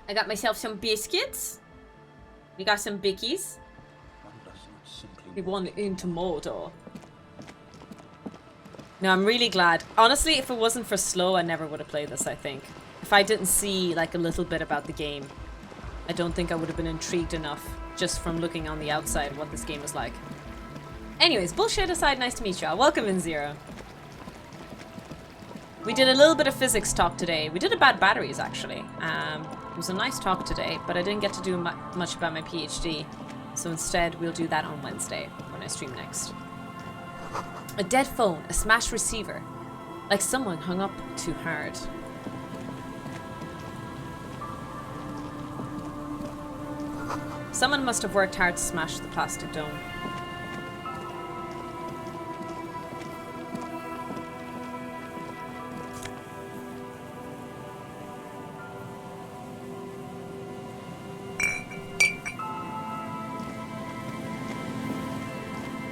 I got myself some biscuits. We got some bickies. We won into Mordor. No, I'm really glad. Honestly, if it wasn't for slow, I never would have played this, I think. If I didn't see, like, a little bit about the game, I don't think I would have been intrigued enough just from looking on the outside what this game was like. Anyways, bullshit aside, nice to meet y'all. Welcome in, Zero. We did a little bit of physics talk today. We did about batteries, actually. It was a nice talk today, but I didn't get to do much about my PhD. So instead, we'll do that on Wednesday when I stream next. A dead phone, a smashed receiver. Like someone hung up too hard. Someone must have worked hard to smash the plastic dome.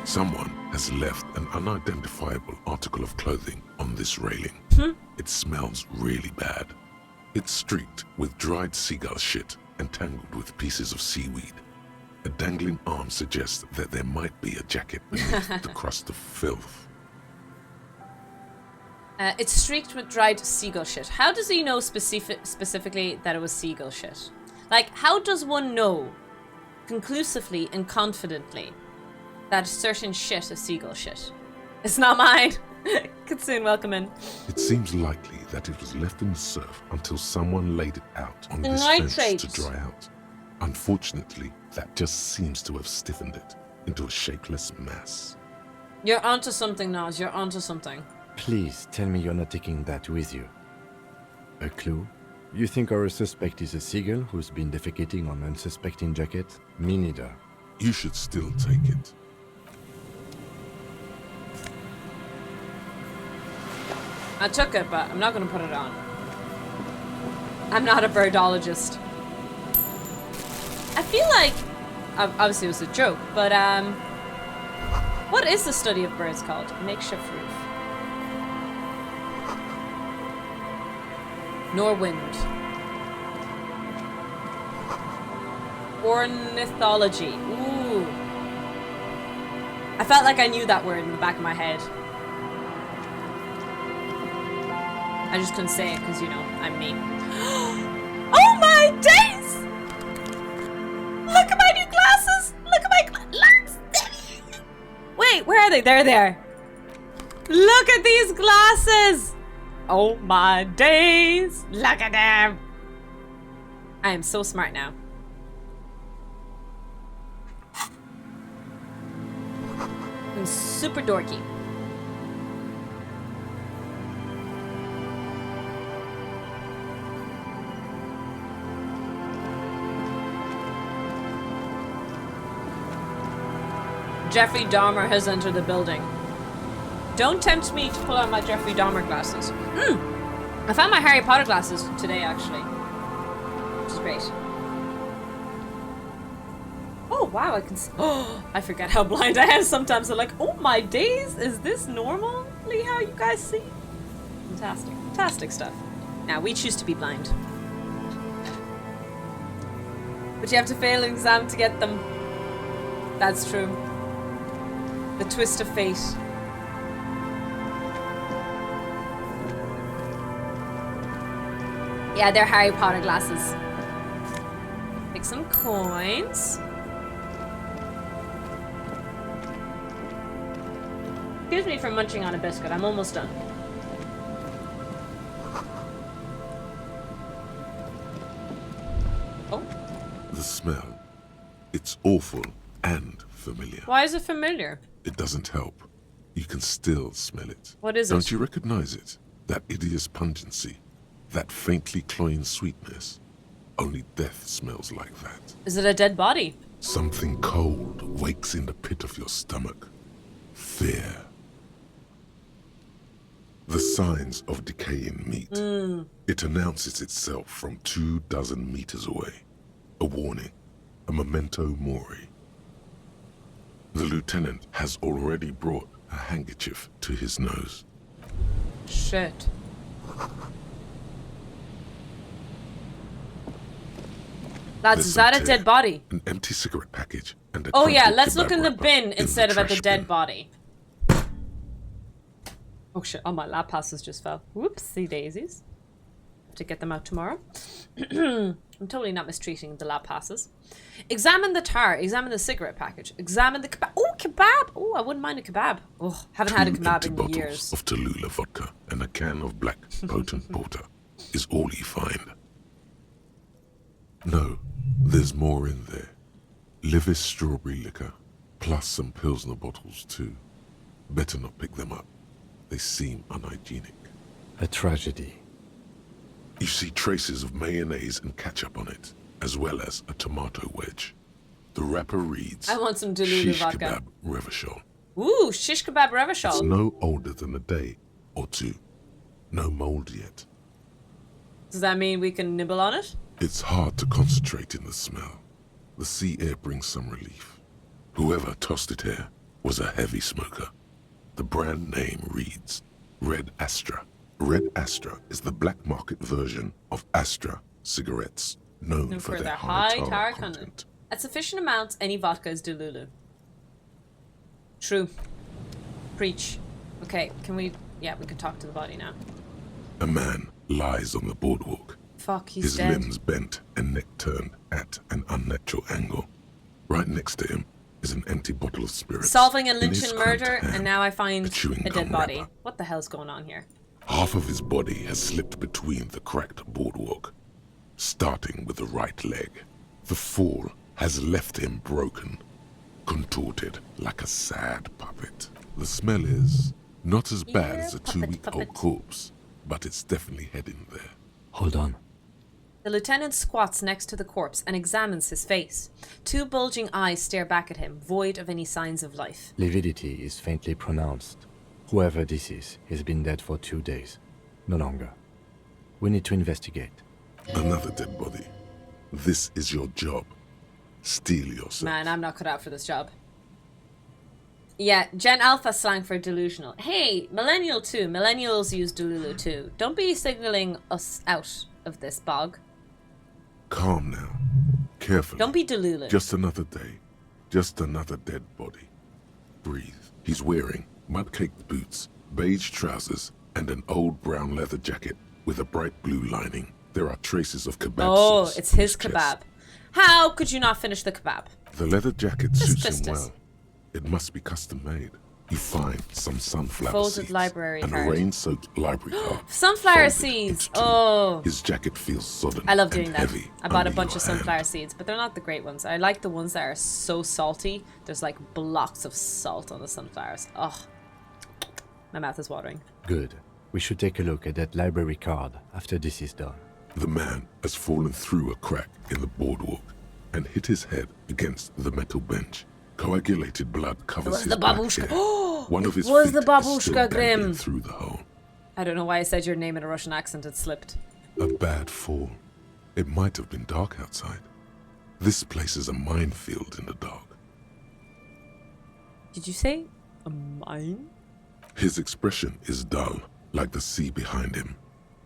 Someone has left an unidentifiable article of clothing on this railing. It smells really bad. It's streaked with dried seagull shit and tangled with pieces of seaweed. A dangling arm suggests that there might be a jacket beneath the crust of filth. It's streaked with dried seagull shit. How does he know specifically that it was seagull shit? Like, how does one know conclusively and confidently that certain shit is seagull shit? It's not mine. Kitsune, welcome in. It seems likely that it was left in the surf until someone laid it out on this nitrates. fence to dry out. Unfortunately, that just seems to have stiffened it into a shapeless mass. You're onto something, Nas. You're onto something. Please tell me you're not taking that with you. A clue? You think our suspect is a seagull who's been defecating on unsuspecting jacket? Me neither. You should still take it. I took it, but I'm not going to put it on. I'm not a birdologist. I feel like, obviously it was a joke, but what is the study of birds called? Makeshift roof. Norwind. Ornithology. Ooh. I felt like I knew that word in the back of my head. I just couldn't say it because, you know, I'm me. Oh my days! Look at my new glasses! Look at my glasses! Wait, where are they? They're there. Look at these glasses! Oh my days! Look at them! I am so smart now. I'm super dorky. Jeffrey Dahmer has entered the building. Don't tempt me to pull out my Jeffrey Dahmer glasses. I found my Harry Potter glasses today, actually. Which is great. Oh, wow, I can see. Oh, I forget how blind I am sometimes. I'm like, oh my days, is this normally how you guys see? Fantastic. Fantastic stuff. Now, we choose to be blind. But you have to fail an exam to get them. That's true. The twist of fate. Yeah, they're Harry Potter glasses. Take some coins. Excuse me for munching on a biscuit. I'm almost done. Oh. The smell. It's awful and familiar. Why is it familiar? It doesn't help. You can still smell it. What is it? Don't you recognize it? That hideous pungency. That faintly cloying sweetness. Only death smells like that. Is it a dead body? Something cold wakes in the pit of your stomach. Fear. The signs of decaying meat. It announces itself from 24 meters away. A warning. A memento mori. The lieutenant has already brought a handkerchief to his nose. Shit. Lads, There's is some that a tape, dead body? An empty cigarette package and a Oh yeah, crumpled let's look kebab in the wrapper bin instead of at the trash dead bin. body. Oh shit, oh my lap passes just fell. Whoopsie daisies. Have to get them out tomorrow. I'm totally not mistreating the lab passes. Examine the tar. Examine the cigarette package. Examine the kebab. Oh, kebab. Oh, I wouldn't mind a kebab. Oh, haven't had a 2 kebab empty in bottles years. of Tallulah vodka and a can of black potent porter is all you find. No, there's more in there. Livis strawberry liquor, plus some Pilsner bottles too. Better not pick them up. They seem unhygienic. A tragedy. You see traces of mayonnaise and ketchup on it, as well as a tomato wedge. The wrapper reads, I want some Delulu Shish vodka. kebab Revachol. Ooh, shish kebab It's revachol. no older than a day or two. No mold yet. Does that mean we can nibble on it? It's hard to concentrate in the smell. The sea air brings some relief. Whoever tossed it here was a heavy smoker. The brand name reads Red Astra. Red Astra is the black market version of Astra cigarettes, known for their high tar content. At sufficient amounts, any vodka is Delulu. True. Preach. Okay, can we... Yeah, we can talk to the body now. A man lies on the boardwalk. Fuck, he's His dead. limbs bent and neck turned at an unnatural angle. Right next to him is an empty bottle of spirits. Solving a In lynch his and cramped murder, hand, and now I find chewing a dead gum body. wrapper. What the hell's going on here? Half of his body has slipped between the cracked boardwalk, starting with the right leg. The fall has left him broken, contorted like a sad puppet. The smell is not as bad Yeah, as a puppet, 2-week-old puppet. corpse, but it's definitely heading there. Hold on. The lieutenant squats next to the corpse and examines his face. 2 bulging eyes stare back at him, void of any signs of life. Lividity is faintly pronounced. Whoever this is has been dead for 2 days. No longer. We need to investigate. Another dead body. This is your job. Steel yourself. Man, I'm not cut out for this job. Yeah, Gen Alpha slang for delusional. Hey, Millennial too. Millennials use Delulu too. Don't be signaling us out of this bog. Calm now. Carefully. Don't be Delulu. Just another day. Just another dead body. Breathe. He's wearing mud-caked boots, beige trousers, and an old brown leather jacket with a bright blue lining. There are traces of kebab Oh, sauce it's on his chest. kebab. How could you not finish the kebab? The leather jacket suits Pistis. him well. It must be custom made. You find some sunflower Folded seeds library and card. a rain-soaked library card. Sunflower folded seeds. into two. Oh. His jacket feels sodden I love and doing that. heavy I bought a under bunch your of sunflower hand. seeds, but they're not the great ones. I like the ones that are so salty. There's like blocks of salt on the sunflowers. Oh, my mouth is watering. Good. We should take a look at that library card after this is done. The man has fallen through a crack in the boardwalk and hit his head against the metal bench. Coagulated blood covers was his the back babushka. hair. One of his was feet the is still babushka, dangling Grim. through the hole. I don't know why I said your name in a Russian accent. It slipped. A bad fall. It might have been dark outside. This place is a minefield in the dark. Did you say a mine? His expression is dull, like the sea behind him.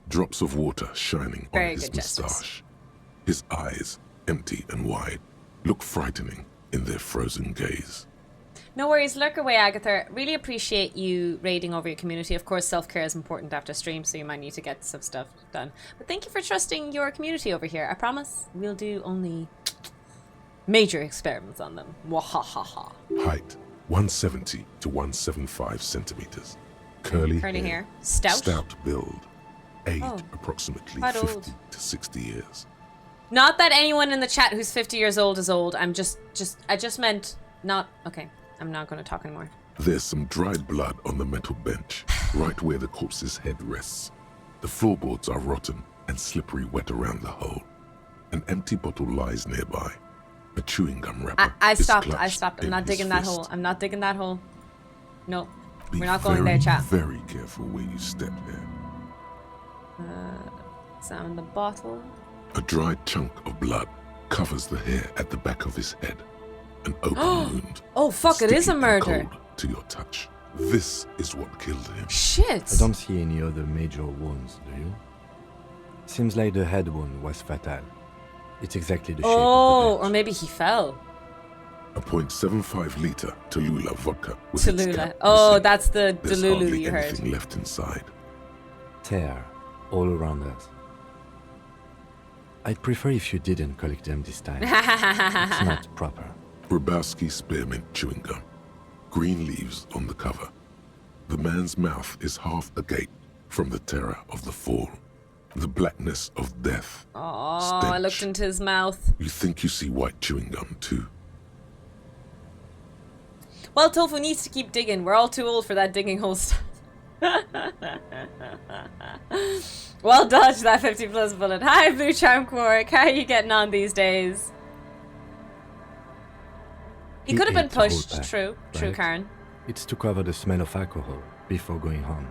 Drops of water shining Very on his good gestures. moustache. His eyes, empty and wide, look frightening in their frozen gaze. No worries, lurk away, Agatha. Really appreciate you raiding over your community. Of course, self-care is important after stream, so you might need to get some stuff done. But thank you for trusting your community over here. I promise we'll do only major experiments on them. Wahahaha. Height, 170 to 175 centimeters. Curly hair. Stout? Stout build. Age, Oh, approximately quite 50 old. to 60 years. Not that anyone in the chat who's 50 years old is old. I just meant not... Okay, I'm not going to talk anymore. There's some dried blood on the metal bench, right where the corpse's head rests. The floorboards are rotten and slippery wet around the hole. An empty bottle lies nearby. A chewing gum wrapper I is stopped. clutched I'm in not his digging that fist. hole. I'm not digging that hole. No, Be we're not going very, there, chat. very careful where you step here. Examine the bottle. A dried chunk of blood covers the hair at the back of his head. An open wound. Oh, fuck, it is a sticky and murder. cold to your touch. This is what killed him. Shit. I don't see any other major wounds, do you? Seems like the head wound was fatal. It's exactly the shape Oh, of the or maybe he fell. A 0.75 liter Tallulah vodka with its Tallulah. cap Oh, missing. that's the There's Delulu hardly you heard. anything left inside. tear all around us. I'd prefer if you didn't collect them this time. It's not proper. Grabowski spearmint chewing gum. Green leaves on the cover. The man's mouth is half agape from the terror of the fall. The blackness of death. Oh, I looked Stench. into his mouth. You think you see white chewing gum too. Well, Tofu needs to keep digging. We're all too old for that digging hole stuff. Well dodged that 50 plus bullet. Hi, Blue Charm Quark. How are you getting on these days? He could have been ate the whole pushed. pack, True, right? Karen. It's to cover the smell of alcohol before going home.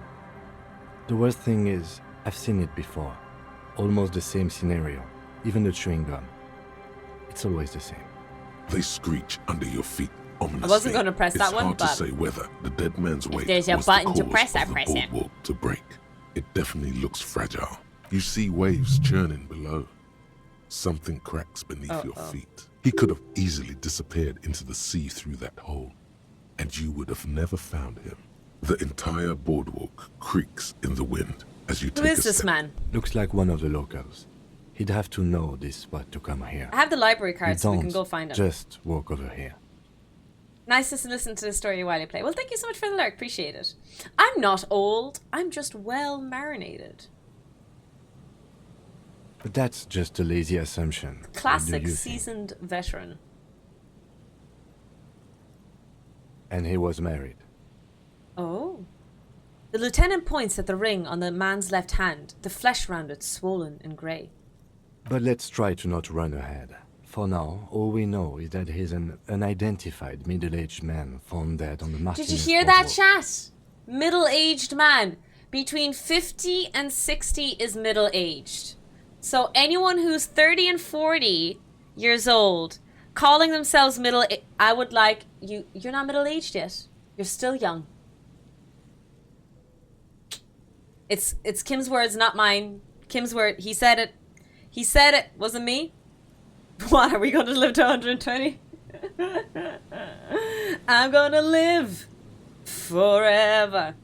The worst thing is, I've seen it before. Almost the same scenario. Even the chewing gum. It's always the same. They screech under your feet ominously. I wasn't gonna press that one, It's hard but to say whether the dead man's weight there's a was button the to cause press, I of the press it. boardwalk to break. It definitely looks fragile. You see waves churning below. Something cracks beneath your feet. He could have easily disappeared into the sea through that hole, and you would have never found him. The entire boardwalk creaks in the wind as you Who take is a this step. man? Looks like one of the locals. He'd have to know this spot to come here. I have the library You card so we don't can go find him. just walk over here. Nice to listen to the story while you play. Well, thank you so much for the lurk. Appreciate it. I'm not old. I'm just well marinated. But that's just a lazy assumption. What do Classic you think? seasoned veteran. And he was married. Oh. The lieutenant points at the ring on the man's left hand, the flesh around it swollen and grey. But let's try to not run ahead. For now, all we know is that he's an unidentified middle-aged man found dead on the Martinez Did you hear that, boardwalk. chat? Middle-aged man. Between 50 and 60 is middle-aged. So anyone who's 30 and 40 years old, calling themselves I would like you. You're not middle-aged yet. You're still young. It's Kim's words, not mine. Kim's word. He said it. He said it. Wasn't me. What, are we going to live to 120? I'm going to live forever.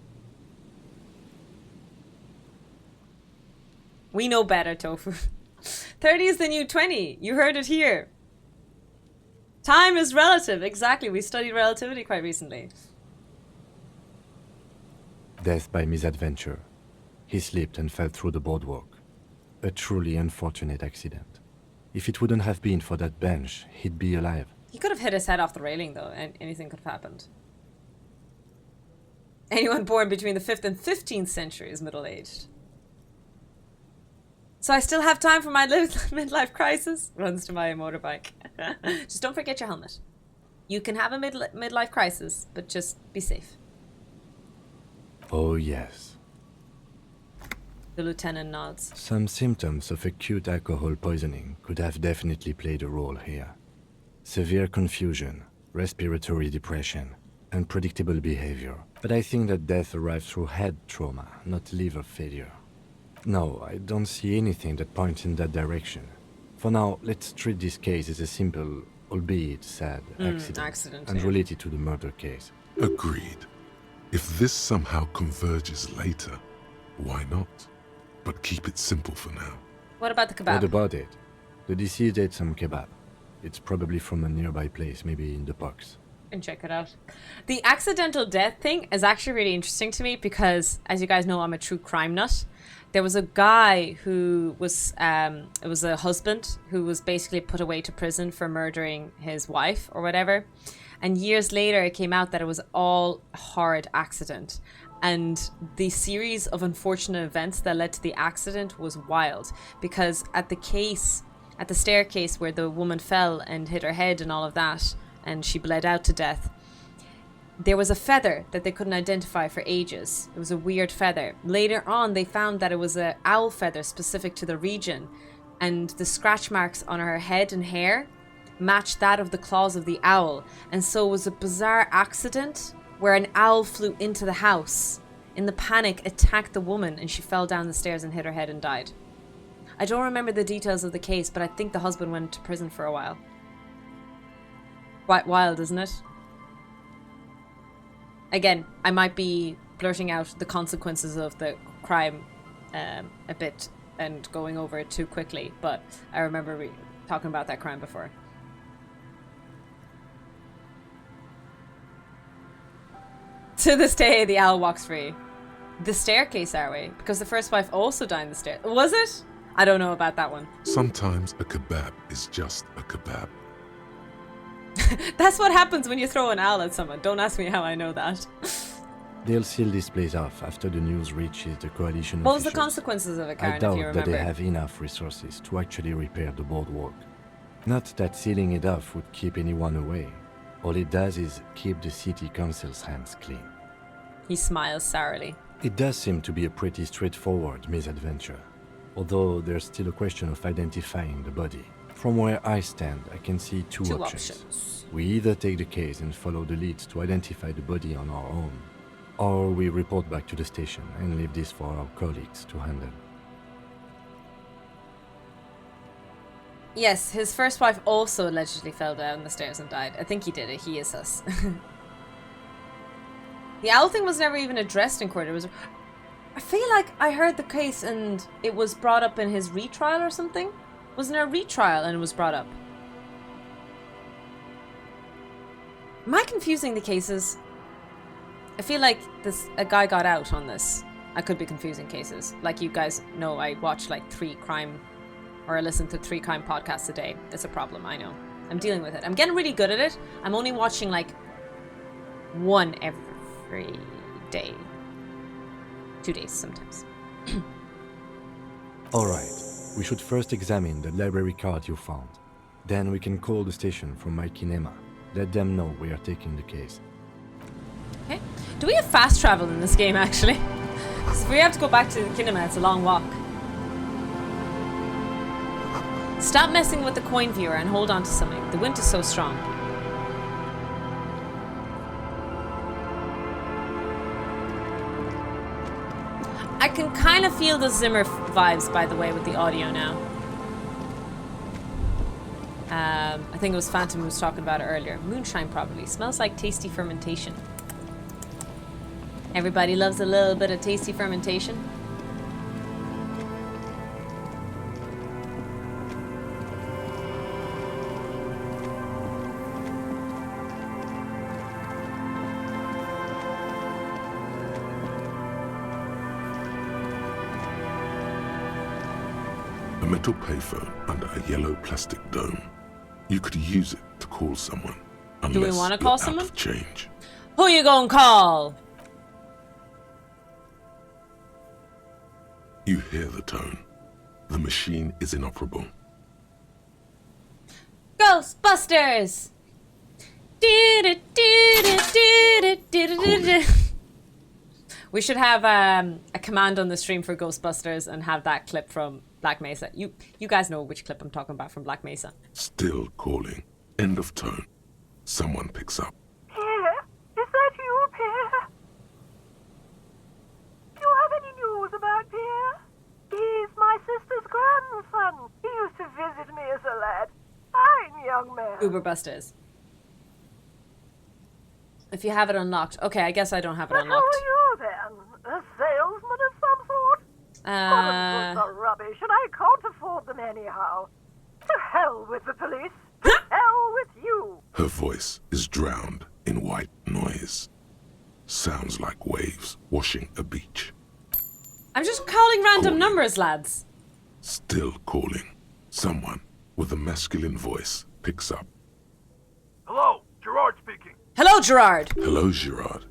We know better, Tofu. 30 is the new 20. You heard it here. Time is relative. Exactly. We studied relativity quite recently. Death by misadventure. He slipped and fell through the boardwalk. A truly unfortunate accident. If it wouldn't have been for that bench, he'd be alive. He could have hit his head off the railing, though, and anything could have happened. Anyone born between the 5th and 15th century is middle-aged. So I still have time for my midlife crisis? Runs to my motorbike. Just don't forget your helmet. You can have a midlife crisis, but just be safe. Oh yes. The lieutenant nods. Some symptoms of acute alcohol poisoning could have definitely played a role here. Severe confusion, respiratory depression, unpredictable behavior. But I think that death arrived through head trauma, not liver failure. No, I don't see anything that points in that direction. For now, let's treat this case as a simple, albeit sad, accident yeah. unrelated to the murder case. Agreed. If this somehow converges later, why not? But keep it simple for now. What about the kebab? What about it? The deceased ate some kebab. It's probably from a nearby place, maybe in the box. And check it out. The accidental death thing is actually really interesting to me because, as you guys know, I'm a true crime nut. There was a guy who was, it was a husband who was basically put away to prison for murdering his wife or whatever. And years later, it came out that it was all a horrid accident. And the series of unfortunate events that led to the accident was wild because at the staircase where the woman fell and hit her head and all of that, and she bled out to death, there was a feather that they couldn't identify for ages. It was a weird feather. Later on, they found that it was an owl feather specific to the region, and the scratch marks on her head and hair matched that of the claws of the owl. And so it was a bizarre accident where an owl flew into the house, in the panic attacked the woman, and she fell down the stairs and hit her head and died. I don't remember the details of the case, but I think the husband went to prison for a while. Quite wild, isn't it? Again, I might be blurting out the consequences of the crime a bit and going over it too quickly, but I remember talking about that crime before. To this day, the owl walks free. The staircase, are we? Because the first wife also died in the stair. Was it? I don't know about that one. Sometimes a kebab is just a kebab. That's what happens when you throw an owl at someone. Don't ask me how I know that. They'll seal this place off after the news reaches the coalition What was officials. the consequences of it, Karen, I if doubt you that remember? they have enough resources to actually repair the boardwalk. Not that sealing it off would keep anyone away. All it does is keep the city council's hands clean. He smiles sourly. It does seem to be a pretty straightforward misadventure, although there's still a question of identifying the body. From where I stand, I can see two options. We either take the case and follow the leads to identify the body on our own, or we report back to the station and leave this for our colleagues to handle. Yes, his first wife also allegedly fell down the stairs and died. I think he did it. He is us. The owl thing was never even addressed in court. It was... I feel like I heard the case and it was brought up in his retrial or something. Wasn't there a retrial and it was brought up? Am I confusing the cases? I feel like a guy got out on this. I could be confusing cases. Like you guys know, I watch like I listen to 3 crime podcasts a day. It's a problem, I know. I'm dealing with it. I'm getting really good at it. I'm only watching like 1 every day. 2 days sometimes. Alright, we should first examine the library card you found. Then we can call the station from my kinema. Let them know we are taking the case. Okay. Do we have fast travel in this game, actually? Because if we have to go back to the kinema, it's a long walk. Stop messing with the coin viewer and hold on to something. The wind is so strong. I can kind of feel the Zimmer vibes, by the way, with the audio now. I think it was Phantom who was talking about it earlier. Moonshine probably. Smells like tasty fermentation. Everybody loves a little bit of tasty fermentation. A metal payphone under a yellow plastic dome. You could use it to call someone. Do we want to call someone? Of change. Who you gonna call? You hear the tone. The machine is inoperable. Ghostbusters! We should have a command on the stream for Ghostbusters and have that clip from Black Mesa. You guys know which clip I'm talking about from Black Mesa. Still calling. End of tone. Someone picks up. Pierre? Is that you, Pierre? Do you have any news about Pierre? He's my sister's grandson. He used to visit me as a lad. Fine young man. Uberbusters. If you have it unlocked. Okay, I guess I don't have it But who unlocked. are you then? A salesman of some sort? Foreign goods are rubbish, and I can't afford them anyhow. To hell with the police. To hell with you. Her voice is drowned in white noise. Sounds like waves washing a beach. I'm just calling random Calling. numbers, lads. Still calling. Someone with a masculine voice picks up. Hello, Gerard speaking. Hello, Gerard. Hello, Gerard.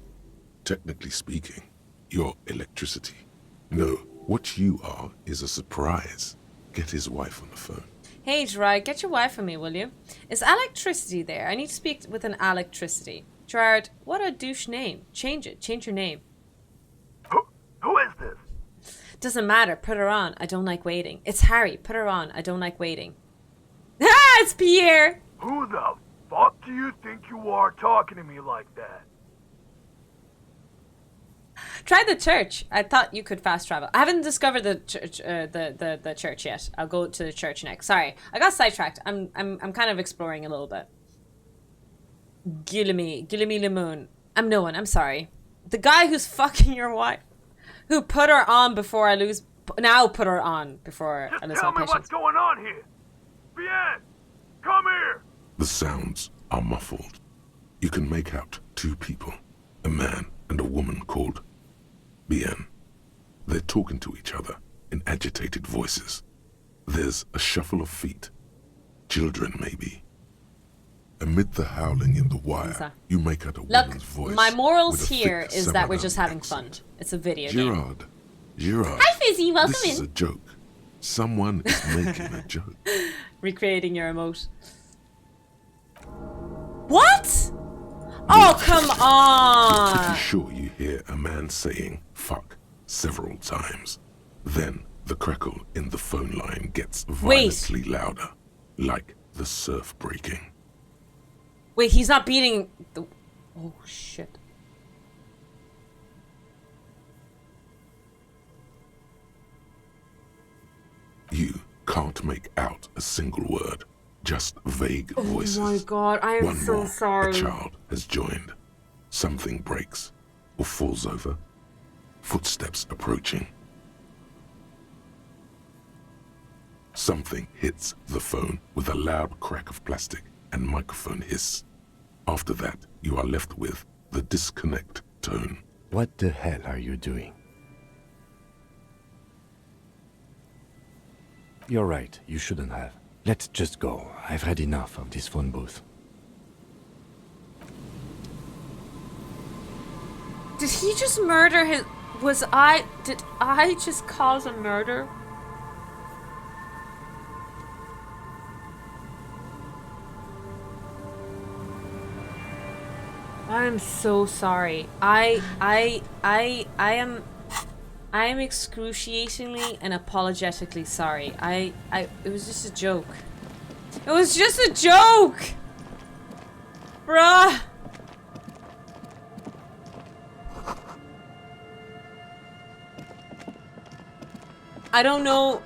Technically speaking, you're electricity. No, what you are is a surprise. Get his wife on the phone. Hey, Gerard, get your wife for me, will you? Is electricity there? I need to speak with an electricity. Gerard, what a douche name. Change it. Change your name. Who is this? Doesn't matter. Put her on. I don't like waiting. It's Harry. Put her on. I don't like waiting. Ah, it's Pierre. Who the fuck do you think you are talking to me like that? Try the church. I thought you could fast travel. I haven't discovered the church, the church yet. I'll go to the church next. Sorry, I got sidetracked. I'm kind of exploring a little bit. Gillamy Limon. I'm sorry. The guy who's fucking your wife, who put her on before I lose. Now put her on before I lose my Tell me patience. what's going on here. Bien, come here. The sounds are muffled. You can make out two people, a man and a woman called Bien. They're talking to each other in agitated voices. There's a shuffle of feet. Children, maybe. Amid the howling in the wire, you make out a woman's voice. My morals with a here thick is that we're Southern just having accent. fun. It's a video game. Gerard. Hi, Fizzy. Welcome This is in. a joke. Someone is making a joke. Recreating your emote. What? Oh, come on! Pretty sure you hear a man saying "fuck" several times. Then the crackle in the phone line gets violently louder, like the surf breaking. Wait, he's not beating the... Oh, shit. You can't make out a single word, just vague voices. Oh my god, I am so more, sorry. A child has joined. Something breaks or falls over. Footsteps approaching. Something hits the phone with a loud crack of plastic and microphone hiss. After that, you are left with the disconnect tone. What the hell are you doing? You're right, you shouldn't have. Let's just go. I've had enough of this phone booth. Did he just murder his... Did I just cause a murder? I'm so sorry. I am excruciatingly and apologetically sorry. It was just a joke. It was just a joke! Bruh! I don't know.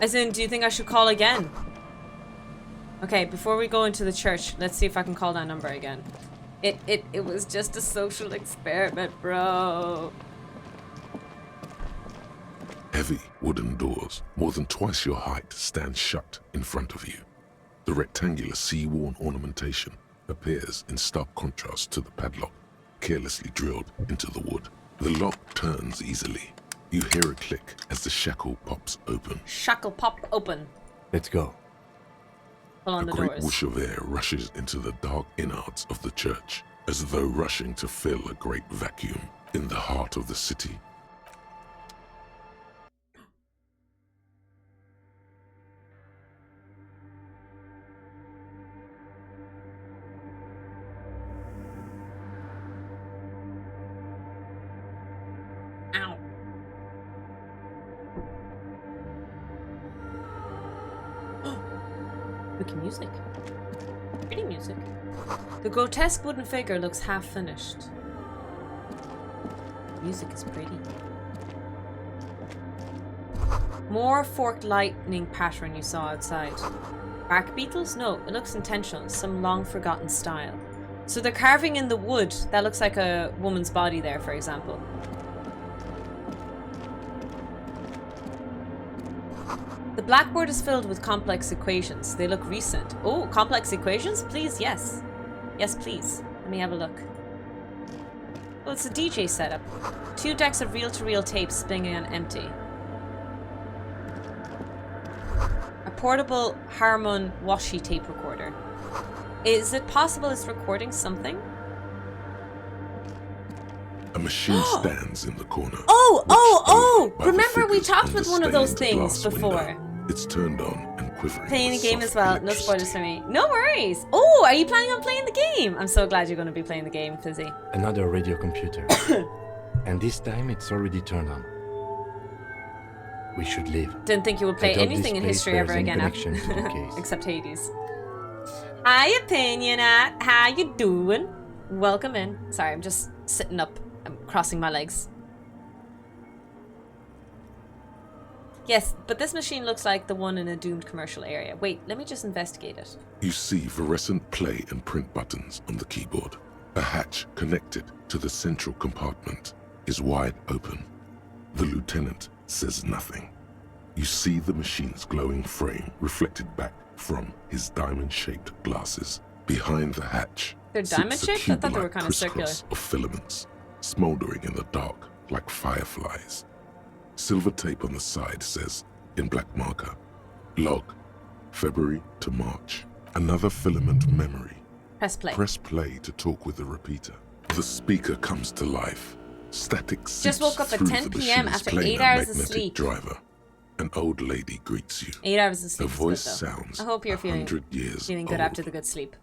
As in, do you think I should call again? Okay, before we go into the church, let's see if I can call that number again. It was just a social experiment, bro. Heavy wooden doors, more than twice your height, stand shut in front of you. The rectangular sea-worn ornamentation appears in stark contrast to the padlock, carelessly drilled into the wood. The lock turns easily. You hear a click as the shackle pops open. Shackle pop open. Let's go. Pull on A the great doors. whoosh of air rushes into the dark innards of the church, as though rushing to fill a great vacuum in the heart of the city. Ow. Spooky music. Pretty music. The grotesque wooden figure looks half finished. Music is pretty. More forked lightning pattern you saw outside. Bark beetles? No, it looks intentional. Some long forgotten style. So they're carving in the wood. That looks like a woman's body there, for example. The blackboard is filled with complex equations. They look recent. Oh, complex equations? Please, yes. Yes, please. Let me have a look. Oh, it's a DJ setup. 2 decks of reel-to-reel tapes spinning on empty. A portable Harmon washi tape recorder. Is it possible it's recording something? A machine stands in the corner. Oh! by the Remember we figures talked on with the one of those stained things glass before. window. It's turned on and quivering. Playing the with game soft as well. No electricity. spoilers for me. No worries. Oh, are you planning on playing the game? I'm so glad you're going to be playing the game, Fizzy. Another radio computer. And this time it's already turned on. We should leave. Didn't think you would play I doubt anything this in place history ever bears any again. connection to the case. Except Hades. Hi, Opinionat. How you doing? Welcome in. Sorry, I'm just sitting up. I'm crossing my legs. Yes, but this machine looks like the one in a doomed commercial area. Wait, let me just investigate it. You see fluorescent play and print buttons on the keyboard. A hatch connected to the central compartment is wide open. The lieutenant says nothing. You see the machine's glowing frame reflected back from his diamond-shaped glasses. Behind the hatch, they're diamond-shaped? I thought they were kind of circular. Of filaments, smoldering in the dark like fireflies. Silver tape on the side says, in black marker, log, February to March. Another filament memory. Press play. Press play to talk with the repeater. The speaker comes to life. Static just woke up at 10 p.m. after 8 hours of sleep. Driver. An old lady greets you. 8 hours of sleep. Her voice sounds I hope you're feeling good old. after the good sleep.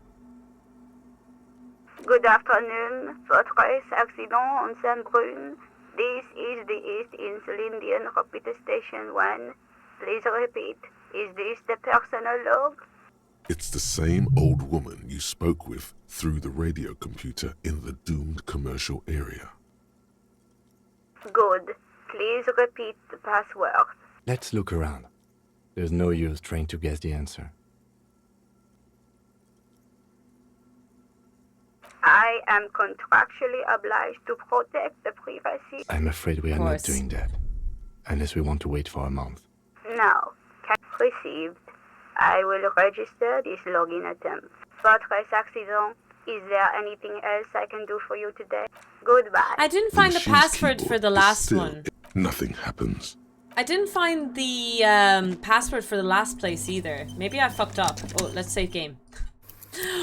Good afternoon. Votre accident on Saint-Brun. This is the East Insulindian Repeater Station 1. Please repeat. Is this the personal log? It's the same old woman you spoke with through the radio computer in the doomed commercial area. Good. Please repeat the password. Let's look around. There's no use trying to guess the answer. I am contractually obliged to protect the privacy. I'm afraid we are not doing that. Unless we want to wait for a month. Now, received. I will register this login attempt. Votre accident. Is there anything else I can do for you today? Goodbye. I didn't find the password for the last one. Nothing happens. I didn't find the password for the last place either. Maybe I fucked up. Oh, let's save game.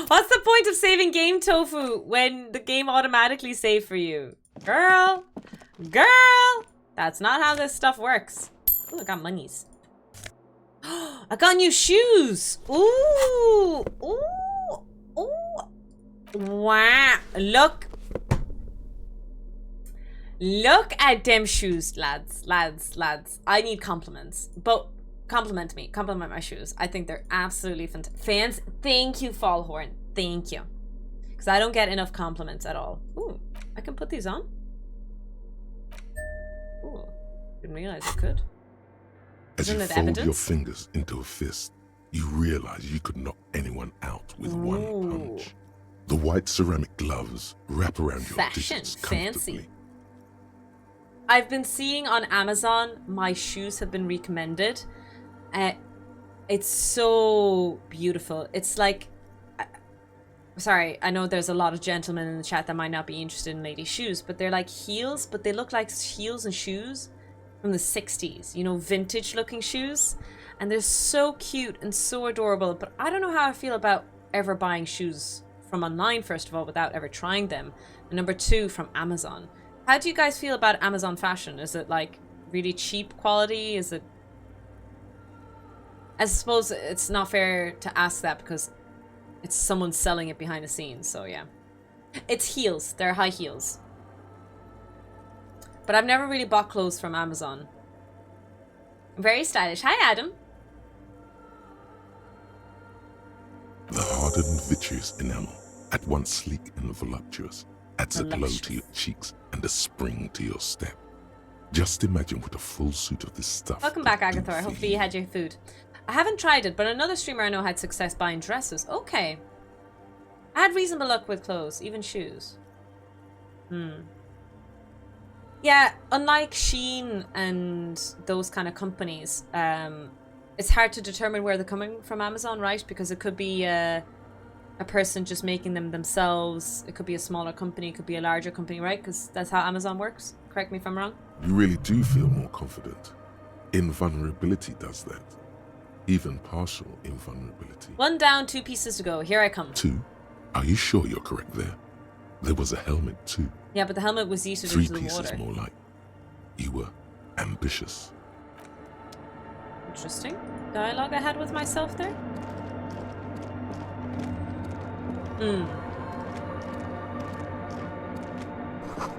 What's the point of saving game, Tofu, when the game automatically saved for you? Girl! Girl! That's not how this stuff works. Ooh, I got monies. I got new shoes! Ooh! Ooh! Ooh! Wow! Look! Look at them shoes, lads. Lads. I need compliments. But compliment me. Compliment my shoes. I think they're absolutely fantastic. Fans, thank you, Fallhorn. Thank you. Because I don't get enough compliments at all. Ooh, I can put these on. Ooh, didn't realize I could. As you fold your fingers into a fist, you realize you could knock anyone out with one punch. The white ceramic gloves wrap around your digits comfortably. Fancy. I've been seeing on Amazon, my shoes have been recommended. It's so beautiful. It's like, sorry, I know there's a lot of gentlemen in the chat that might not be interested in ladies' shoes, but they're like heels, but they look like heels and shoes from the 60s, you know, vintage looking shoes. And they're so cute and so adorable, but I don't know how I feel about ever buying shoes from online, first of all, without ever trying them. And number two, from Amazon. How do you guys feel about Amazon fashion? Is it like really cheap quality? Is it... I suppose it's not fair to ask that because it's someone selling it behind the scenes, so yeah. It's heels. They're high heels. But I've never really bought clothes from Amazon. Very stylish. Hi, Adam. The hardened vitreous enamel, at once sleek and voluptuous, adds a glow to your cheeks and a spring to your step. Just imagine what a full suit of this stuff. Welcome back, Agathor. Hopefully you had your food. I haven't tried it, but another streamer I know had success buying dresses. Okay. I had reasonable luck with clothes, even shoes. Yeah, unlike Shein and those kind of companies, it's hard to determine where they're coming from Amazon, right? Because it could be a person just making them themselves. It could be a smaller company. It could be a larger company, right? Because that's how Amazon works. Correct me if I'm wrong. You really do feel more confident. Invulnerability does that. Even partial invulnerability. 1 down, 2 pieces to go. Here I come. 2? Are you sure you're correct there? There was a helmet too. Yeah, but the helmet was yeeted 3 into the water. 3 pieces more like. You were ambitious. Interesting dialogue I had with myself there.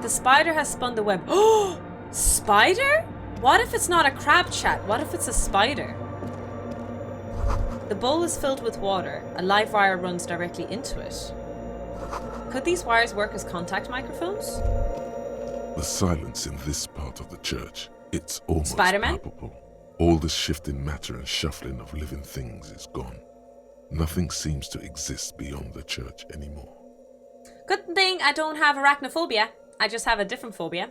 The spider has spun the web. Oh! Spider? What if it's not a crab chat? What if it's a spider? The bowl is filled with water. A live wire runs directly into it. Could these wires work as contact microphones? The silence in this part of the church, it's almost Spider-Man? palpable. All the shifting matter and shuffling of living things is gone. Nothing seems to exist beyond the church anymore. Good thing I don't have arachnophobia. I just have a different phobia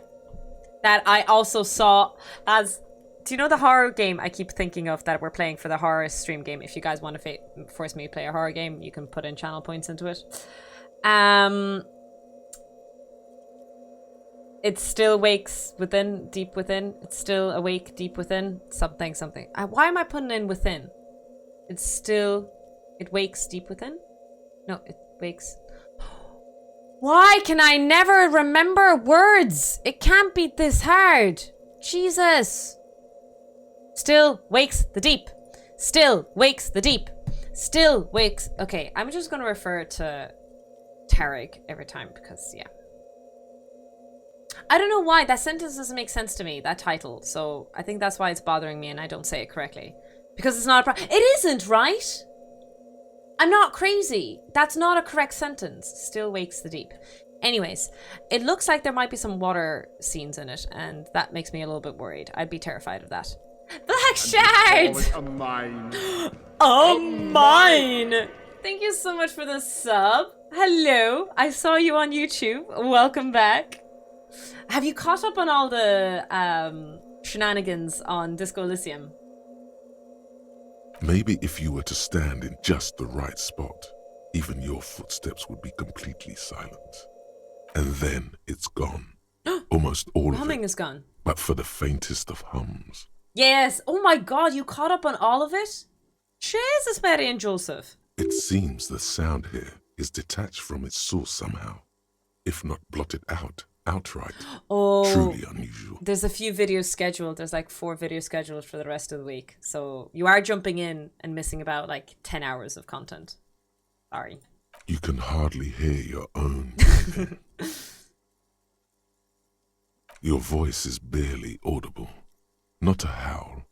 that I also saw as... Do you know the horror game I keep thinking of that we're playing for the horror stream game? If you guys want to force me to play a horror game, you can put in channel points into it. It still wakes within, deep within. It's still awake deep within. Something. Why am I putting in within? It wakes deep within? No, it wakes. Why can I never remember words? It can't be this hard. Jesus. Still wakes the deep. Still wakes the deep. Still wakes. Okay, I'm just going to refer to Tarek every time because, yeah. I don't know why. That sentence doesn't make sense to me, that title. So I think that's why it's bothering me and I don't say it correctly. Because it's not a It isn't, right? I'm not crazy. That's not a correct sentence. Still wakes the deep. Anyways, it looks like there might be some water scenes in it, and that makes me a little bit worried. I'd be terrified of that. Black Shard! A mine. Oh, mine! Thank you so much for the sub. Hello. I saw you on YouTube. Welcome back. Have you caught up on all the shenanigans on Disco Elysium? Maybe if you were to stand in just the right spot, even your footsteps would be completely silent. And then it's gone. Almost all of it. Humming is gone. But for the faintest of hums. Yes. Oh my god, you caught up on all of it? Jesus, Mary and Joseph. It seems the sound here is detached from its source somehow, if not blotted out outright. Oh, truly unusual. There's a few videos scheduled. There's like 4 videos scheduled for the rest of the week. So you are jumping in and missing about like 10 hours of content. Sorry. You can hardly hear your own. Your voice is barely audible. Not a howl,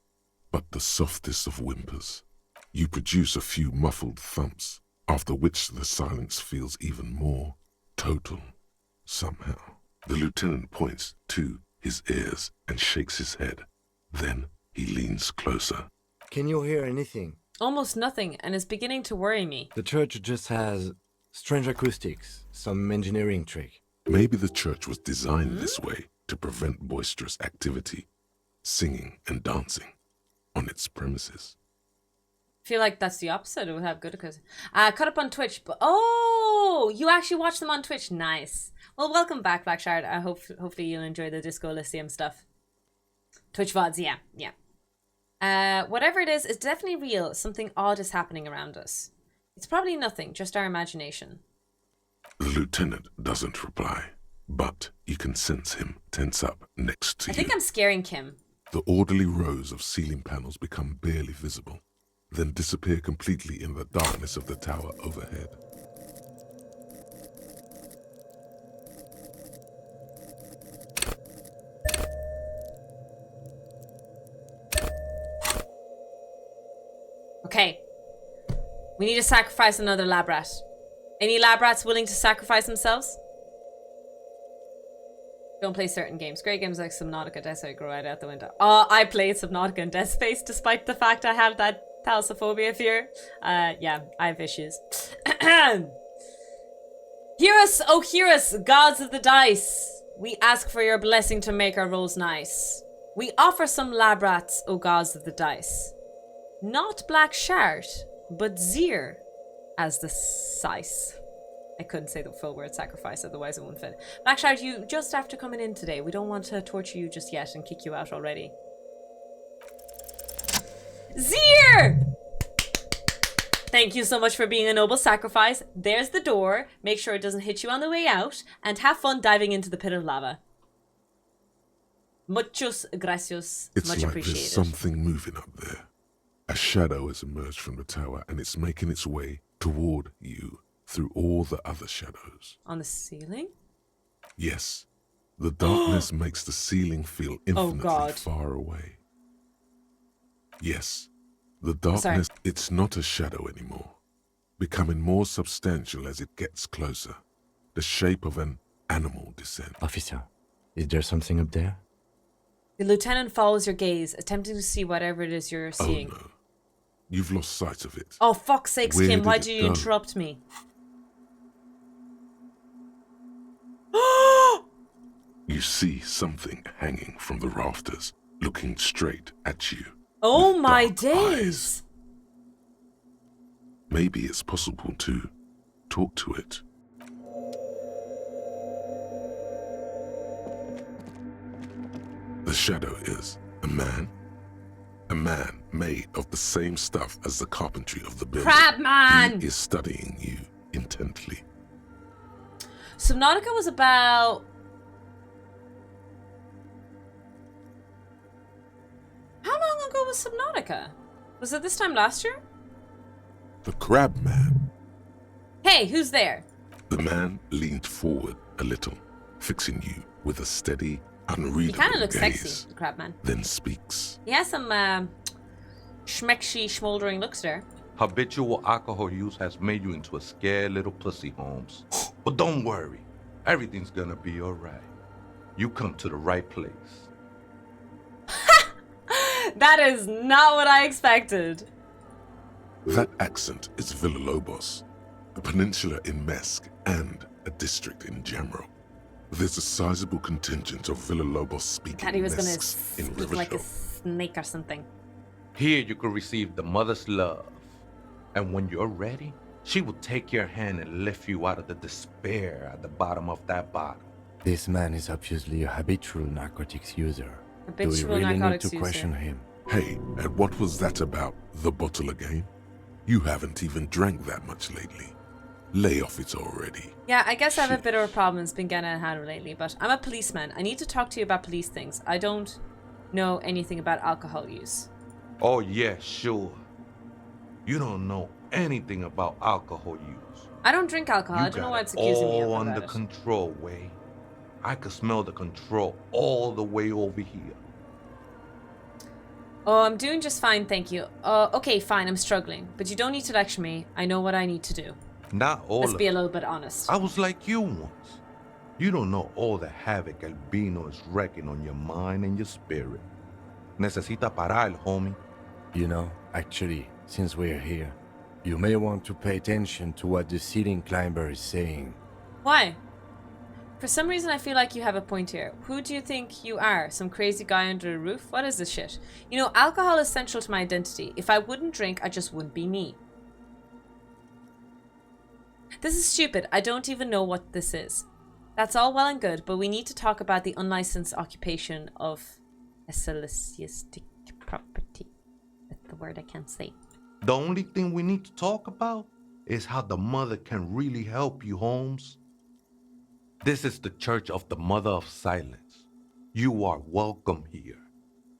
but the softest of whimpers. You produce a few muffled thumps, after which the silence feels even more total, somehow. The lieutenant points to his ears and shakes his head. Then he leans closer. Can you hear anything? Almost nothing, and it's beginning to worry me. The church just has strange acoustics, some engineering trick. Maybe the church was designed this way to prevent boisterous activity, singing and dancing on its premises. I feel like that's the opposite. It would have good acoustics. Cut up on Twitch, but oh, you actually watch them on Twitch. Nice. Well, welcome back, Black Shard. I hopefully you'll enjoy the Disco Elysium stuff. Twitch VODs, yeah. Whatever it is, it's definitely real. Something odd is happening around us. It's probably nothing, just our imagination. The lieutenant doesn't reply, but you can sense him tense up next to you. I think I'm scaring Kim. The orderly rows of ceiling panels become barely visible, then disappear completely in the darkness of the tower overhead. Okay. We need to sacrifice another lab rat. Any lab rats willing to sacrifice themselves? Don't play certain games. Great games like Subnautica, Dead Space go right out the window. Oh, I played Subnautica and Dead Space despite the fact I have that thalassophobia fear. Yeah, I have issues. Hear us, oh hear us, gods of the dice. We ask for your blessing to make our rolls nice. We offer some lab rats, oh gods of the dice. Not Black Shard, but Zir as the size. I couldn't say the full word sacrifice, otherwise it wouldn't fit. Black Shard, you just after coming in today. We don't want to torture you just yet and kick you out already. Zir! Thank you so much for being a noble sacrifice. There's the door. Make sure it doesn't hit you on the way out. And have fun diving into the pit of lava. Muchos gracias. It's Much like appreciated. there's something moving up there. A shadow has emerged from the tower and it's making its way toward you through all the other shadows. On the ceiling? Yes. The darkness makes the ceiling feel infinitely far away. Yes. The darkness, it's not a shadow anymore, becoming more substantial as it gets closer. the shape of an animal descent. Officer, is there something up there? The lieutenant follows your gaze, attempting to see whatever it is you're seeing. Oh no, you've lost sight of it. Oh, fuck's sakes, Where Kim, did why it did you go? interrupt me? You see something hanging from the rafters, looking straight at you. Oh with my dark days! eyes. Maybe it's possible to talk to it. The shadow is a man made of the same stuff as the carpentry of the building. Crabman! He is studying you intently. Subnautica was about... How long ago was Subnautica? Was it this time last year? The crab man. Hey, who's there? The man leaned forward a little, fixing you with a steady, unreadable He kind of looks gaze, sexy, the crabman. then speaks. He has some schmeckshy, schmoldering looks there. Habitual alcohol use has made you into a scared little pussy, Holmes. But don't worry, everything's gonna be alright. You come to the right place. That is not what I expected. That accent is Villalobos, a peninsula in Mesk and a district in Jamro. There's a sizable contingent of Villalobos speaking Thought he was gonna Mesks in speak like a Rivershaw. snake or something. Here you can receive the mother's love. And when you're ready, she will take your hand and lift you out of the despair at the bottom of that bottle. This man is obviously a habitual narcotics user. Do we Habitual really need narcotics to user. question him? Hey, and what was that about the bottle again? You haven't even drank that much lately. Lay off it already. Yeah, I guess I have a bit of a problem. It's been getting out of hand lately, but I'm a policeman. I need to talk to you about police things. I don't know anything about alcohol use. Oh yeah, sure. You don't know anything about alcohol use. I don't drink alcohol. You I don't know got why it's it accusing me all of under about it. control, Way. I could smell the control all the way over here. Oh, I'm doing just fine, thank you. Okay, fine, I'm struggling. But you don't need to lecture me. I know what I need to do. Not all Let's of be a it. little bit honest. I was like you once. You don't know all the havoc Albino is wrecking on your mind and your spirit. Necesita parar, homie. You know, actually, since we're here, you may want to pay attention to what the ceiling climber is saying. Why? For some reason, I feel like you have a point here. Who do you think you are? Some crazy guy under a roof? What is this shit? You know, alcohol is central to my identity. If I wouldn't drink, I just wouldn't be me. This is stupid. I don't even know what this is. That's all well and good, but we need to talk about the unlicensed occupation of a solicitistic property. That's the word I can't say. The only thing we need to talk about is how the mother can really help you, Holmes. This is the Church of the Mother of Silence. You are welcome here.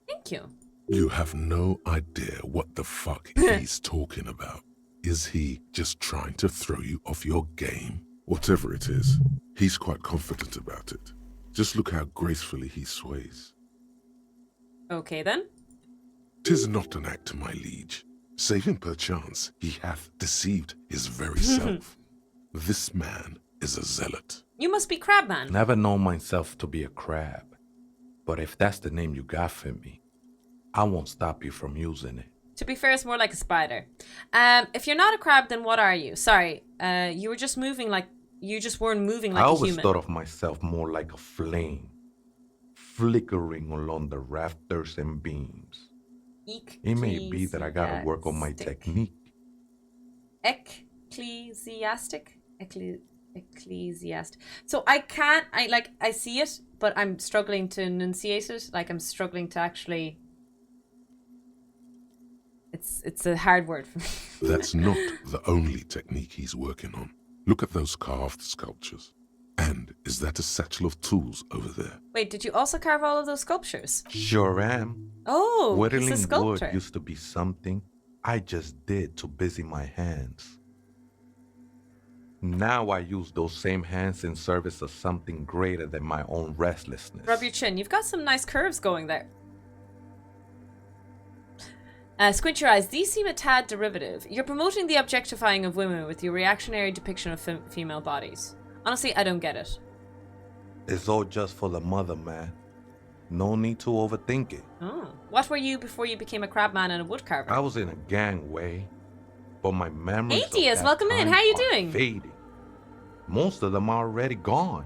Thank you. You have no idea what the fuck he's talking about. Is he just trying to throw you off your game? Whatever it is, he's quite confident about it. Just look how gracefully he sways. Okay then. 'Tis not an act, my liege. Save him perchance, he hath deceived his very self. This man is a zealot. You must be Crabman. Never known myself to be a crab. But if that's the name you got for me, I won't stop you from using it. To be fair, it's more like a spider. If you're not a crab, then what are you? Sorry, you were just moving like... You just weren't moving like I a always human. thought of myself more like a flame, flickering along the rafters and beams. It may be that I gotta work on my technique. Ecclesiastic? Ecclesiastic. So I can't... I see it, but I'm struggling to enunciate it. Like, I'm struggling to actually... It's a hard word for me. That's not the only technique he's working on. Look at those carved sculptures. And is that a satchel of tools over there? Wait, did you also carve all of those sculptures? Sure am. Oh, he's a Whittling wood sculptor. used to be something I just did to busy my hands. Now I use those same hands in service of something greater than my own restlessness. Rub your chin. You've got some nice curves going there. Squint your eyes. These seem a tad derivative. You're promoting the objectifying of women with your reactionary depiction of female bodies. Honestly, I don't get it. It's all just for the mother, man. No need to overthink it. Oh. What were you before you became a crabman and a woodcarver? I was in a gangway, but my memories Hey, Diaz, of that welcome in. time How you are doing? fading. Most of them are already gone.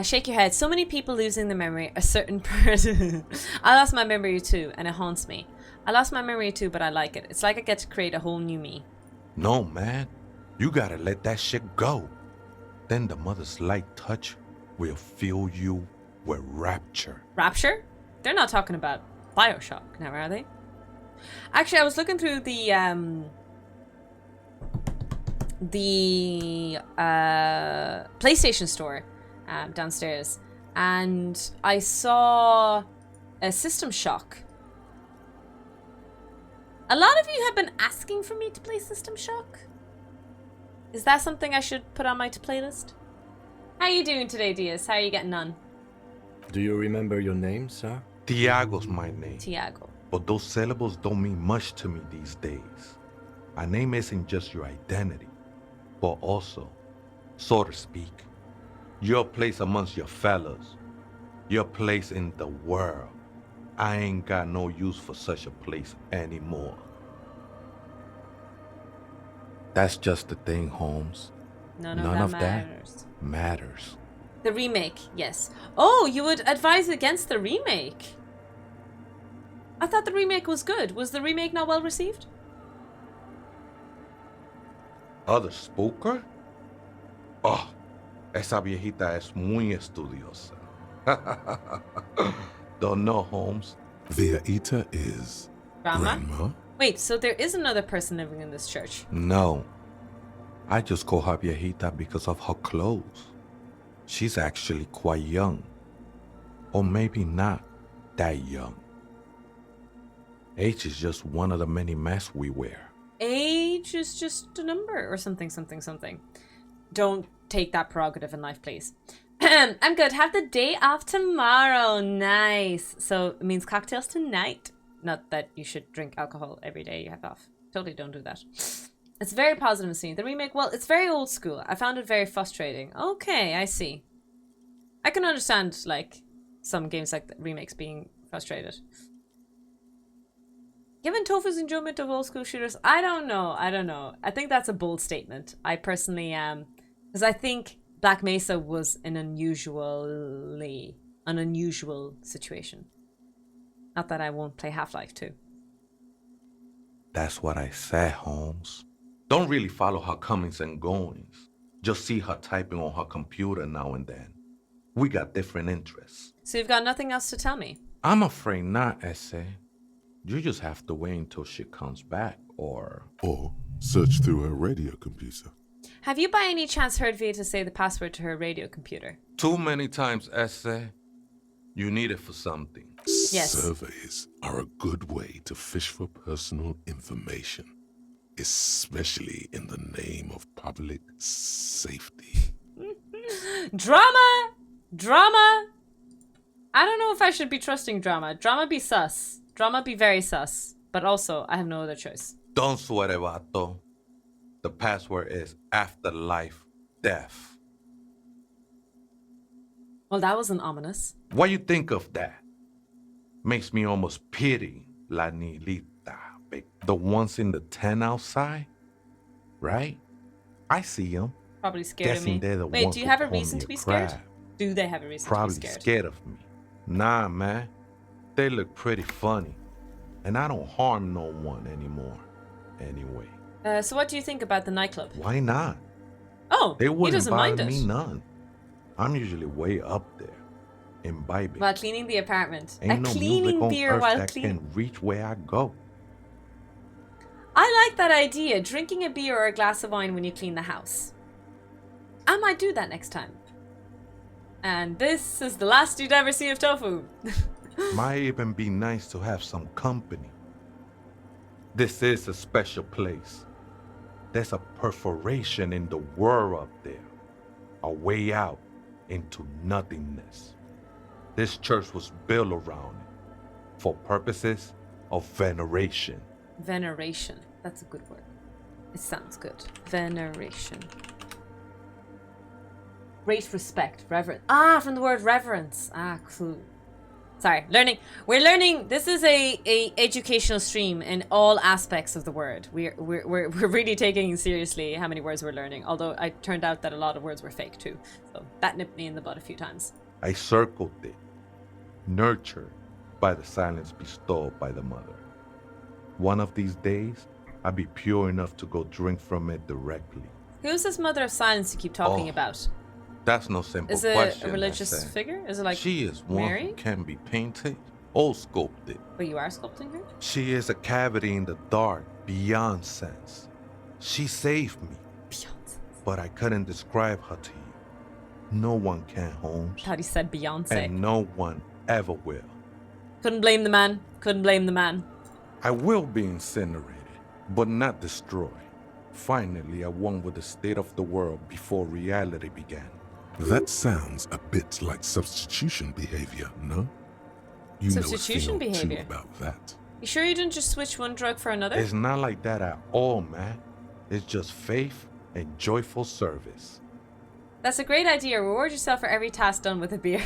Shake your head. So many people losing their memory. A certain person. I lost my memory too, and it haunts me. I lost my memory too, but I like it. It's like I get to create a whole new me. No, man. You gotta let that shit go. Then the mother's light touch will fill you with rapture. Rapture? They're not talking about Bioshock now, are they? Actually, I was looking through the PlayStation store downstairs, and I saw a System Shock. A lot of you have been asking for me to play System Shock. Is that something I should put on my to-play list? How are you doing today, Diaz? How are you getting on? Do you remember your name, sir? Tiago's my name. Tiago. But those syllables don't mean much to me these days. A name isn't just your identity, but also, so to speak, your place amongst your fellows, your place in the world. I ain't got no use for such a place anymore. That's just the thing, Holmes. None None of of that that matters. The remake, yes. Oh, you would advise against the remake? I thought the remake was good. Was the remake not well received? Other spooker? Oh, esa viejita es muy estudiosa. Don't know, Holmes. Viejita is Grandma? Wait, so there is another person living in this church? No. I just call her viejita because of her clothes. She's actually quite young. Or maybe not that young. Age is just one of the many masks we wear. Age is just a number or something. Don't take that prerogative in life, please. I'm good. Have the day off tomorrow. Nice. So it means cocktails tonight. Not that you should drink alcohol every day you have off. Totally don't do that. It's very positive scene. The remake, well, it's very old school. I found it very frustrating. Okay, I see. I can understand, like, some games like the remakes being frustrated. Given Tofu's enjoyment of old school shooters, I don't know. I think that's a bold statement. I personally because I think Black Mesa was an unusual situation. Not that I won't play Half-Life 2. That's what I said, Holmes. Don't really follow her comings and goings. Just see her typing on her computer now and then. We got different interests. So you've got nothing else to tell me? I'm afraid not, Essay. You just have to wait until she comes back, or search through her radio computer. Have you by any chance heard Vita say the password to her radio computer? Too many times, Essay. You need it for something. Yes. Surveys are a good way to fish for personal information, especially in the name of public safety. Drama! I don't know if I should be trusting drama. Drama be sus. Drama be very sus. But also, I have no other choice. Don't sweat it, vato. The password is afterlife death. Well, that wasn't ominous. What you think of that? Makes me almost pity La Nilita. The ones in the tent outside? Right? I see them. Probably scared Guessing of me. they're the Wait, ones do you who have a call me reason to a be scared? crab. Do they have a reason Probably to be scared? scared of me. Nah, man. They look pretty funny. And I don't harm no one anymore. Anyway. So what do you think about the nightclub? Why not? Oh, They he wouldn't doesn't mind bother it. me none. I'm usually way up there, imbibing. While cleaning the apartment. Ain't no cleaning music on beer earth while that cleaning. can reach where I go. I like that idea. Drinking a beer or a glass of wine when you clean the house. I might do that next time. And this is the last you'd ever see of Tofu. Might even be nice to have some company. This is a special place. There's a perforation in the world up there. A way out into nothingness. This church was built around it for purposes of veneration. Veneration. That's a good word. It sounds good. Veneration. Great respect, reverence. Ah, from the word reverence. Ah, cool. Sorry, learning. We're learning. This is a educational stream in all aspects of the word. We're really taking seriously how many words we're learning. Although it turned out that a lot of words were fake too. So that nipped me in the butt a few times. I circled it, nurtured by the silence bestowed by the mother. One of these days, I'll be pure enough to go drink from it directly. Who's this mother of silence you keep talking about? That's no simple Is it question. a religious figure? Is it like she is one Mary? who can be painted or sculpted. But you are sculpting her? She is a cavity in the dark beyond sense. She saved me, Beyond sense. but I couldn't describe her to you. No one can, Holmes. I thought he said Beyonce. And no one ever will. Couldn't blame the man. Couldn't blame the man. I will be incinerated, but not destroyed. Finally, I won with the state of the world before reality began. That sounds a bit like substitution behavior, no? You Substitution know a thing or two behavior? about that. You sure you didn't just switch one drug for another? It's not like that at all, man. It's just faith and joyful service. That's a great idea. Reward yourself for every task done with a beer.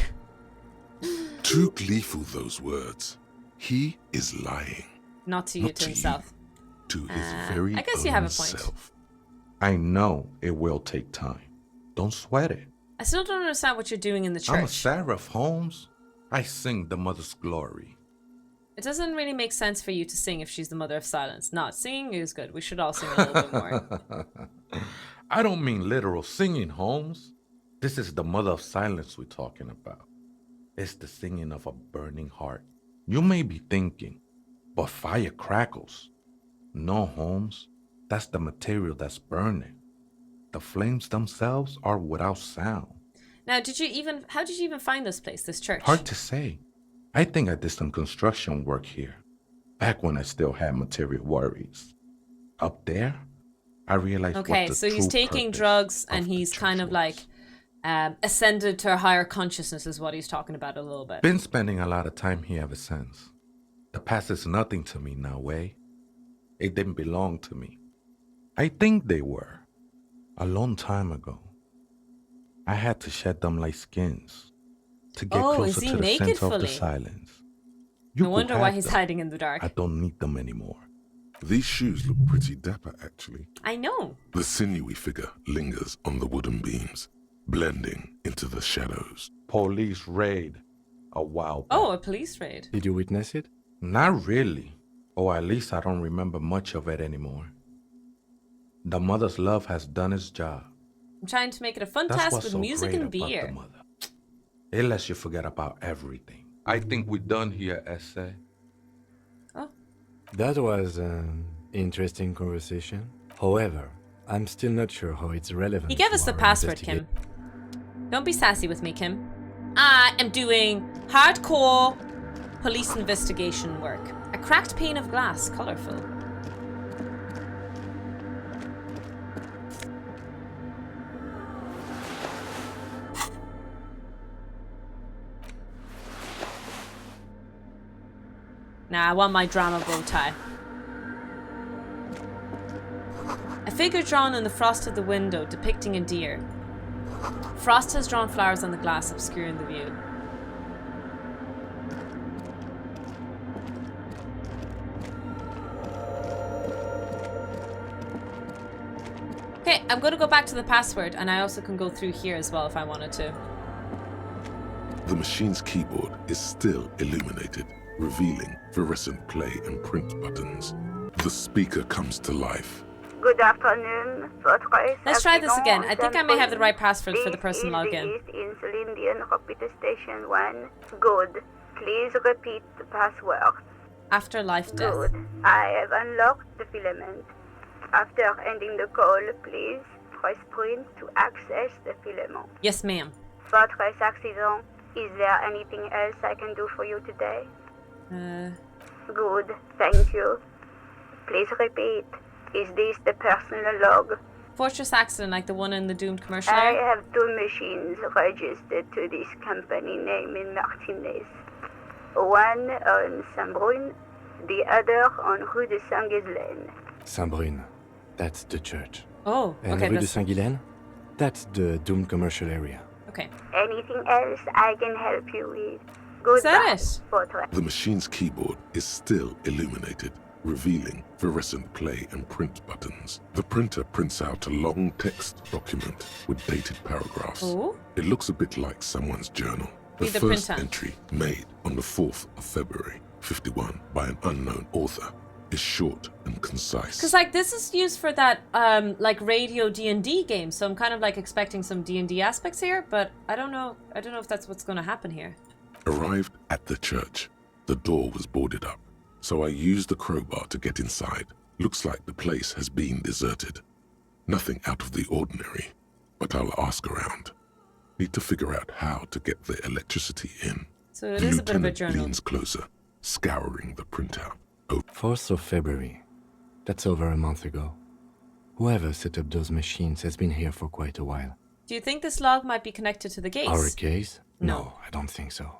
Too gleeful, those words. He is lying. Not to you, Not to to himself. To his very I guess own you have a point. self. I know it will take time. Don't sweat it. I still don't understand what you're doing in the I'm a church. seraph, Holmes. I sing the mother's glory. It doesn't really make sense for you to sing if she's the mother of silence. No, singing is good. We should all sing a little bit more. I don't mean literal singing, Holmes. This is the mother of silence we're talking about. It's the singing of a burning heart. You may be thinking, but fire crackles. No, Holmes. That's the material that's burning. The flames themselves are without sound. Now, how did you even find this place, this church? Hard to say. I think I did some construction work here, back when I still had material worries. Up there, I realized Okay, what the so he's true taking purpose drugs of and the he's church kind of was. like ascended to a higher consciousness is what he's talking about a little bit. Been spending a lot of time here ever since. The past is nothing to me now, eh? It didn't belong to me. I think they were. A long time ago. I had to shed them like skins to get Oh, closer is he to the naked center of the fully? silence. You No could wonder why have he's them. hiding in the dark. I don't need them anymore. These shoes look pretty dapper, actually. I know. The sinewy figure lingers on the wooden beams, blending into the shadows. Police raid a while back. Oh, a police raid. Did you witness it? Not really. Or at least I don't remember much of it anymore. The mother's love has done its job. I'm trying to make it a fun That's task what's with so music great and about beer. the mother. It lets you forget about everything. I think we're done here, Essay. Oh, That was an interesting conversation. However, I'm still not sure how it's relevant. he gave to us the our password, Kim. Don't be sassy with me, Kim. I am doing hardcore police investigation work. A cracked pane of glass, colorful. Nah, I want my drama bow tie. A figure drawn in the frost of the window depicting a deer. Frost has drawn flowers on the glass, obscuring the view. Okay, I'm going to go back to the password, and I also can go through here as well if I wanted to. The machine's keyboard is still illuminated, revealing fluorescent play and print buttons. The speaker comes to life. Good afternoon. Let's try this again. I think I may have the right password for the person logged in. This is the East Indian Repeater Station 1. Good. Please repeat the password. Afterlife death. Good. I have unlocked the filament. After ending the call, please press print to access the filament. Yes, ma'am. Fortress accident. Is there anything else I can do for you today? Good. Thank you. Please repeat. Is this the personal log? Fortress accident like the one in the doomed commercial I area? have 2 machines registered to this company name in Martinez. One on Saint-Brun, the other on Rue de Saint-Ghislaine. Saint-Brun. That's the church. Oh, And okay. Rue de That's... Saint-Ghilaine? That's the doomed commercial area. Okay. Anything else I can help you with? Goodbye, Is that it? portrait. The machine's keyboard is still illuminated, revealing fluorescent play and print buttons. The printer prints out a long text document with dated paragraphs. Oh. It looks a bit like someone's journal. The Read the first printer. entry, made on the 4th of February, 51, by an unknown author, is short and concise. Because like this is used for that like radio D&D game, so I'm kind of like expecting some D&D aspects here, but I don't know if that's what's going to happen here. Arrived at the church. The door was boarded up, so I used the crowbar to get inside. Looks like the place has been deserted. Nothing out of the ordinary, but I'll ask around. Need to figure out how to get the electricity in. So it The is a bit of a lieutenant journal. leans closer, scouring the printout. Oh, 4th of February. That's over a month ago. Whoever set up those machines has been here for quite a while. Do you think this log might be connected to the gates? Our case? No. No, I don't think so.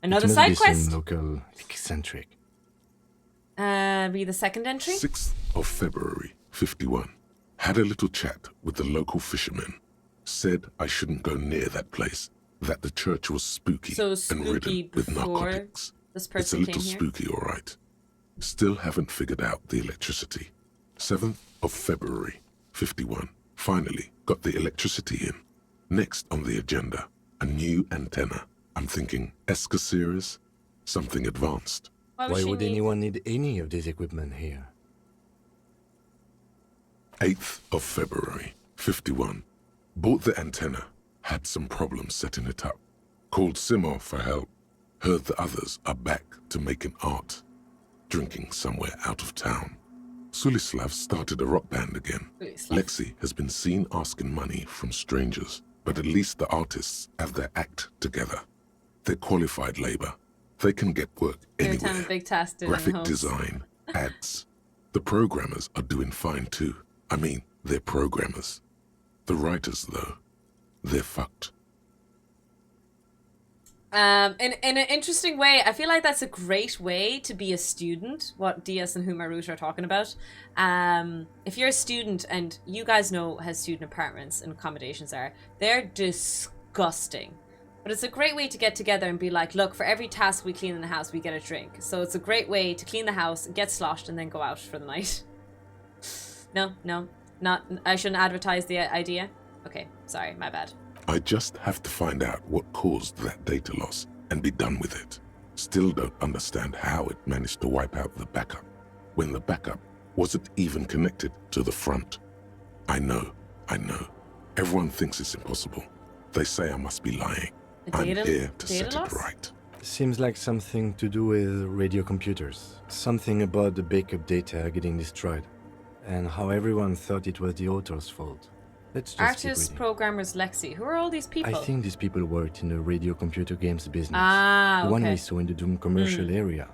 Another It must side be quest? some local eccentric. Read the second entry? 6th of February, 51. Had a little chat with the local fishermen. Said I shouldn't go near that place, that the church was spooky, So and spooky ridden with before narcotics. this It's a person little came here? spooky, all right. Still haven't figured out the electricity. 7th of February, 51. Finally got the electricity in. Next on the agenda, a new antenna. I'm thinking ESCA series, something advanced. Why she would need- anyone need any of this equipment here? 8th of February, 51. Bought the antenna, had some problems setting it up. Called Simor for help. Heard the others are back to making art. Drinking somewhere out of town. Sulislav started a rock band again. Sulislav. Lexi has been seen asking money from strangers, but at least the artists have their act together. They're qualified labor. They can get work Every time anywhere. a big task did Graphic homes. design, ads. The programmers are doing fine too. I mean, they're programmers. The writers, though, they're fucked. In an interesting way, I feel like that's a great way to be a student, what Diaz and Humarut are talking about. If you're a student, and you guys know how student apartments and accommodations are, they're disgusting. But it's a great way to get together and be like, look, for every task we clean in the house, we get a drink. So it's a great way to clean the house, get sloshed, and then go out for the night. No, not. I shouldn't advertise the idea. Okay, sorry, my bad. I just have to find out what caused that data loss and be done with it. Still don't understand how it managed to wipe out the backup, when the backup wasn't even connected to the front. I know. Everyone thinks it's impossible. They say I must be lying. I'm here to set loss? it right. Seems like something to do with radio computers. Something about the backup data getting destroyed. And how everyone thought it was the author's fault. Let's just keep Artists, reading. programmers, Lexi. Who are all these people? I think these people worked in the radio computer games business. Ah, The one okay. we saw in the Doom commercial area.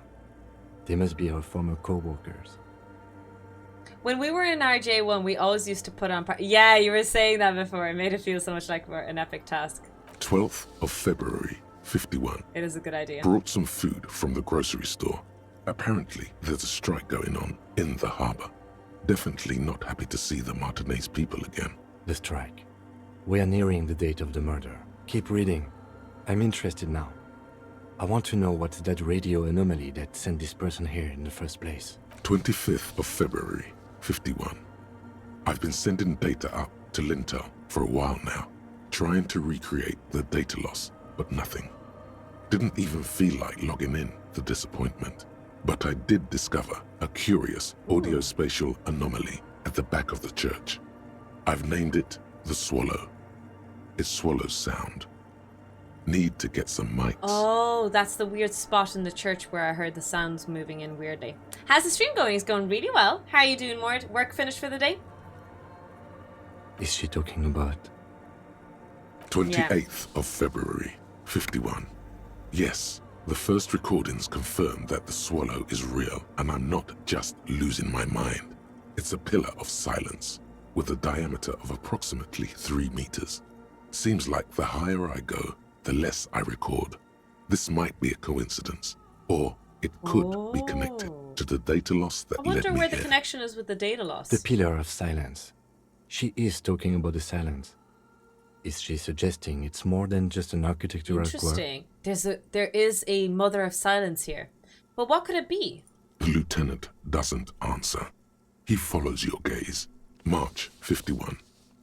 They must be our former co-workers. When we were in RJ1, we always used to put on... Yeah, you were saying that before. It made it feel so much like we're an epic task. 12th of February, 51. It is a good idea. Brought some food from the grocery store. Apparently, there's a strike going on in the harbor. Definitely not happy to see the Martinez people again. The strike. We are nearing the date of the murder. Keep reading. I'm interested now. I want to know what's that radio anomaly that sent this person here in the first place. 25th of February, 51. I've been sending data up to Lintel for a while now, trying to recreate the data loss, but nothing. Didn't even feel like logging in, the disappointment. But I did discover a curious audio-spatial anomaly at the back of the church. I've named it the Swallow. It swallows sound. Need to get some mics. Oh, that's the weird spot in the church where I heard the sounds moving in weirdly. How's the stream going? It's going really well. How are you doing, Mord? Work finished for the day? Is she talking about? 28th of February, 51. Yes, the first recordings confirm that the swallow is real and I'm not just losing my mind. It's a pillar of silence with a diameter of approximately 3 meters. Seems like the higher I go, the less I record. This might be a coincidence, or it could be connected to the data loss that I led wonder me where the here. connection is with the data loss. The pillar of silence. She is talking about the silence. Is she suggesting it's more than just an architectural quirk? Interesting. There is a mother of silence here. But what could it be? The lieutenant doesn't answer. He follows your gaze. March 51.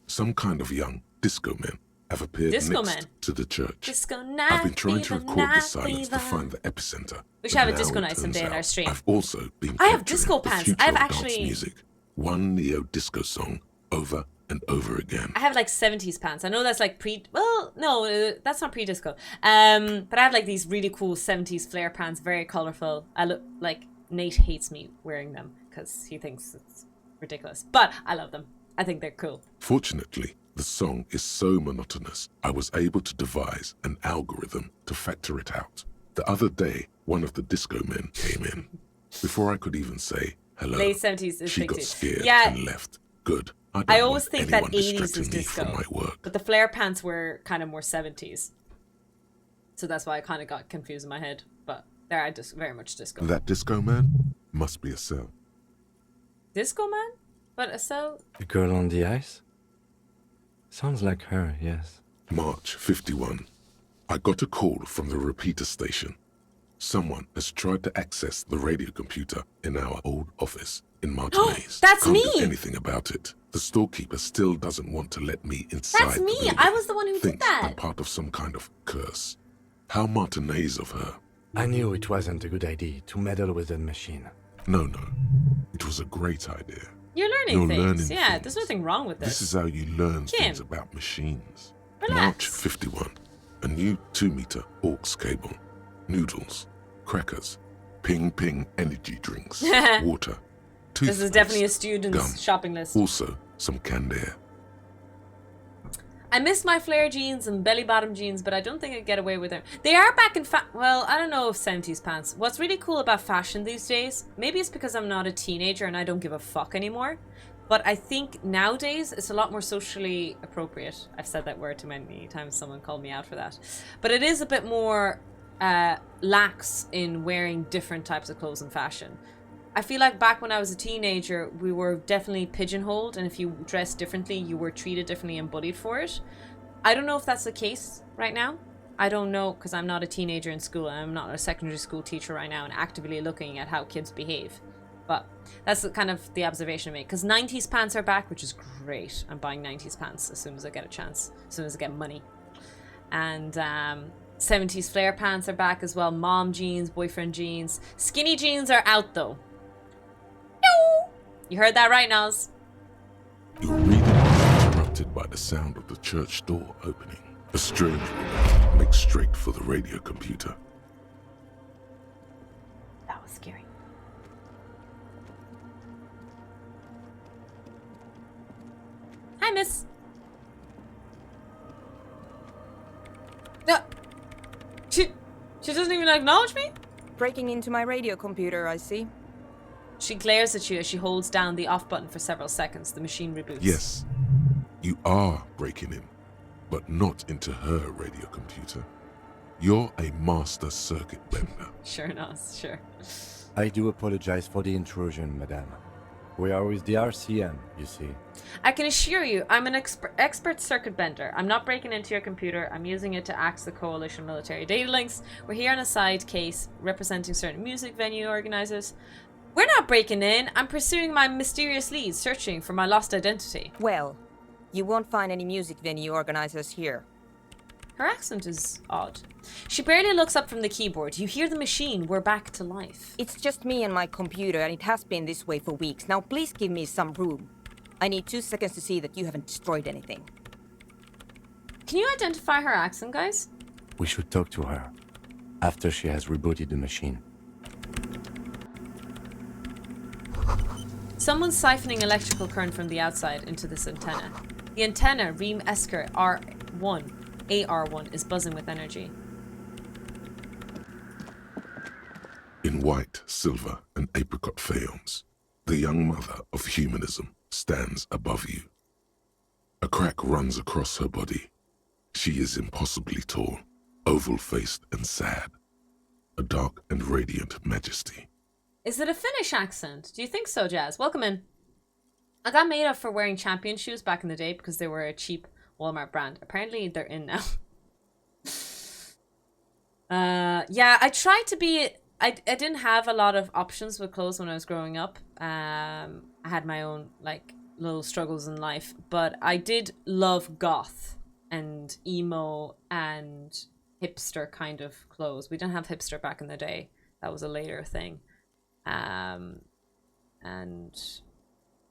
Some kind of young disco men have appeared next to the church. Disco night. I've been trying to record the silence to find the epicenter. We should have a disco night someday in our stream. I've also been I have disco pants. I've actually dance music. One neo-disco song over and over again. I have like 70s pants. I know that's like that's not pre-disco. But I have like these really cool 70s flare pants, very colorful. I look like Nate hates me wearing them because he thinks it's ridiculous. But I love them. I think they're cool. Fortunately, the song is so monotonous, I was able to devise an algorithm to factor it out. The other day, one of the disco men came in. Before I could even say hello, late 70s is she got 60s. scared Yeah. and left. Good. I always think that 80s distracting is me disco, from my work. but the flare pants were kind of more 70s. So that's why I kind of got confused in my head. But they are just very much disco. That disco man must be a cell. Disco man? But a cell? The girl on the ice? Sounds like her, yes. March 51. I got a call from the repeater station. Someone has tried to access the radio computer in our old office in Martinez. That's Can't me! do anything about it. The storekeeper still doesn't want to let me inside. That's me! the building. I was the one who did Thinks that! I'm part of some kind of curse. How Martinez of her. I knew it wasn't a good idea to meddle with the machine. No. It was a great idea. You're learning things. Learning Yeah, things. there's nothing wrong with this. This is how you learn Kim. things about machines. Relax. March 51. A new 2-meter aux cable. Noodles. Crackers. Ping energy drinks. Water. This is definitely a student's gum. shopping list. Also, some canned air. I miss my flare jeans and belly bottom jeans, but I don't think I'd get away with them. They are back in well, I don't know if 70s pants. What's really cool about fashion these days, maybe it's because I'm not a teenager and I don't give a fuck anymore, but I think nowadays it's a lot more socially appropriate. I've said that word too many times, someone called me out for that. But it is a bit more lax in wearing different types of clothes and fashion. I feel like back when I was a teenager, we were definitely pigeonholed, and if you dressed differently, you were treated differently and bullied for it. I don't know if that's the case right now. I don't know, because I'm not a teenager in school, and I'm not a secondary school teacher right now and actively looking at how kids behave. But that's kind of the observation I make, because 90s pants are back, which is great. I'm buying 90s pants as soon as I get a chance, as soon as I get money. And 70s flare pants are back as well. Mom jeans, boyfriend jeans. Skinny jeans are out though. No! You heard that right, Naz. Your reading is interrupted by the sound of the church door opening. A strange woman makes straight for the radio computer. That was scary. Hi, miss. No. She doesn't even acknowledge me? Breaking into my radio computer, I see. She glares at you as she holds down the off button for several seconds. The machine reboots. Yes, you are breaking in, but not into her radio computer. You're a master circuit bender. Sure, Naz, sure. I do apologize for the intrusion, madame. We are with the RCM, you see. I can assure you, I'm an expert circuit bender. I'm not breaking into your computer. I'm using it to access the coalition military data links. We're here on a side case representing certain music venue organizers. We're not breaking in. I'm pursuing my mysterious leads, searching for my lost identity. Well, you won't find any music venue organizers here. Her accent is odd. She barely looks up from the keyboard. You hear the machine. We're back to life. It's just me and my computer, and it has been this way for weeks. Now please give me some room. I need 2 seconds to see that you haven't destroyed anything. Can you identify her accent, guys? We should talk to her after she has rebooted the machine. Someone's siphoning electrical current from the outside into this antenna. The antenna, Reem Esker R1, AR1, is buzzing with energy. In white, silver, and apricot faience, the young mother of humanism stands above you. A crack runs across her body. She is impossibly tall, oval-faced and sad. A dark and radiant majesty. Is it a Finnish accent? Do you think so, Jazz? Welcome in. I got made up for wearing champion shoes back in the day because they were a cheap Walmart brand. Apparently they're in now. Yeah, I tried to be... I didn't have a lot of options with clothes when I was growing up. I had my own, like, little struggles in life. But I did love goth and emo and hipster kind of clothes. We didn't have hipster back in the day. That was a later thing. And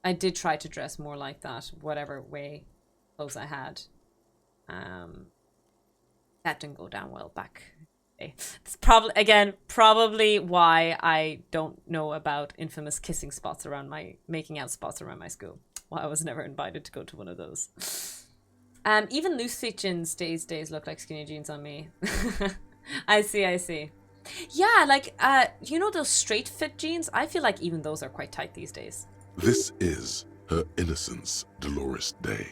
I did try to dress more like that, whatever way clothes I had. That didn't go down well back. It's probably why I don't know about infamous kissing spots around making out spots around my school. Why I was never invited to go to one of those. Even loose fit jeans days look like skinny jeans on me. I see. Yeah, like, you know those straight fit jeans? I feel like even those are quite tight these days. This is Her Innocence Dolores Day.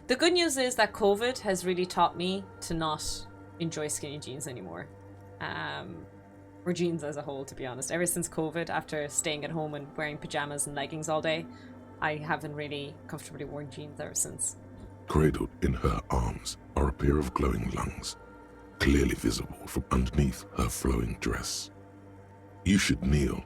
The good news is that COVID has really taught me to not enjoy skinny jeans anymore. Or jeans as a whole, to be honest. Ever since COVID, after staying at home and wearing pajamas and leggings all day, I haven't really comfortably worn jeans ever since. Cradled in her arms are a pair of glowing lungs, clearly visible from underneath her flowing dress. You should kneel.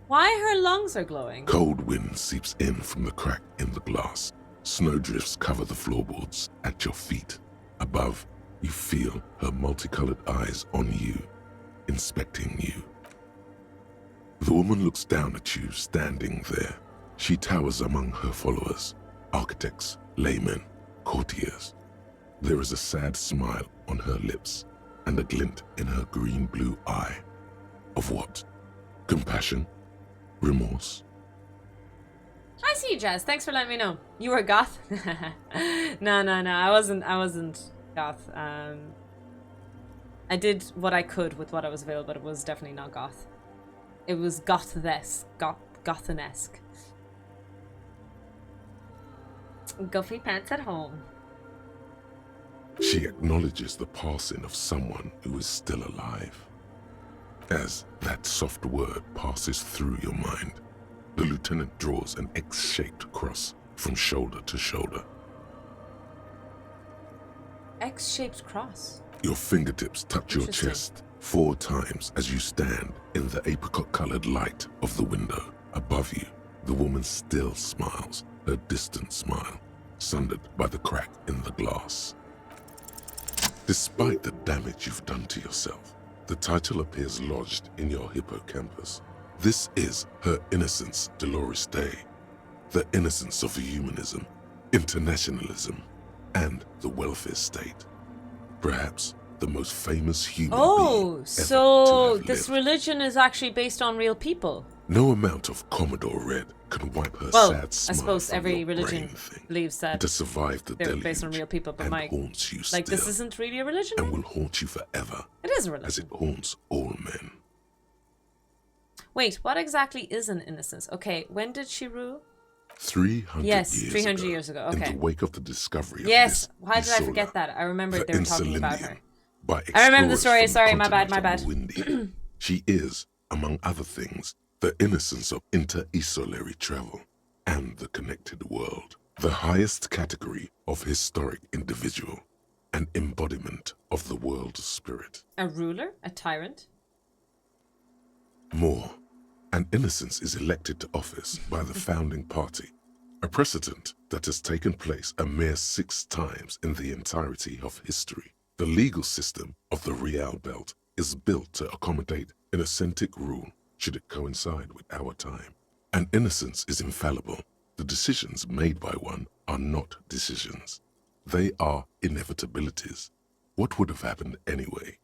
Why her lungs are glowing? Cold wind seeps in from the crack in the glass. Snowdrifts cover the floorboards at your feet. Above, you feel her multicolored eyes on you, inspecting you. The woman looks down at you standing there. She towers among her followers, architects, laymen, courtiers. There is a sad smile on her lips and a glint in her green-blue eye. Of what? Compassion? Remorse? I see you, Jazz. Thanks for letting me know. You were goth? No. I wasn't goth. I did what I could with what I was available, but it was definitely not goth. It was gothanesque. Guffy pants at home. She acknowledges the passing of someone who is still alive. As that soft word passes through your mind, the lieutenant draws an X-shaped cross from shoulder to shoulder. X-shaped cross? Your fingertips touch your chest 4 times as you stand in the apricot-colored light of the window. Above you, the woman still smiles, her distant smile, sundered by the crack in the glass. Despite the damage you've done to yourself, the title appears lodged in your hippocampus. This is Her Innocence Dolores Day, the innocence of humanism, internationalism, and the welfare state. Perhaps the most famous human being ever so to have this lived. religion is actually based on real people. No amount of Commodore Red can wipe her Well, sad smile I suppose from every your religion brain thing. believes that To survive the they're deluge based on real people, but and haunts you like, still, this isn't really a religion? and will haunt you forever, It is a as religion. it haunts all men. Wait, what exactly is an innocence? Okay, when did she rule? 300 Yes, years 300 ago, years ago, in okay. the wake of the discovery of Yes, this why did I Isola, forget that? I remembered the they were talking about her. Insulindium, by I remember the story, explorers from sorry, the my bad. continent of Windy. She is, among other things, the innocence of inter-isolary travel and the connected world, the highest category of historic individual, an embodiment of the world spirit. A ruler? A tyrant? More, an innocence is elected to office by the founding party, a precedent that has taken place a mere 6 times in the entirety of history. The legal system of the Real Belt is built to accommodate innocentic rule should it coincide with our time. An innocence is infallible. The decisions made by one are not decisions. They are inevitabilities. What would have happened anyway?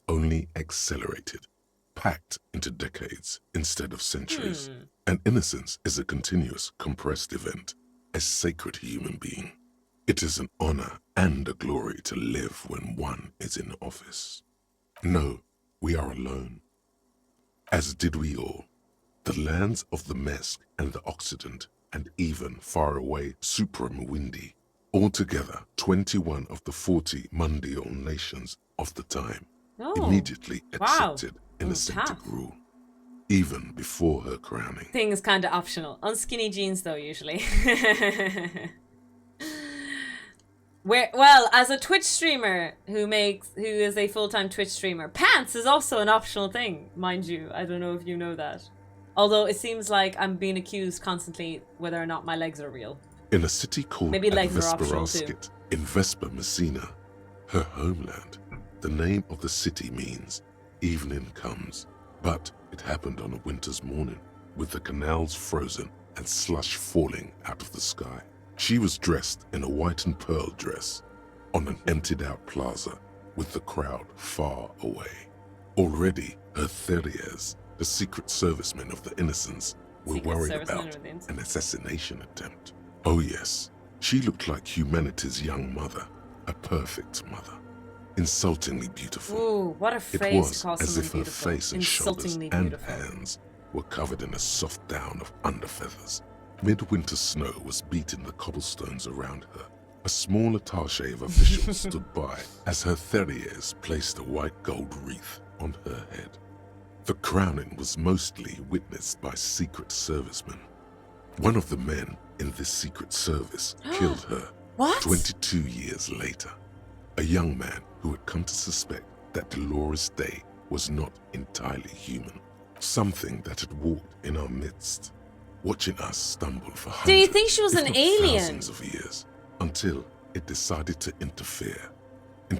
Only accelerated, packed into decades instead of centuries. An innocence is a continuous, compressed event, a sacred human being. It is an honor and a glory to live when one is in office. No, we are alone. As did we all. The lands of the Mesk and the Occident, and even far away Supramawindi, altogether 21 of the 40 mundial nations of the time, immediately accepted innocentic rule, even before her crowning. Things kind of optional. On skinny jeans, though, usually. Well, as a Twitch streamer who is a full-time Twitch streamer, pants is also an optional thing, mind you. I don't know if you know that. Although it seems like I'm being accused constantly whether or not my legs are real. In a city called Maybe legs are optional too. Vesperasket, in Vesper Messina, her homeland, the name of the city means evening comes. But it happened on a winter's morning, with the canals frozen and slush falling out of the sky. She was dressed in a white and pearl dress on an emptied-out plaza with the crowd far away. Already, her Theriers, the secret servicemen of the Innocents, were worried about an assassination attempt. Oh yes, she looked like humanity's young mother, a perfect mother. Insultingly beautiful. Ooh, what a phrase. It was to call as if her beautiful. face and shoulders and hands were covered in a soft down of underfeathers. Midwinter snow was beating the cobblestones around her. A small attaché of officials stood by as her Theriers placed a white gold wreath on her head. The crowning was mostly witnessed by secret servicemen. One of the men in this secret service killed her 22 years later. A young man who had come to suspect that Dolores Day was not entirely human. Something that had walked in our midst, watching us stumble for hundreds, do you think she was an alien? Thousands of years, until it decided to interfere in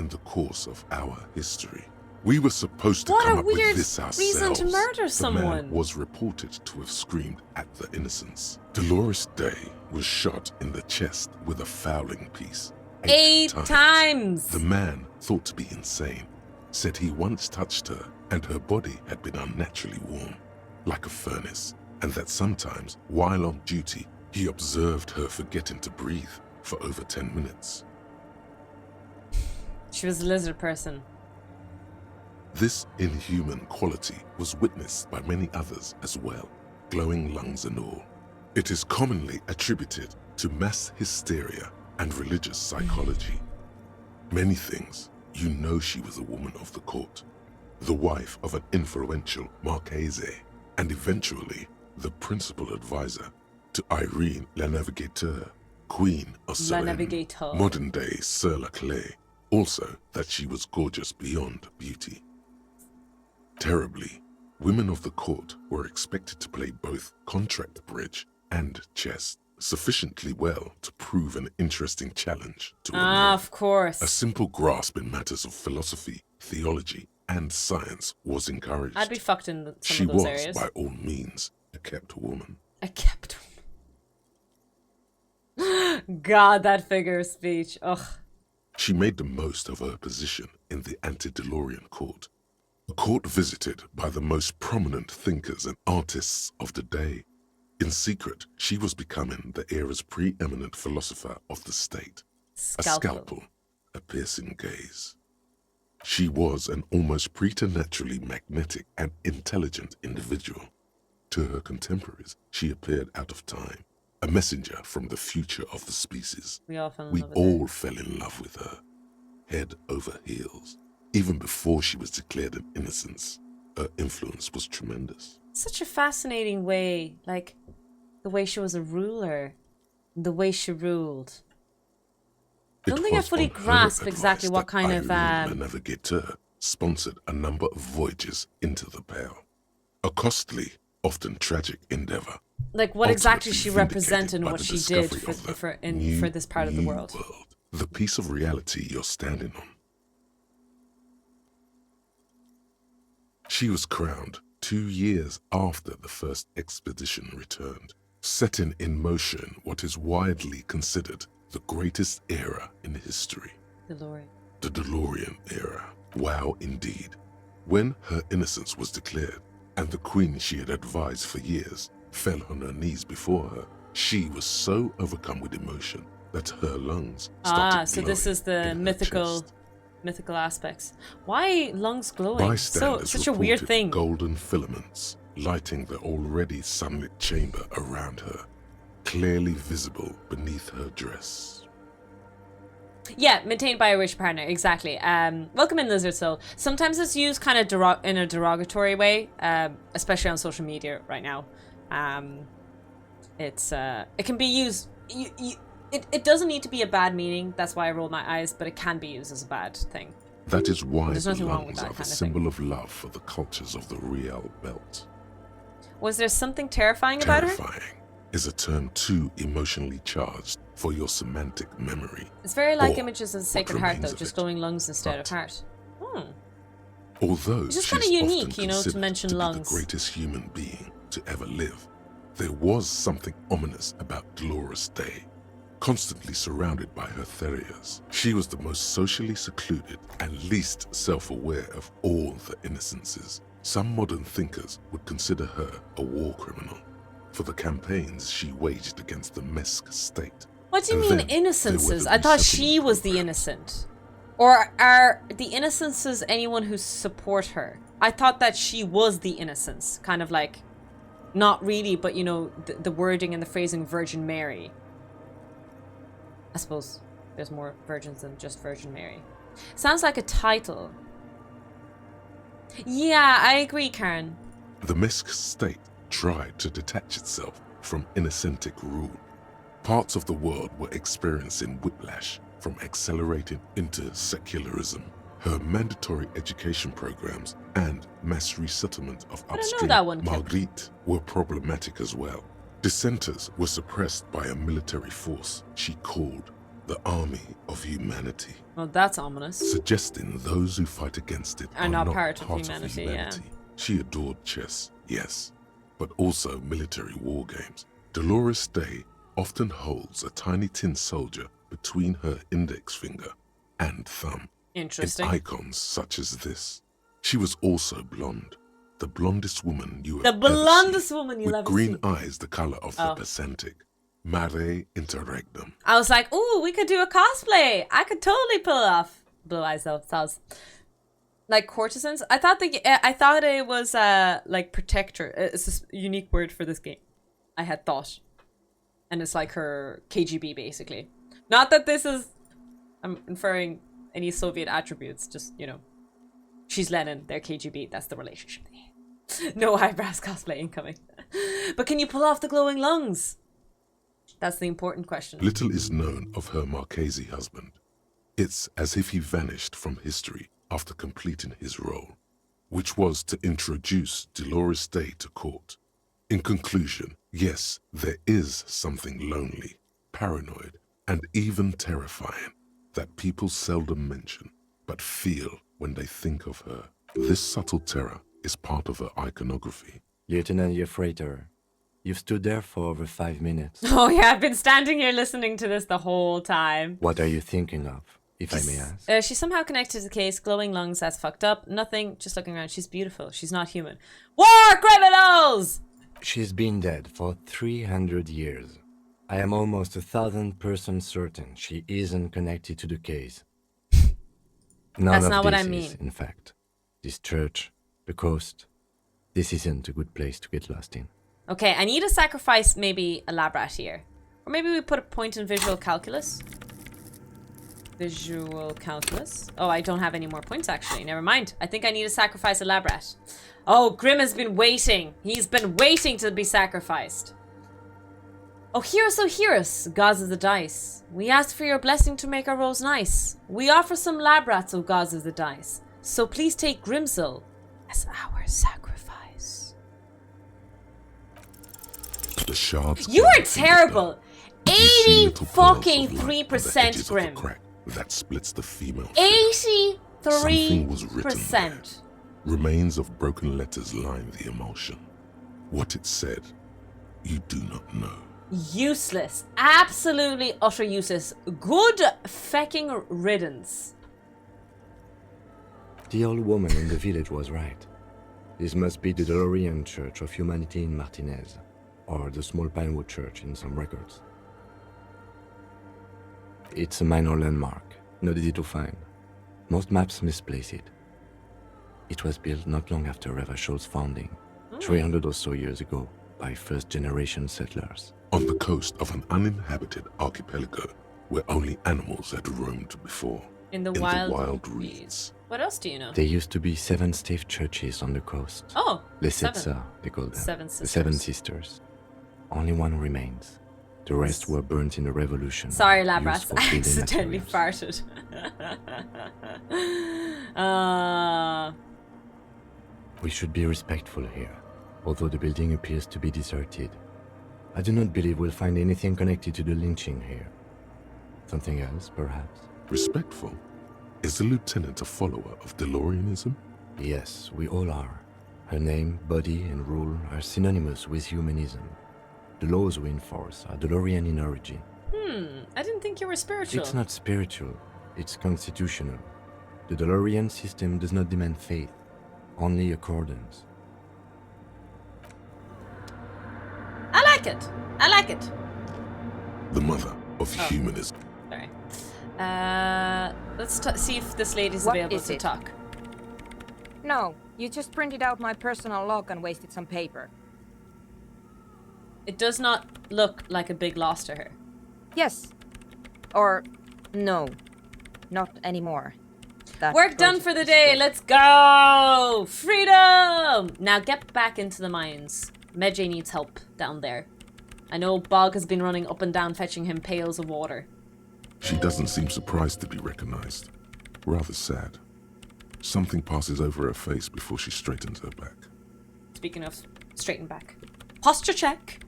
the course of our history. We were supposed to come up with this ourselves. What a weird reason to murder someone. The man was reported to have screamed at the innocents. Dolores Day was shot in the chest with a fowling piece. 8 times. The man, thought to be insane, said he once touched her and her body had been unnaturally warm, like a furnace, and that sometimes, while on duty, he observed her forgetting to breathe for over 10 minutes. She was a lizard person. This inhuman quality was witnessed by many others as well, glowing lungs and all. It is commonly attributed to mass hysteria and religious psychology. Many things, you know she was a woman of the court, the wife of an influential Marchese, and eventually the principal advisor to Irene La Navigateur, Queen of Serene, modern-day Sir La Clé, also that she was gorgeous beyond beauty. Terribly, women of the court were expected to play both contract bridge and chess sufficiently well to prove an interesting challenge to a man. Of course. A simple grasp in matters of philosophy, theology, and science was encouraged. I'd be fucked in some of those areas. She was, by all means, a kept woman. A kept woman. God, that figure of speech. Ugh. She made the most of her position in the antediluvian court, a court visited by the most prominent thinkers and artists of the day. In secret, she was becoming the era's preeminent philosopher of the state. A scalpel, a piercing gaze. She was an almost preternaturally magnetic and intelligent individual. To her contemporaries, she appeared out of time, a messenger from the future of the species. We all fell in love with her, head over heels. Even before she was declared an innocence, her influence was tremendous. Such a fascinating way, like the way she was a ruler, the way she ruled. I don't think I fully grasp exactly what kind of La Navigateur sponsored a number of voyages into the Pale. A costly, often tragic endeavor. Like what exactly she represented and what she did for this part of the world. The piece of reality you're standing on. She was crowned 2 years after the first expedition returned, setting in motion what is widely considered the greatest era in history. DeLorean. The DeLorean era. Wow, indeed. When her innocence was declared, and the queen she had advised for years fell on her knees before her, she was so overcome with emotion that her lungs started so this is the mythical aspects. Why lungs glowing? Bystanders such a weird thing. Golden filaments lighting the already sunlit chamber around her, clearly visible beneath her dress. Yeah, maintained by a rich partner, exactly. Welcome in, Lizard Soul. Sometimes it's used kind of in a derogatory way, especially on social media right now. It can be used. It doesn't need to be a bad meaning. That's why I roll my eyes, but it can be used as a bad thing. That is why There's the nothing wrong with lungs that are the kind of symbol thing. of love for the cultures of the Real Belt. Was there something terrifying about her? Terrifying is a term too emotionally charged for your semantic memory. It's very like or images of the what Sacred Heart, remains though, of just it. glowing lungs instead of But heart. although It's just she's kinda unique, often you know, to considered mention to lungs. be the greatest human being to ever live, there was something ominous about Dolores Day. Constantly surrounded by her Therias, she was the most socially secluded and least self-aware of all the innocences. Some modern thinkers would consider her a war criminal for the campaigns she waged against the Mesk state. What do you And mean then there innocences? were the I thought she resettlement was the programs. innocent. Or are the innocences anyone who support her? I thought that she was the innocence. Kind of like, not really, but you know, the wording and the phrasing Virgin Mary. I suppose there's more virgins than just Virgin Mary. Sounds like a title. Yeah, I agree, Karen. The Mesk state tried to detach itself from innocentic rule. Parts of the world were experiencing whiplash from accelerating into secularism. Her mandatory education programs and mass resettlement of I don't know upstream that one, Kip. Marguerite were problematic as well. Dissenters were suppressed by a military force she called the Army of Humanity, Well, that's ominous. suggesting those who fight against it Are are not not part of humanity, yeah. She adored chess, yes, but also military war games. Dolores Day often holds a tiny tin soldier between her index finger and thumb Interesting. in icons such as this. She was also blonde, the blondest woman you have The ever blondest seen, woman you'll with ever green see. eyes the color of the Oh. Pacific. Mare interregnum. I was like, ooh, we could do a cosplay. I could totally pull it off. Blue eyes though, sounds like courtesans. I thought it was like protector. It's a unique word for this game. I had thought, and it's like her KGB basically. Not that this is, I'm inferring any Soviet attributes. Just you know, she's Lenin, they're KGB. That's the relationship. No eyebrows cosplay incoming. But can you pull off the glowing lungs? That's the important question. Little is known of her Marchese husband. It's as if he vanished from history after completing his role, which was to introduce Dolores Day to court. In conclusion, yes, there is something lonely, paranoid, and even terrifying that people seldom mention, but feel when they think of her. This subtle terror is part of her iconography. Lieutenant Yefreighter, you've stood there for over 5 minutes. Oh yeah, I've been standing here listening to this the whole time. What are you thinking of, if I may ask? She's somehow connected to the case. Glowing lungs, that's fucked up. Nothing, just looking around. She's beautiful. She's not human. War criminals! She's been dead for 300 years. I am almost 1,000% certain she isn't connected to the case. None That's of not what I this mean. is, in fact. This church, the coast, this isn't a good place to get lost in. Okay, I need to sacrifice maybe a lab rat here. Or maybe we put a point in visual calculus. Visual calculus. Oh, I don't have any more points actually. Never mind. I think I need to sacrifice a lab rat. Oh, Grim has been waiting. He's been waiting to be sacrificed. Oh, hear us, gods of the dice. We ask for your blessing to make our rolls nice. We offer some lab rats, O gods of the dice. So please take Grimsel as our sacrifice. The shards You glide are from the terrible. dark. You see 80 little pearls of light fucking on the 3% edges of the Grim. crack that splits the female figure. 83%. Remains of broken letters line the emulsion. What it said, you do not know. Useless. Absolutely utter useless. Good fecking riddance. The old woman in the village was right. This must be the Delorean Church of Humanity in Martinez, or the Small Pinewood Church in some records. It's a minor landmark, not easy to find. Most maps misplace it. It was built not long after Revachol's founding, 300 or so years ago, by first-generation settlers. On the coast of an uninhabited archipelago where only animals had roamed before. In the wild reeds. What else do you know? There used to be 7 stave churches on the coast. Oh, Lesetsa, seven. they call them. Seven The 7 sisters. sisters. Only one remains. The rest were burnt in a revolution. Sorry, used Labrats. for I building accidentally materials. farted. We should be respectful here, although the building appears to be deserted. I do not believe we'll find anything connected to the lynching here. Something else, perhaps? Respectful? Is the lieutenant a follower of DeLoreanism? Yes, we all are. Her name, body, and rule are synonymous with humanism. The laws we enforce are DeLorean in origin. I didn't think you were spiritual. It's not spiritual, it's constitutional. The DeLorean system does not demand faith, only accordance. I like it. I like it. The mother of humanism. Sorry. Let's see if this lady's What available is to it? talk. No, you just printed out my personal log and wasted some paper. It does not look like a big loss to her. Yes. Or no. Not anymore. That Work done project for the is day. dead. Let's go. Freedom. Now get back into the mines. Medjay needs help down there. I know Bog has been running up and down fetching him pails of water. She doesn't seem surprised to be recognized. Rather sad. Something passes over her face before she straightens her back. Speaking of straighten back. Posture check.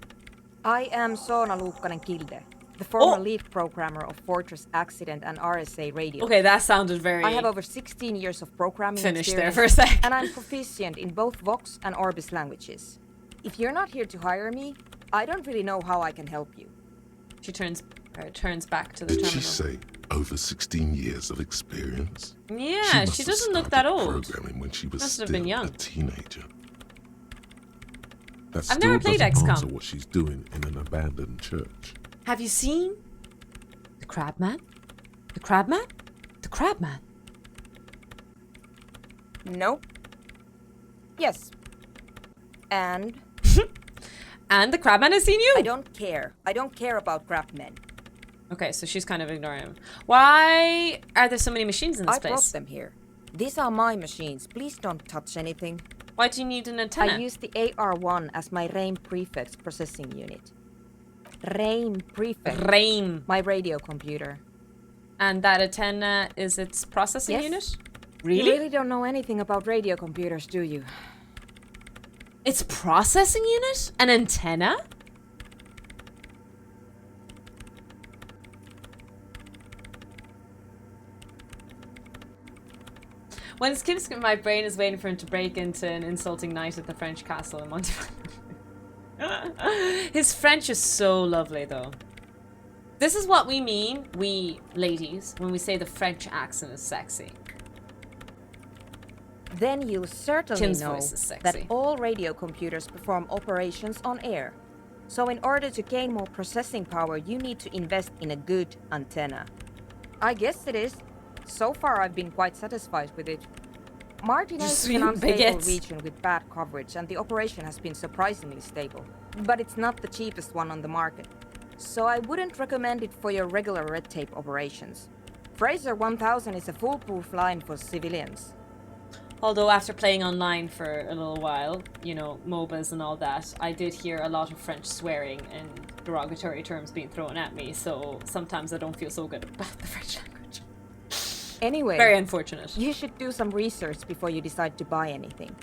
I am Soona Luukkanen-Kilde, the former Oh. lead programmer of Fortress Accident and RSA Radio. Okay, that sounded very... I have over 16 years of programming Finished there experience, for a sec. and I'm proficient in both Vox and Orbis languages. If you're not here to hire me, I don't really know how I can help you. She turns back to the Did terminal. she say over 16 years of experience? Yeah, must she have doesn't look that started old. Programming when she was Must still have been young. a teenager. That I've still never played doesn't XCOM. answer what she's doing in an abandoned church. Have you seen the Crabman? The Crabman? The Crabman. No. Yes. And And the Crabman has seen you? I don't care. I don't care about craftsmen. Okay, so she's kind of ignoring him. Why are there so many machines in this I brought place? them here. These are my machines. Please don't touch anything. Why do you need an antenna? I use the AR1 as my RAIM prefix processing unit. RAIM prefix. RAIM. My radio computer. And that antenna is its processing Yes. unit? You Really? really don't know anything about radio computers, do you? Its processing unit? An antenna? When Skip's my brain is waiting for him to break into an insulting night at the French castle in Monte. His French is so lovely, though. This is what we mean, we ladies, when we say the French accent is sexy. Then you'll certainly Tim's know voice is sexy. that all radio computers perform operations on air. So in order to gain more processing power, you need to invest in a good antenna. I guess it is. So far, I've been quite satisfied with it. Martinez is an sweet unstable baguettes. region with bad coverage, and the operation has been surprisingly stable. But it's not the cheapest one on the market. So I wouldn't recommend it for your regular red tape operations. Fraser 1000 is a foolproof line for civilians. Although after playing online for a little while, you know, MOBAs and all that, I did hear a lot of French swearing and derogatory terms being thrown at me, so sometimes I don't feel so good about the French language. Anyway, Very unfortunate. you should do some research before you decide to buy anything.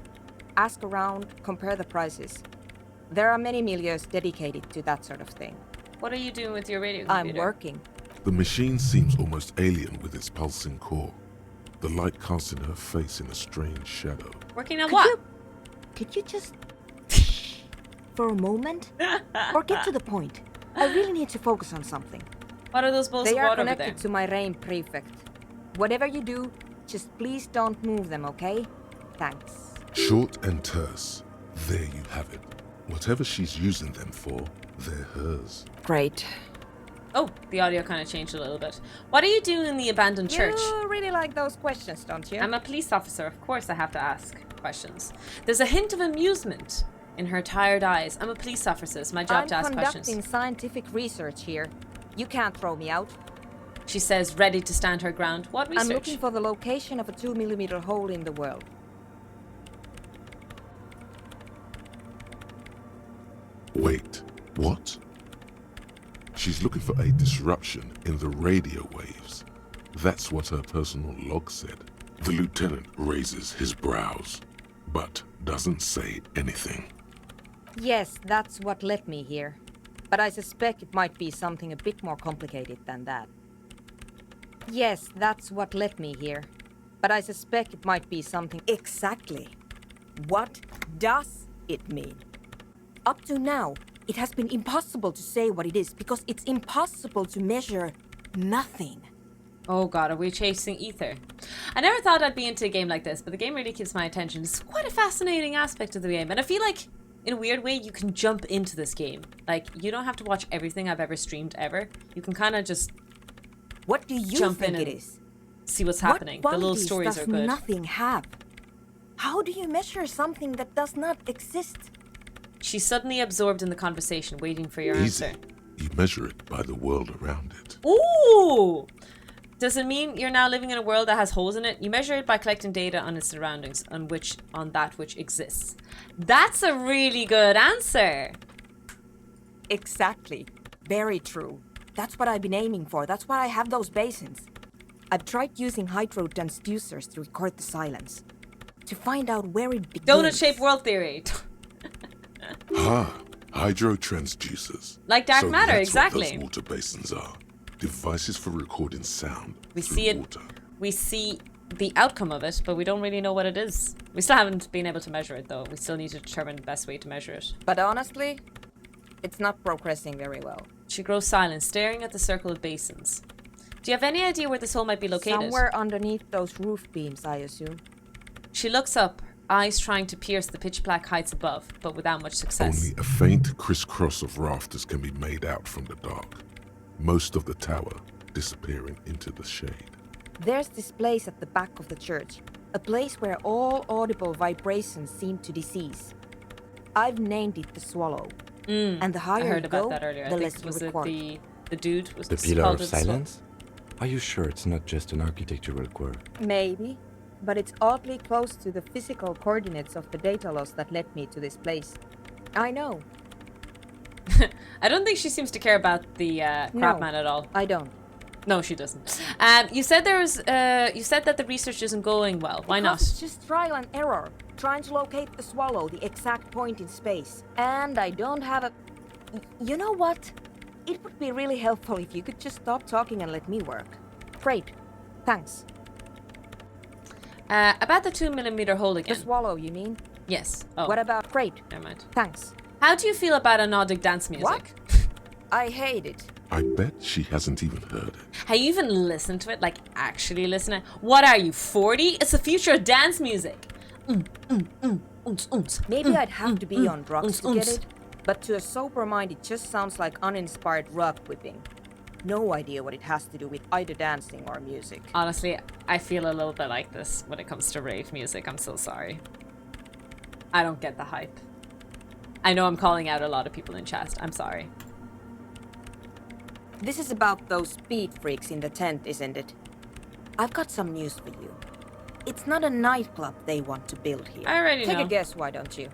Ask around, compare the prices. There are many milieus dedicated to that sort of thing. What are you doing with your radio I'm computer? working. The machine seems almost alien with its pulsing core. The light casting her face in a strange shadow. Working on what? Could you just for a moment? Or get to the point. I really need to focus on something. What are those bowls They of are water over there? connected to my RAIM prefect. Whatever you do, just please don't move them, okay? Thanks. Short and terse. There you have it. Whatever she's using them for, they're hers. Great. Oh, the audio kind of changed a little bit. What are you doing in the abandoned church? You really like those questions, don't you? I'm a police officer. Of course I have to ask questions. There's a hint of amusement in her tired eyes. I'm a police officer. It's my job to ask conducting questions. scientific research here. You can't throw me out. She says, ready to stand her ground. What research? I'm looking for the location of a 2mm hole in the world. Wait, what? She's looking for a disruption in the radio waves. That's what her personal log said. The lieutenant raises his brows, but doesn't say anything. Yes, that's what led me here. But I suspect it might be something a bit more complicated than that. Yes, that's what led me here. But I suspect it might be something... Exactly. What does it mean? Up to now, it has been impossible to say what it is because it's impossible to measure nothing. Oh god, are we chasing ether? I never thought I'd be into a game like this, but the game really keeps my attention. It's quite a fascinating aspect of the game, and I feel like, in a weird way, you can jump into this game. Like, you don't have to watch everything I've ever streamed ever. You can kind of just What do you jump think in it and is? see what's happening. What The little qualities stories does are good. nothing have? How do you measure something that does not exist? She's suddenly absorbed in the conversation, waiting for your Easy. answer. You measure it by the world around it. Ooh! Does it mean you're now living in a world that has holes in it? You measure it by collecting data on its surroundings, on that which exists. That's a really good answer. Exactly. Very true. That's what I've been aiming for. That's why I have those basins. I've tried using hydro transducers to record the silence. To find out where it begins. Donut-shaped world theory. Hydro transducers. Like dark So matter, that's exactly. What those water basins are. Devices for recording sound We through see it. water. We see the outcome of it, but we don't really know what it is. We still haven't been able to measure it, though. We still need to determine the best way to measure it. But honestly, it's not progressing very well. She grows silent, staring at the circle of basins. Do you have any idea where this hole might be located? Somewhere underneath those roof beams, I assume. She looks up, eyes trying to pierce the pitch-black heights above, but without much success. Only a faint crisscross of rafters can be made out from the dark. Most of the tower disappearing into the shade. There's this place at the back of the church. A place where all audible vibrations seem to decease. I've named it the Swallow. And the I higher heard you about go, that earlier. I the think less you was it record. the dude was The Pillar called of it the Silence? Are you sure it's not just an architectural quirk? Maybe, but it's oddly close to the physical coordinates of the data loss that led me to this place. I know. I don't think she seems to care about the crap No. man at all. I don't. No, she doesn't. You said you said that the research isn't going well. Why not? Because it's just trial and error, trying to locate the Swallow, the exact point in space. And I don't have a... You know what? It would be really helpful if you could just stop talking and let me work. Great. Thanks. About the 2mm hole The again. Swallow, you mean? Yes. Oh, What about... Great. never mind. Thanks. How do you feel about anodic dance music? What? I hate it. I bet she hasn't even heard it. Have you even listened to it? Like, actually listen to it? What are you, 40? It's the future of dance music. Maybe I'd have to be on drugs to get uns. it, but to a sober mind it just sounds like uninspired rug whipping. No idea what it has to do with either dancing or music. Honestly, I feel a little bit like this when it comes to rave music. I'm so sorry. I don't get the hype. I know I'm calling out a lot of people in chat. I'm sorry. This is about those speed freaks in the tent, isn't it? I've got some news for you. It's not a nightclub they want to build here. I already Take know. a guess, why don't you?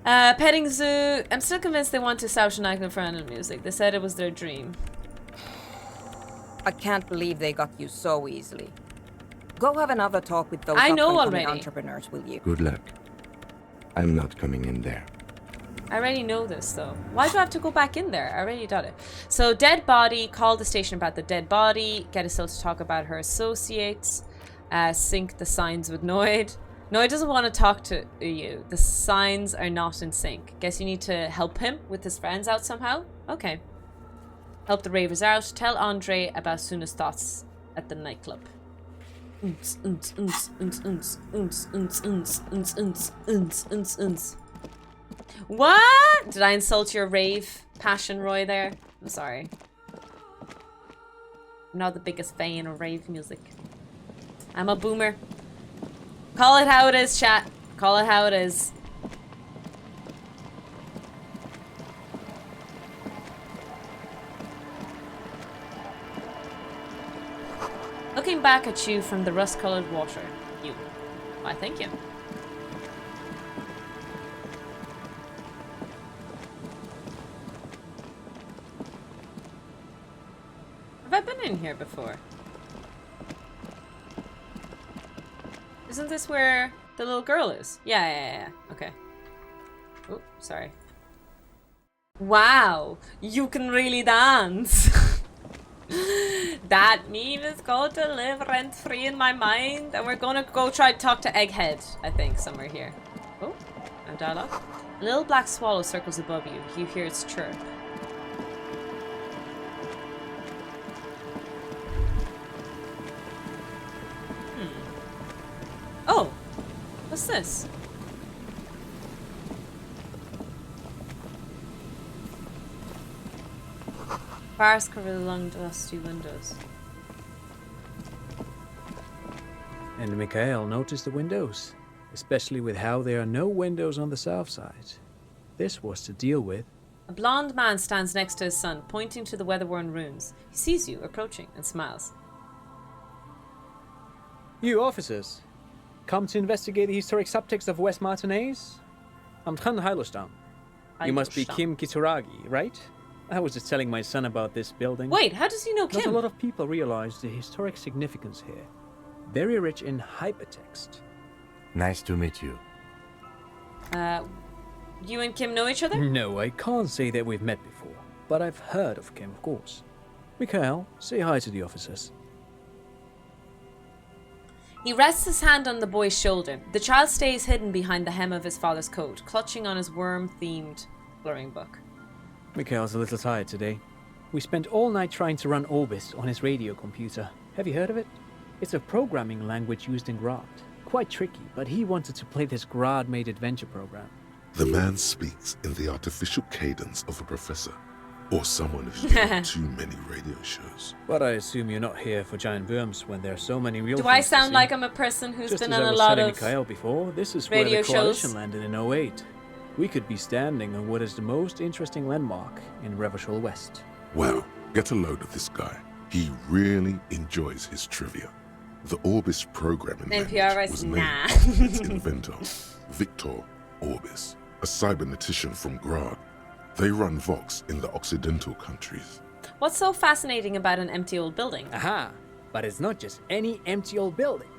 Petting zoo. I'm still convinced they want to establish a nightclub for animal music. They said it was their dream. I can't believe they got you so easily. Go have another talk with those I know up-and-coming already. entrepreneurs, will you? Good luck. I'm not coming in there. I already know this, though. Why do I have to go back in there? I already done it. So, dead body. Call the station about the dead body. Get Estelle to talk about her associates. Sync the signs with Noid. Noid doesn't want to talk to you. The signs are not in sync. Guess you need to help him with his friends out somehow? Okay. Help the ravers out. Tell Andre about Suna's thoughts at the nightclub. What? Did I insult your rave passion, Roy, there? I'm sorry. I'm not the biggest fan of rave music. I'm a boomer. Call it how it is, chat. Call it how it is. Looking back at you from the rust-colored water. You. Why, thank you. Have I been in here before? Isn't this where the little girl is? Yeah. Okay. Oh, sorry. Wow, you can really dance. That meme is going to live rent-free in my mind, and we're gonna go try to talk to Egghead, I think, somewhere here. Oh, no dialogue. A little black swallow circles above you. You hear its chirp. Oh, what's this? Bars covered along dusty windows. And Mikhail noticed the windows, especially with how there are no windows on the south side. This was to deal with. A blond man stands next to his son, pointing to the weather-worn ruins. He sees you approaching and smiles. You officers, come to investigate the historic subtext of West Martinez? I'm Tran Heilostam. You must be Kim Kituragi, right? I was just telling my son about this building. Wait, how does he know Kim? Not a lot of people realize the historic significance here. Very rich in hypertext. Nice to meet you. You and Kim know each other? No, I can't say that we've met before, but I've heard of Kim, of course. Mikhail, say hi to the officers. He rests his hand on the boy's shoulder. The child stays hidden behind the hem of his father's coat, clutching on his worm-themed coloring book. Mikhail's a little tired today. We spent all night trying to run Orbis on his radio computer. Have you heard of it? It's a programming language used in Grad. Quite tricky, but he wanted to play this Grad-made adventure program. The man speaks in the artificial cadence of a professor, or someone who's done too many radio shows. But I assume you're not here for giant worms when there are so many real Do things I to sound see. like I'm a person who's Just been as on I a was lot telling of Mikhail before, this is radio where the coalition shows? landed in 08. We could be standing on what is the most interesting landmark in Revachol West. Wow, get a load of this guy. He really enjoys his trivia. The Orbis programming NPR language writes, was named nah. after its inventor, Victor Orbis, a cybernetician from Grad. They run Vox in the Occidental countries. What's so fascinating about an empty old building? Aha! But it's not just any empty old building.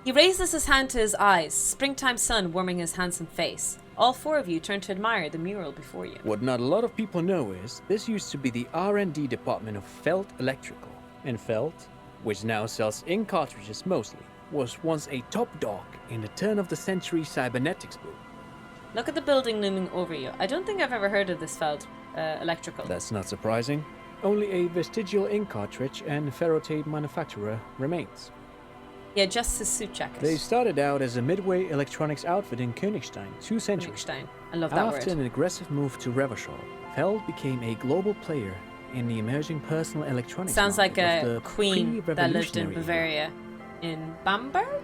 He raises his hand to his eyes, springtime sun warming his handsome face. All four of you turn to admire the mural before you. What not a lot of people know is, this used to be the R&D department of Felt Electrical. And Felt, which now sells ink cartridges mostly, was once a top dog in the turn-of-the-century cybernetics boom. Look at the building looming over you. I don't think I've ever heard of this Felt Electrical. That's not surprising. Only a vestigial ink cartridge and ferrotape manufacturer remains. Yeah, just his suit jacket. They started out as a midway electronics outfit in Königstein 2 centuries. Königstein. I love that After word. an aggressive move to Revachol, Feld became a global player in the emerging personal electronics Sounds like market a of the queen that lived in pre-revolutionary era. Bavaria. In Bamberg?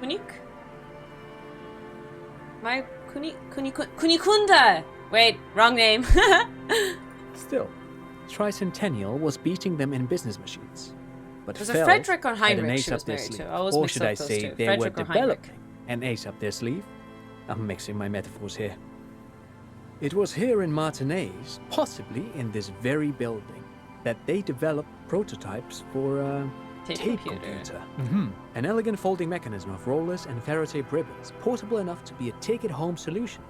Kunik? My Kunikunda! Wait, wrong name. Still, Tricentennial was beating them in business machines. But Was it Feld Frederick or had Heinrich an ace she was up their married to? sleeve. I always Or mix should up I those say two. they Frederick were or Heinrich. developing an ace up their sleeve? I'm mixing my metaphors here. It was here in Martinez, possibly in this very building, that they developed prototypes for a Tape computer. An elegant folding mechanism of rollers and ferrotape ribbons, portable enough to be a take-it-home solution.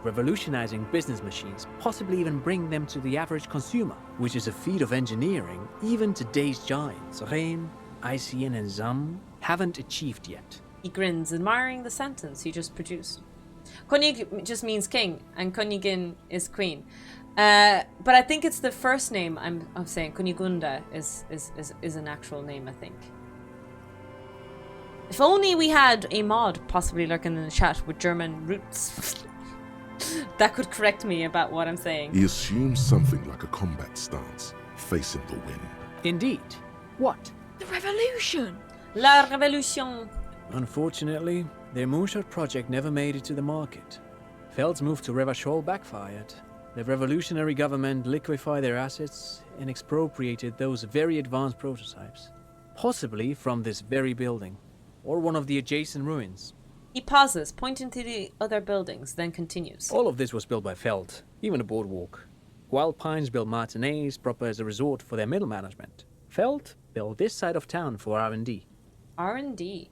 Revolutionizing business machines, possibly even bring them to the average consumer, which is a feat of engineering even today's giants, Rehm, ICN and ZAM, haven't achieved yet. He grins, admiring the sentence he just produced. Konig just means king, and Konigin is queen. But I think it's the first name I'm saying. Kunigunda is an actual name, I think. If only we had a mod possibly lurking in the chat with German roots. That could correct me about what I'm saying. He assumes something like a combat stance, facing the wind. Indeed. What? The revolution! La Révolution. Unfortunately, their moonshot project never made it to the market. Feld's move to Revachol backfired. The revolutionary government liquefied their assets and expropriated those very advanced prototypes. Possibly from this very building, or one of the adjacent ruins. He pauses, pointing to the other buildings, then continues. All of this was built by Feld, even the boardwalk. Wild Pines built Martinez proper as a resort for their middle management. Feld built this side of town for R&D. R&D?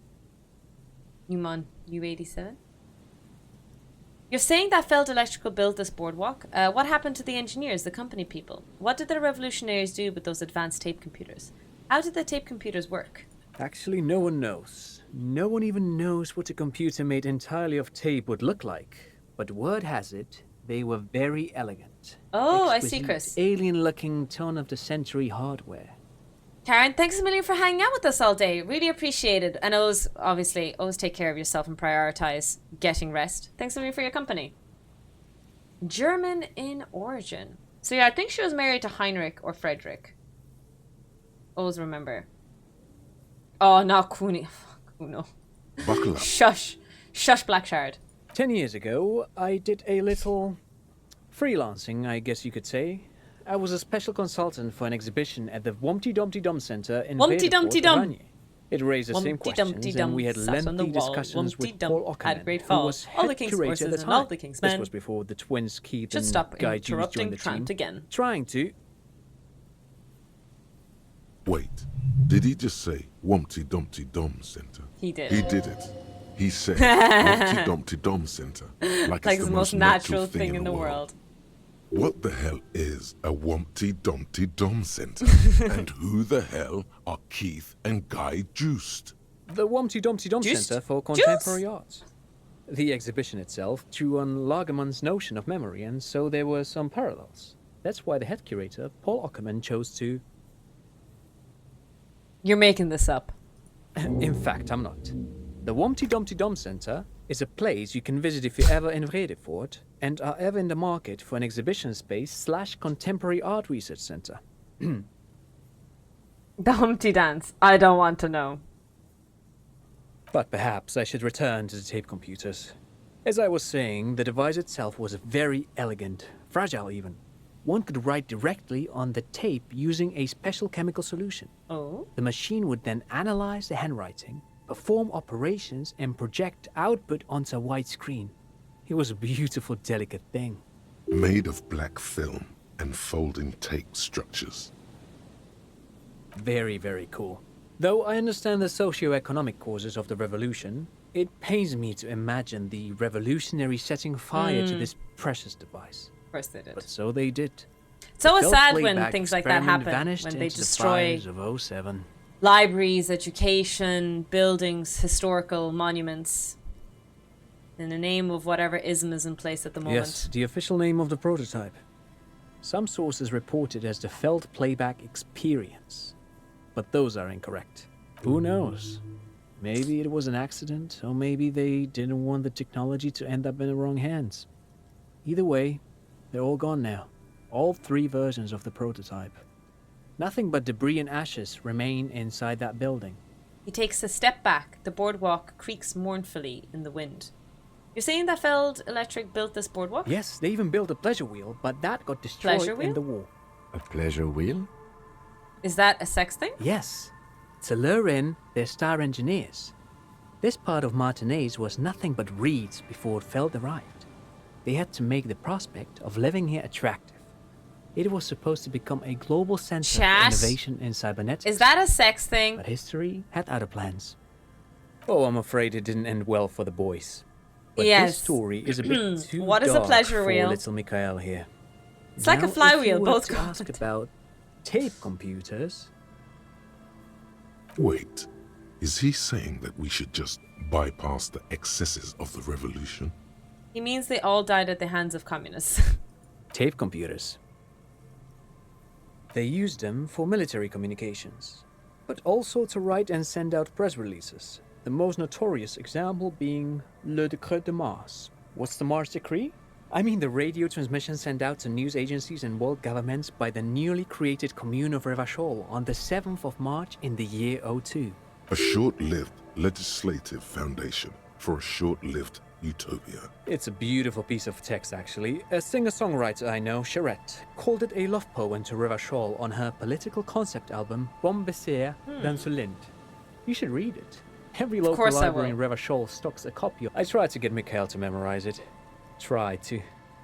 You mon U87? You're saying that Feld Electrical built this boardwalk? What happened to the engineers, the company people? What did the revolutionaries do with those advanced tape computers? How did the tape computers work? Actually, no one knows. No one even knows what a computer made entirely of tape would look like. But word has it, they were very elegant. Oh, I see, Chris. Alien-looking turn-of-the-century hardware. Karen, thanks a million for hanging out with us all day. Really appreciate it. And always take care of yourself and prioritize getting rest. Thanks a million for your company. German in origin. So yeah, I think she was married to Heinrich or Frederick. Always remember. Oh, not Kuno. Kuno. Buckle up. Shush. Shush, Black Shard. 10 years ago, I did a little freelancing, I guess you could say. I was a special consultant for an exhibition at the Wumpty Dumpty Dum Center in Dum. It raised the same questions, and we had lengthy discussions with Paul Ockerman, who was head curator at the time. This was before the twins Keith and Guy Juice joined the team, again. trying to... Wait, did he just say Wumpty Dumpty Dum Center? He did. He did it. He said Wumpty Dumpty Dum Center. Like it's the most natural thing in the world. What the hell is a Wumpty Dumpty Dum Center? And who the hell are Keith and Guy Juiced? The Wumpty Dumpty Dum Center for Contemporary Arts. The exhibition itself drew on Lagerman's notion of memory, and so there were some parallels. That's why the head curator, Paul Ockerman, chose to... You're making this up. In fact, I'm not. The Wumpty Dumpty Dum Center is a place you can visit if you're ever in Vredefort and are ever in the market for an exhibition space / contemporary art research center. The Humpty Dance. I don't want to know. But perhaps I should return to the tape computers. As I was saying, the device itself was very elegant, fragile even. One could write directly on the tape using a special chemical solution. Oh. The machine would then analyze the handwriting, perform operations, and project output onto a white screen. It was a beautiful, delicate thing. Made of black film and folding tape structures. Very, very cool. Though I understand the socio-economic causes of the revolution, it pains me to imagine the revolutionaries setting fire to this precious device. Of course they did. But so they did. It's always sad when things like that happen, when they destroy the of 07. Libraries, education, buildings, historical monuments, in the name of whatever ism is in place at the moment. Yes, the official name of the prototype. Some sources report it as the Feld Playback Experience, but those are incorrect. Who knows? Maybe it was an accident, or maybe they didn't want the technology to end up in the wrong hands. Either way, they're all gone now. All 3 versions of the prototype. Nothing but debris and ashes remain inside that building. He takes a step back. The boardwalk creaks mournfully in the wind. You're saying that Feld Electric built this boardwalk? Yes, they even built a pleasure wheel, but that got destroyed in the war. A pleasure wheel? Is that a sex thing? Yes. To lure in their star engineers. This part of Martinez was nothing but reeds before Feld arrived. They had to make the prospect of living here attractive. It was supposed to become a global center of innovation in cybernetics. Is that a sex thing? But history had other plans. Oh, I'm afraid it didn't end well for the boys. But this story is a bit too what is a pleasure for wheel? little Mikhail here. It's like a flywheel, both to ask about tape computers. Wait, is he saying that we should just bypass the excesses of the revolution? He means they all died at the hands of communists. Tape computers. They used them for military communications, but also to write and send out press releases. The most notorious example being Le Décret de Mars. What's the Mars Decree? I mean the radio transmission sent out to news agencies and world governments by the newly created Commune of Revachol on the 7th of March in the year 02. A short-lived legislative foundation for a short-lived utopia. It's a beautiful piece of text, actually. A singer-songwriter I know, Charette, called it a love poem to Revachol on her political concept album, Bon Baiser dans le Lind. You should read it. Every local library in Revachol stocks a copy. I tried to get Mikhail to memorize it. Try to.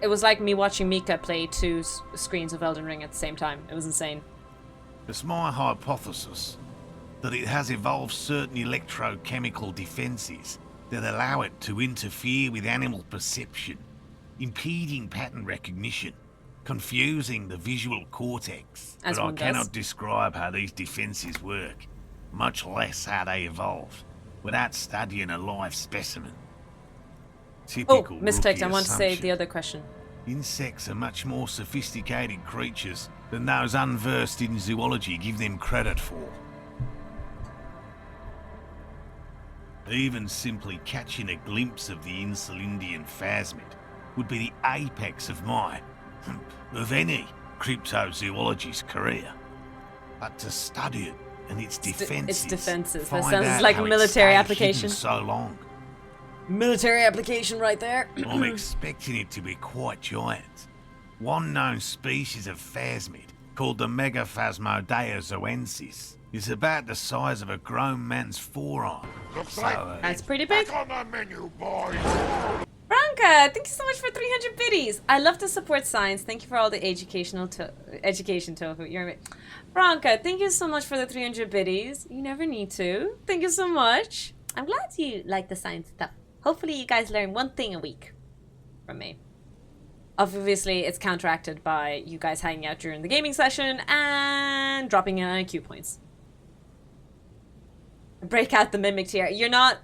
It was like me watching Mika play two screens of Elden Ring at the same time. It was insane. It's my hypothesis that it has evolved certain electrochemical defenses that allow it to interfere with animal perception, impeding pattern recognition, confusing the visual cortex. As but I one does. cannot describe how these defenses work, much less how they evolved, without studying a live specimen. Typical Misclicked. rookie I want to say assumption. the other question. Insects are much more sophisticated creatures than those unversed in zoology give them credit for. Even simply catching a glimpse of the Insulindian phasmid would be the apex of of any cryptozoologist's career. But to study it and its defenses, That find sounds out like how a it military stayed application. hidden so long. Military application right there. I'm expecting it to be quite giant. One known species of phasmid, called the Megaphasmodea zoensis, is about the size of a grown man's forearm. That's pretty big. On the menu, boys. Branka, thank you so much for 300 biddies. I love to support science. Thank you for all the education tofu. You're Branka, thank you so much for the 300 biddies. You never need to. Thank you so much. I'm glad you like the science stuff. Hopefully you guys learn one thing a week from me. Obviously, it's counteracted by you guys hanging out during the gaming session and dropping in IQ points. Break out the mimic tier. You're not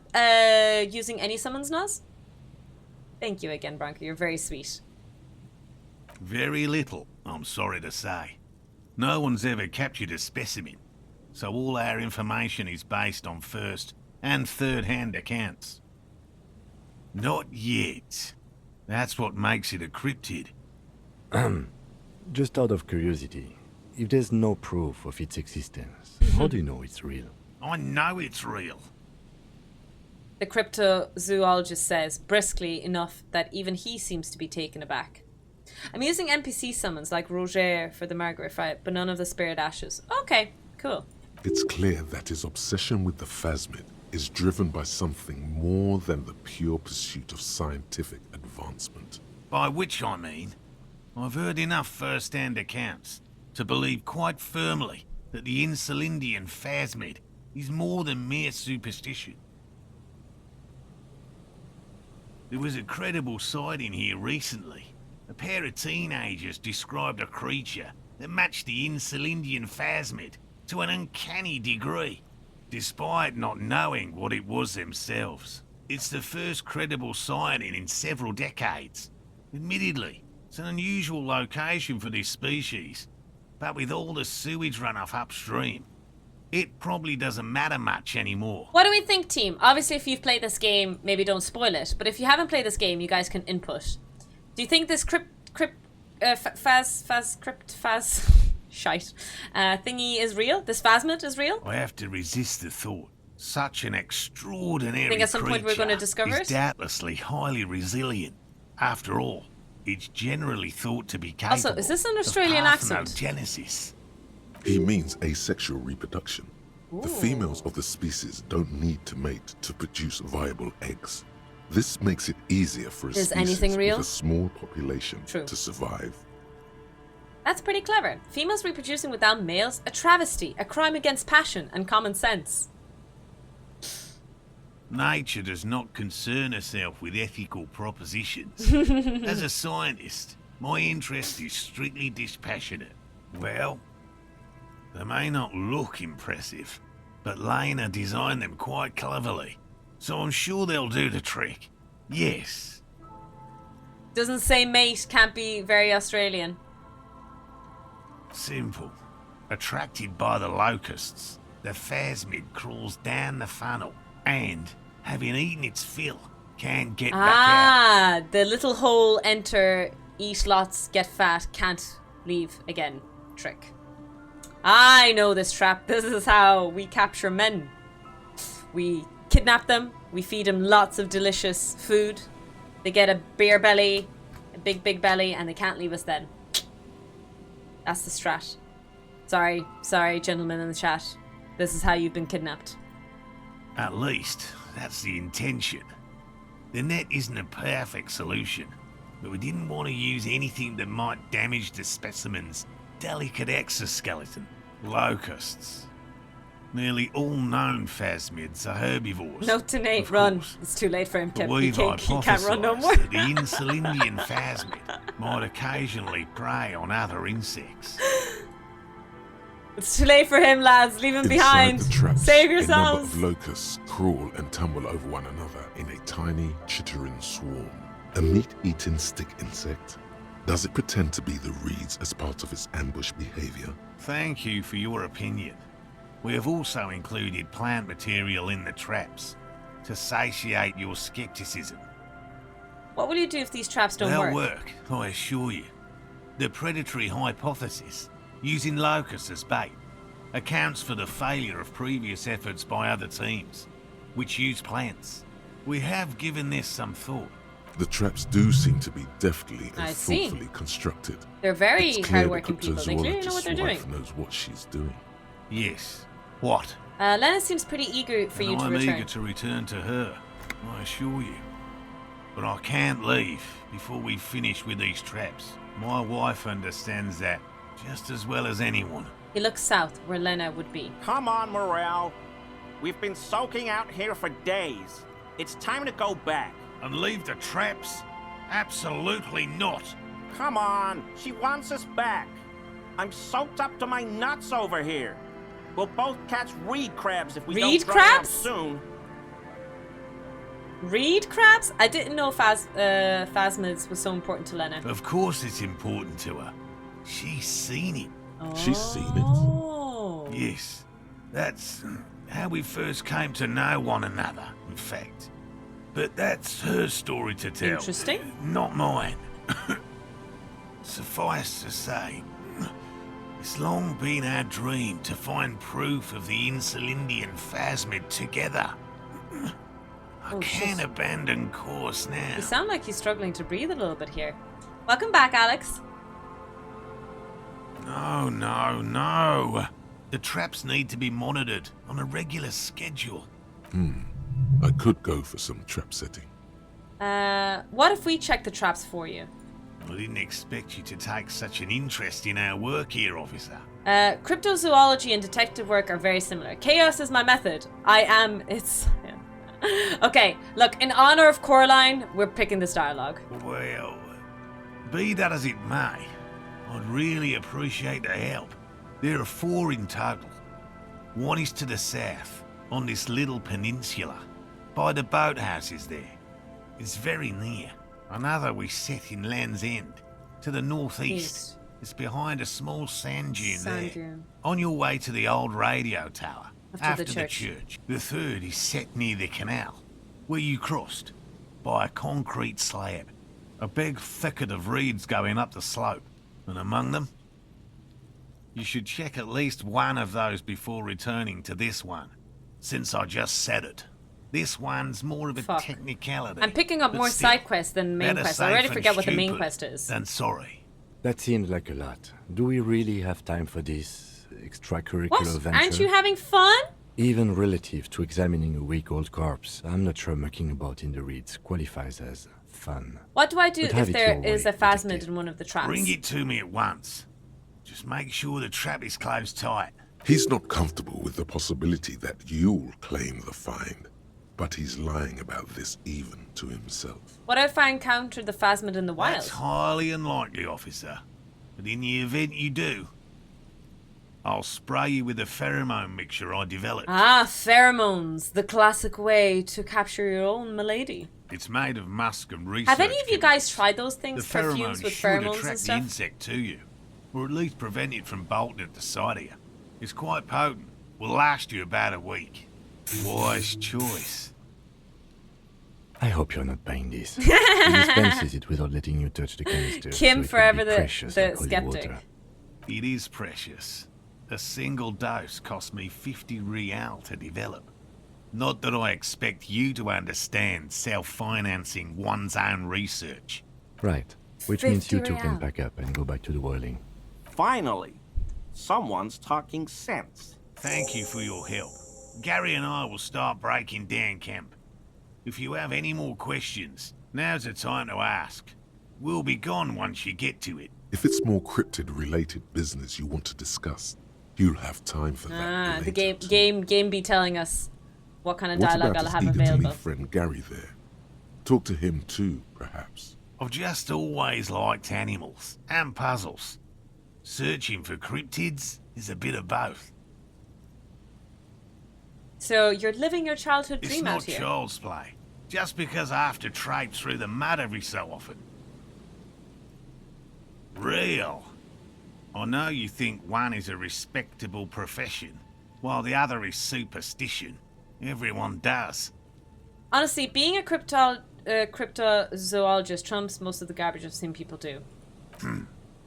using any summons, Naz? Thank you again, Branka. You're very sweet. Very little, I'm sorry to say. No one's ever captured a specimen, so all our information is based on first and third-hand accounts. Not yet. That's what makes it a cryptid. Just out of curiosity, if there's no proof of its existence, how do you know it's real? I know it's real. The cryptozoologist says, briskly enough that even he seems to be taken aback. I'm using NPC summons like Roger for the Margaret fight, but none of the Spirit Ashes. Okay, cool. It's clear that his obsession with the phasmid is driven by something more than the pure pursuit of scientific advancement. By which I mean, I've heard enough first-hand accounts to believe quite firmly that the Insulindian phasmid is more than mere superstition. There was a credible sighting here recently. A pair of teenagers described a creature that matched the Insulindian phasmid to an uncanny degree, despite not knowing what it was themselves. It's the first credible sighting in several decades. Admittedly, it's an unusual location for this species, but with all the sewage runoff upstream, it probably doesn't matter much anymore. What do we think, team? Obviously, if you've played this game, maybe don't spoil it. But if you haven't played this game, you guys can input. Do you think this shite thingy is real? This phasmid is real? I have to resist the thought. Such an extraordinary Think at some point we're going to discover is it? doubtlessly highly resilient. After all, it's generally thought to be capable Also, is this an of Australian accent? parthenogenesis. He means asexual reproduction. The females of the species don't need to mate to produce viable eggs. This makes it easier for a Is species anything real? with a small population True. to survive. That's pretty clever. Females reproducing without males? A travesty, a crime against passion and common sense. Nature does not concern herself with ethical propositions. As a scientist, my interest is strictly dispassionate. Well, they may not look impressive, but Lena designed them quite cleverly, so I'm sure they'll do the trick. Yes. Doesn't say mate, can't be very Australian. Simple. Attracted by the locusts, the phasmid crawls down the funnel and, having eaten its fill, can't get back out. Ah, the little hole enter, eat lots, get fat, can't leave again trick. I know this trap. This is how we capture men. We kidnap them, we feed them lots of delicious food. They get a beer belly, a big belly, and they can't leave us then. That's the strat. Sorry, gentlemen in the chat. This is how you've been kidnapped. At least, that's the intention. The net isn't a perfect solution, but we didn't want to use anything that might damage the specimen's delicate exoskeleton. Locusts. Nearly all known phasmids are herbivores. Note to Nate, of run. course. It's too late for him, But Kip. He we've can't run no hypothesised more. that the Insulindian phasmid might occasionally prey on other insects. It's too late for him, lads. Leave him Inside behind. the traps, Save a number yourselves. of locusts crawl and tumble over one another in a tiny, chittering swarm. A meat-eating stick insect. Does it pretend to be the reeds as part of its ambush behavior? Thank you for your opinion. We have also included plant material in the traps to satiate your skepticism. What will you do if these traps don't They'll work? work, I assure you. The predatory hypothesis, using locusts as bait, accounts for the failure of previous efforts by other teams, which use plants. We have given this some thought. The traps do seem to be deftly and I see. thoughtfully constructed. They're very It's clear the hardworking people. They clearly know what they're cryptozoologist's doing. wife knows what she's doing. Yes. What? Lena seems pretty eager for you And to I'm return. eager to return to her, I assure you. But I can't leave before we finish with these traps. My wife understands that just as well as anyone. He looks south, where Lena would be. Come on, Morel. We've been soaking out here for days. It's time to go back. And leave the traps? Absolutely not. Come on, she wants us back. I'm soaked up to my nuts over here. We'll both catch reed crabs if we Reed don't dry up crabs? soon. Reed crabs? I didn't know phasmids was so important to Lena. Of course it's important to her. She's seen it. She's seen it. Oh. Yes, that's how we first came to know one another, in fact. But that's her story to tell. Interesting. Not mine. Suffice to say, it's long been our dream to find proof of the Insulindian phasmid together. I can't abandon course now. You sound like he's struggling to breathe a little bit here. Welcome back, Alex. No, no, no. The traps need to be monitored on a regular schedule. I could go for some trap setting. What if we check the traps for you? I didn't expect you to take such an interest in our work here, officer. Cryptozoology and detective work are very similar. Chaos is my method. Okay, look, in honor of Coraline, we're picking this dialogue. Well, be that as it may, I'd really appreciate the help. There are 4 in total. One is to the south, on this little peninsula, by the boathouses there. It's very near. Another we set in Land's End, to the northeast. It's behind a small sand dune there. On your way to the old radio tower, after the church. The third is set near the canal, where you crossed, by a concrete slab. A big thicket of reeds going up the slope, and among them, you should check at least one of those before returning to this one, since I just said it. This one's more of a technicality. I'm picking up but more still, side quests than main better quests. I already safe and forget what the main stupid quest is. than sorry. That seems like a lot. Do we really have time for this extracurricular What? venture? Aren't you having fun? Even relative to examining a week-old corpse, I'm not sure mucking about in the reeds qualifies as fun. What do I do But have if it there your is way, a phasmid detective. in one of the traps? Bring it to me at once. Just make sure the trap is closed tight. He's not comfortable with the possibility that you'll claim the find, but he's lying about this even to himself. What if I encountered the phasmid in the wild? That's highly unlikely, officer. But in the event you do, I'll spray you with a pheromone mixture I developed. Ah, pheromones. The classic way to capture your own milady. It's made of musk and research. Have any of you guys tried those The things? Perfumes pheromone with should pheromones attract and the stuff? insect to you, or at least prevent it from bolting at the sight of you. It's quite potent. Will last you about a week. Wise choice. I hope you're not buying this. He dispenses it without letting you touch the canister. Kim, so it forever will be the precious like holy skeptic. water. It is precious. A single dose cost me 50 real to develop. Not that I expect you to understand self-financing one's own research. Right. Which means you 50 two can real. pack up and go back to the whirling. Finally, someone's talking sense. Thank you for your help. Gary and I will start breaking down camp. If you have any more questions, now's the time to ask. We'll be gone once you get to it. If it's more cryptid-related business you want to discuss, you'll have time for that. The later, game be telling us what kind of What dialogue about I'll his have eager to available. leave friend Gary there? Talk to him too, perhaps. I've just always liked animals and puzzles. Searching for cryptids is a bit of both. So you're living your childhood It's dream out not here. child's play, just because I have to traipse through the mud every so often. Real. I know you think one is a respectable profession, while the other is superstition. Everyone does. Honestly, being a cryptozoologist trumps most of the garbage I've seen people do.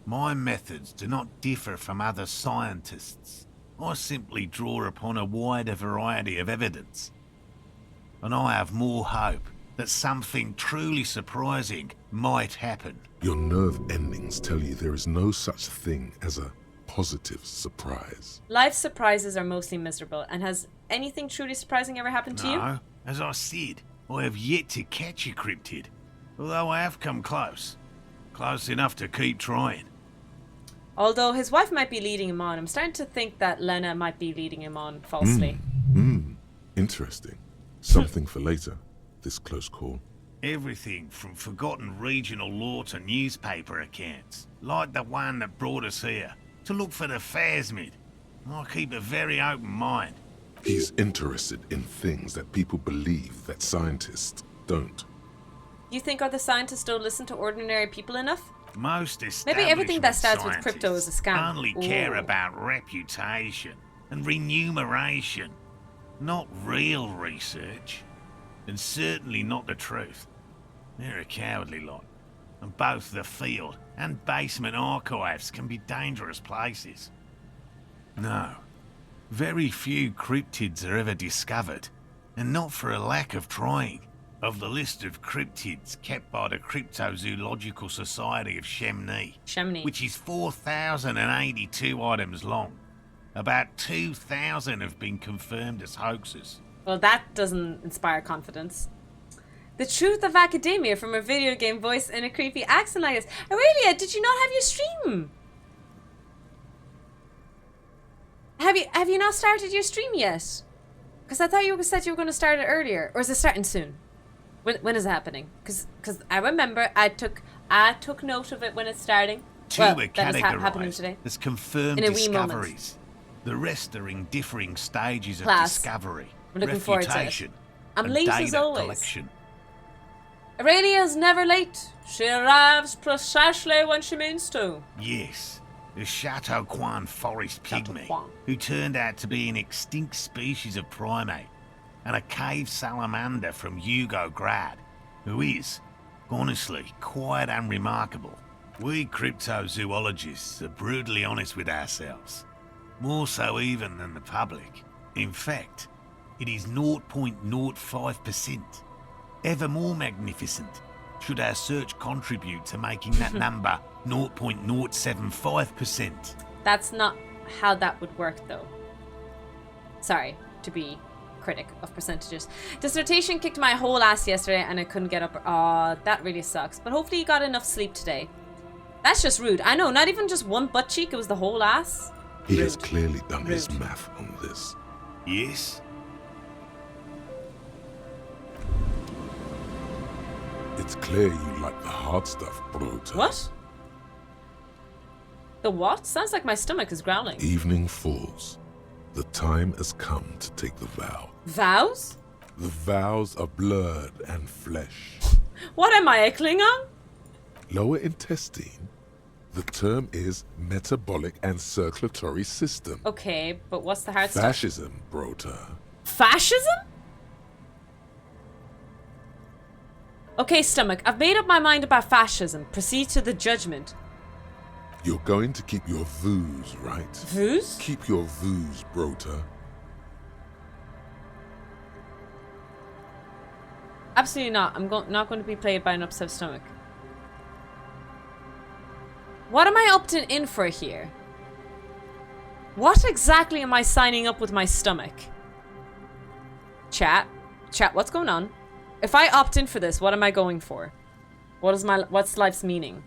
My methods do not differ from other scientists. I simply draw upon a wider variety of evidence. And I have more hope that something truly surprising might happen. Your nerve endings tell you there is no such thing as a positive surprise. Life's surprises are mostly miserable, and has anything truly surprising ever happened to you? No, as I said, I have yet to catch a cryptid, although I have come close. Close enough to keep trying. Although his wife might be leading him on, I'm starting to think that Lena might be leading him on falsely. Interesting. Something for later, this close call. Everything from forgotten regional lore to newspaper accounts, like the one that brought us here, to look for the phasmid. I keep a very open mind. He's interested in things that people believe that scientists don't. You think other scientists don't listen to ordinary people enough? Most Maybe everything that starts with establishment crypto is a scam. only care Ooh. about reputation and remuneration, not real research, and certainly not the truth. They're a cowardly lot, and both the field and basement archives can be dangerous places. No, very few cryptids are ever discovered, and not for a lack of trying. Of the list of cryptids kept by the Cryptozoological Society of Chemney, which is 4,082 items long, about 2,000 have been confirmed as hoaxes. Well, that doesn't inspire confidence. The truth of academia from a video game voice in a creepy accent like this. Aurelia, did you not have your stream? Have you not started your stream yet? Because I thought you said you were going to start it earlier. Or is it starting soon? When is it happening? Because I remember I took note of it when it's starting. Two well, are that was happening categorised today. as confirmed In a wee moment. discoveries. The rest are in differing stages of Class. discovery, I'm looking forward to it. refutation, I'm and late data as always. collection. Aurelia's never late. She arrives precisely when she means to. Yes, the Chateau Quan forest Chateau pygmy, Quan. who turned out to be an extinct species of primate, and a cave salamander from Grad, who is, honestly, quite unremarkable. We cryptozoologists are brutally honest with ourselves, more so even than the public. In fact, it is 0.05%. Ever more magnificent, should our search contribute to making that number 0.075%. That's not how that would work, though. Sorry to be critic of percentages. Dissertation kicked my whole ass yesterday and I couldn't get up. Aw, that really sucks. But hopefully you got enough sleep today. That's just rude. I know, not even just one butt cheek, it was the whole ass. He has clearly done his math on this. Yes? It's clear you like the hard stuff, Bruta. What? The what? Sounds like my stomach is growling. Evening falls. The time has come to take the vow. Vows? The vows of blood and flesh. What am I, a Klingon? Lower intestine. The term is metabolic and circulatory system. Okay, but what's the hard stuff? Fascism, Brota. Fascism? Okay, stomach, I've made up my mind about fascism. Proceed to the judgment. You're going to keep your views, right? Views? Keep your views, Brota. Absolutely not. I'm not going to be played by an upset stomach. What am I opting in for here? What exactly am I signing up with my stomach? Chat, what's going on? If I opt in for this, what am I going for? What's life's meaning?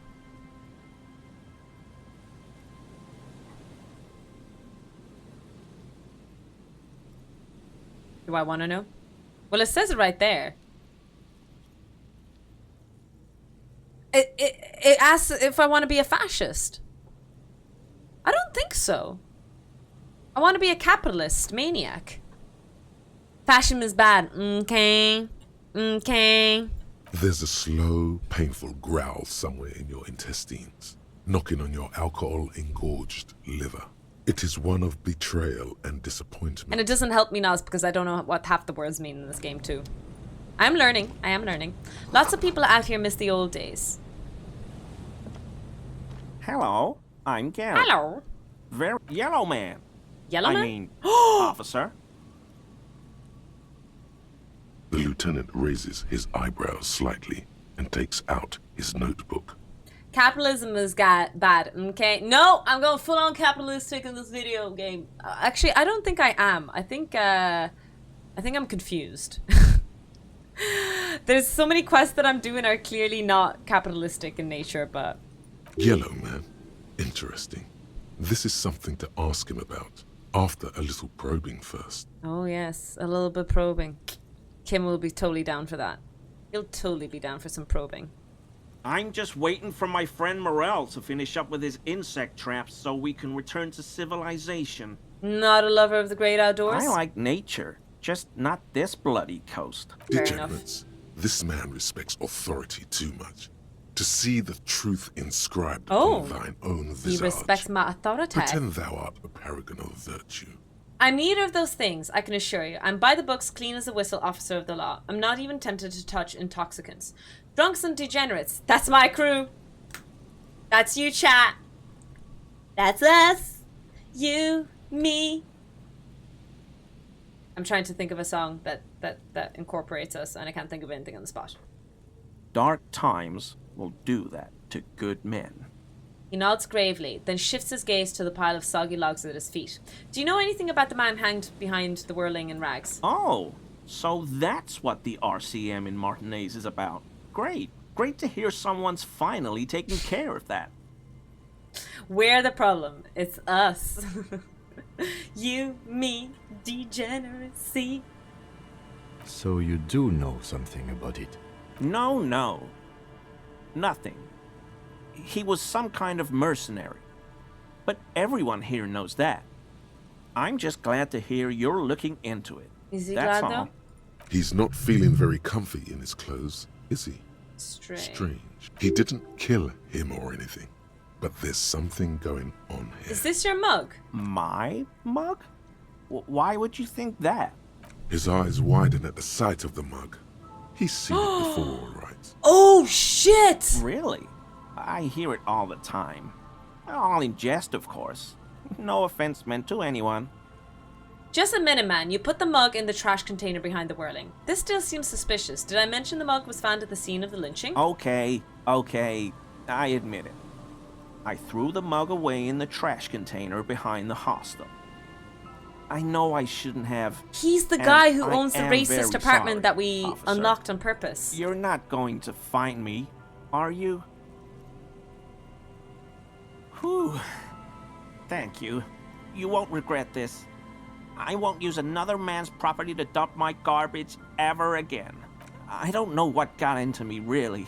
Do I want to know? Well, it says it right there. It asks if I want to be a fascist. I don't think so. I want to be a capitalist maniac. Fashion is bad. Okay. Okay. There's a slow, painful growl somewhere in your intestines, knocking on your alcohol-engorged liver. It is one of betrayal and disappointment. And it doesn't help me, Naz, because I don't know what half the words mean in this game, too. I'm learning. I am learning. Lots of people out here miss the old days. Hello, I'm Gary. Hello. Yellow man. Yellow man? I mean, officer. The lieutenant raises his eyebrows slightly and takes out his notebook. Capitalism is bad, okay? No, I'm going full-on capitalistic in this video game. Actually, I don't think I am. I think I'm confused. There's so many quests that I'm doing are clearly not capitalistic in nature, but... Yellow man. Interesting. This is something to ask him about, after a little probing first. Oh yes, a little bit probing. Kim will be totally down for that. He'll totally be down for some probing. I'm just waiting for my friend Morel to finish up with his insect traps so we can return to civilization. Not a lover of the great outdoors? I like nature, just not this bloody coast. Degenerates. This man respects authority too much. To see the truth inscribed on thine own visage. He respects my authority. Pretend thou art a paragon of virtue. I'm neither of those things, I can assure you. I'm by the books, clean as a whistle, officer of the law. I'm not even tempted to touch intoxicants. Drunks and degenerates, that's my crew. That's you, chat. That's us. You, me. I'm trying to think of a song that incorporates us, and I can't think of anything on the spot. Dark times will do that to good men. He nods gravely, then shifts his gaze to the pile of soggy logs at his feet. Do you know anything about the man hanged behind the whirling in rags? Oh, so that's what the RCM in Martinez is about. Great. Great to hear someone's finally taking care of that. We're the problem. It's us. You, me, degeneracy. So you do know something about it? No. Nothing. He was some kind of mercenary. But everyone here knows that. I'm just glad to hear you're looking into it. Is he That's glad, all. though? He's not feeling very comfy in his clothes, is he? Strange. He didn't kill him or anything. But there's something going on here. Is this your mug? My mug? Why would you think that? His eyes widen at the sight of the mug. He's seen it before, all right? Oh, shit! Really? I hear it all the time. All in jest, of course. No offense meant to anyone. Just a minute, man. You put the mug in the trash container behind the whirling. This still seems suspicious. Did I mention the mug was found at the scene of the lynching? Okay. I admit it. I threw the mug away in the trash container behind the hostel. I know I shouldn't have. He's the guy who owns the racist apartment that we unlocked on purpose. You're not going to find me, are you? Whew. Thank you. You won't regret this. I won't use another man's property to dump my garbage ever again. I don't know what got into me, really.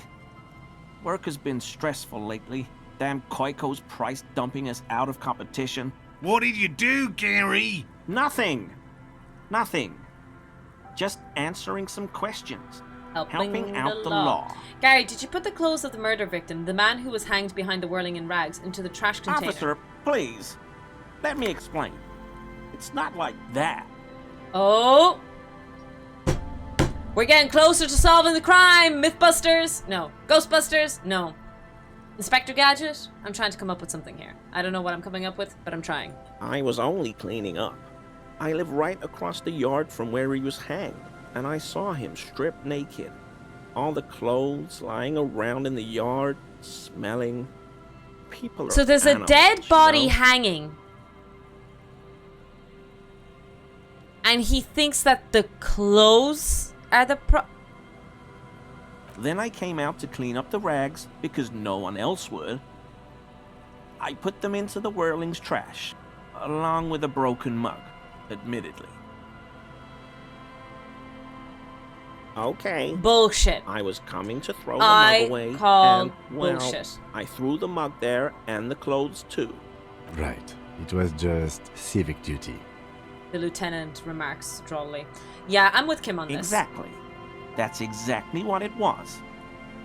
Work has been stressful lately. Damn Koiko's price dumping us out of competition. What did you do, Gary? Nothing. Just answering some questions. Helping out the law. Gary, did you put the clothes of the murder victim, the man who was hanged behind the whirling in rags, into the trash container? Officer, please. Let me explain. It's not like that. Oh! We're getting closer to solving the crime! Mythbusters? No. Ghostbusters? No. Inspector Gadget? I'm trying to come up with something here. I don't know what I'm coming up with, but I'm trying. I was only cleaning up. I live right across the yard from where he was hanged, and I saw him stripped naked. All the clothes lying around in the yard, smelling. People are So there's animals, a dead body you know? hanging. And he thinks that the clothes are the Then I came out to clean up the rags because no one else would. I put them into the Whirling's trash, along with a broken mug, admittedly. Okay. Bullshit. I was coming to throw the mug away. I call and, well, bullshit. I threw the mug there and the clothes too. Right. It was just civic duty. The lieutenant remarks drolly. Yeah, I'm with Kim on this. Exactly. That's exactly what it was.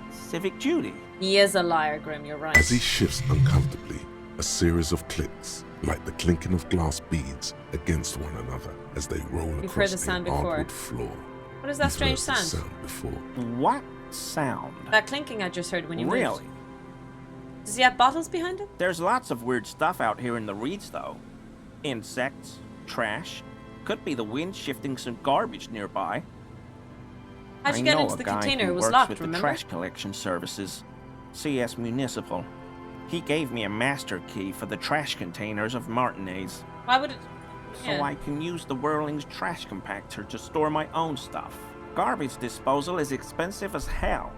Civic duty. He is a liar, Grim, you're right. As he shifts uncomfortably, a series of clicks, like the clinking of glass beads against one another as they roll You've across heard the a sound before. hardwood floor. What is that You've strange heard this sound? sound before. What sound? That clinking I just heard when you moved. Really? Does he have bottles behind him? There's lots of weird stuff out here in the reeds, though. Insects, trash. Could be the wind shifting some garbage nearby. How'd you I get know into a the guy container? who It was works locked, with remember? the trash collection services, CS Municipal. He gave me a master key for the trash containers of Martinez, Why would it... so I can use the Whirling's trash compactor to store my own stuff. Garbage disposal is expensive as hell.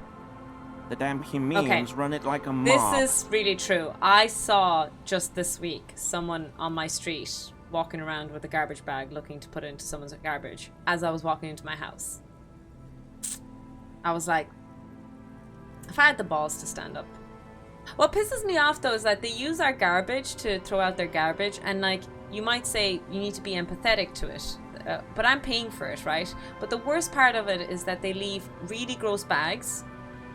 The damn Humans run it like a mob. This is really true. I saw just this week someone on my street walking around with a garbage bag looking to put it into someone's garbage as I was walking into my house. I was like, if I had the balls to stand up. What pisses me off though is that they use our garbage to throw out their garbage, and like, you might say you need to be empathetic to it, but I'm paying for it, right? But the worst part of it is that they leave really gross bags,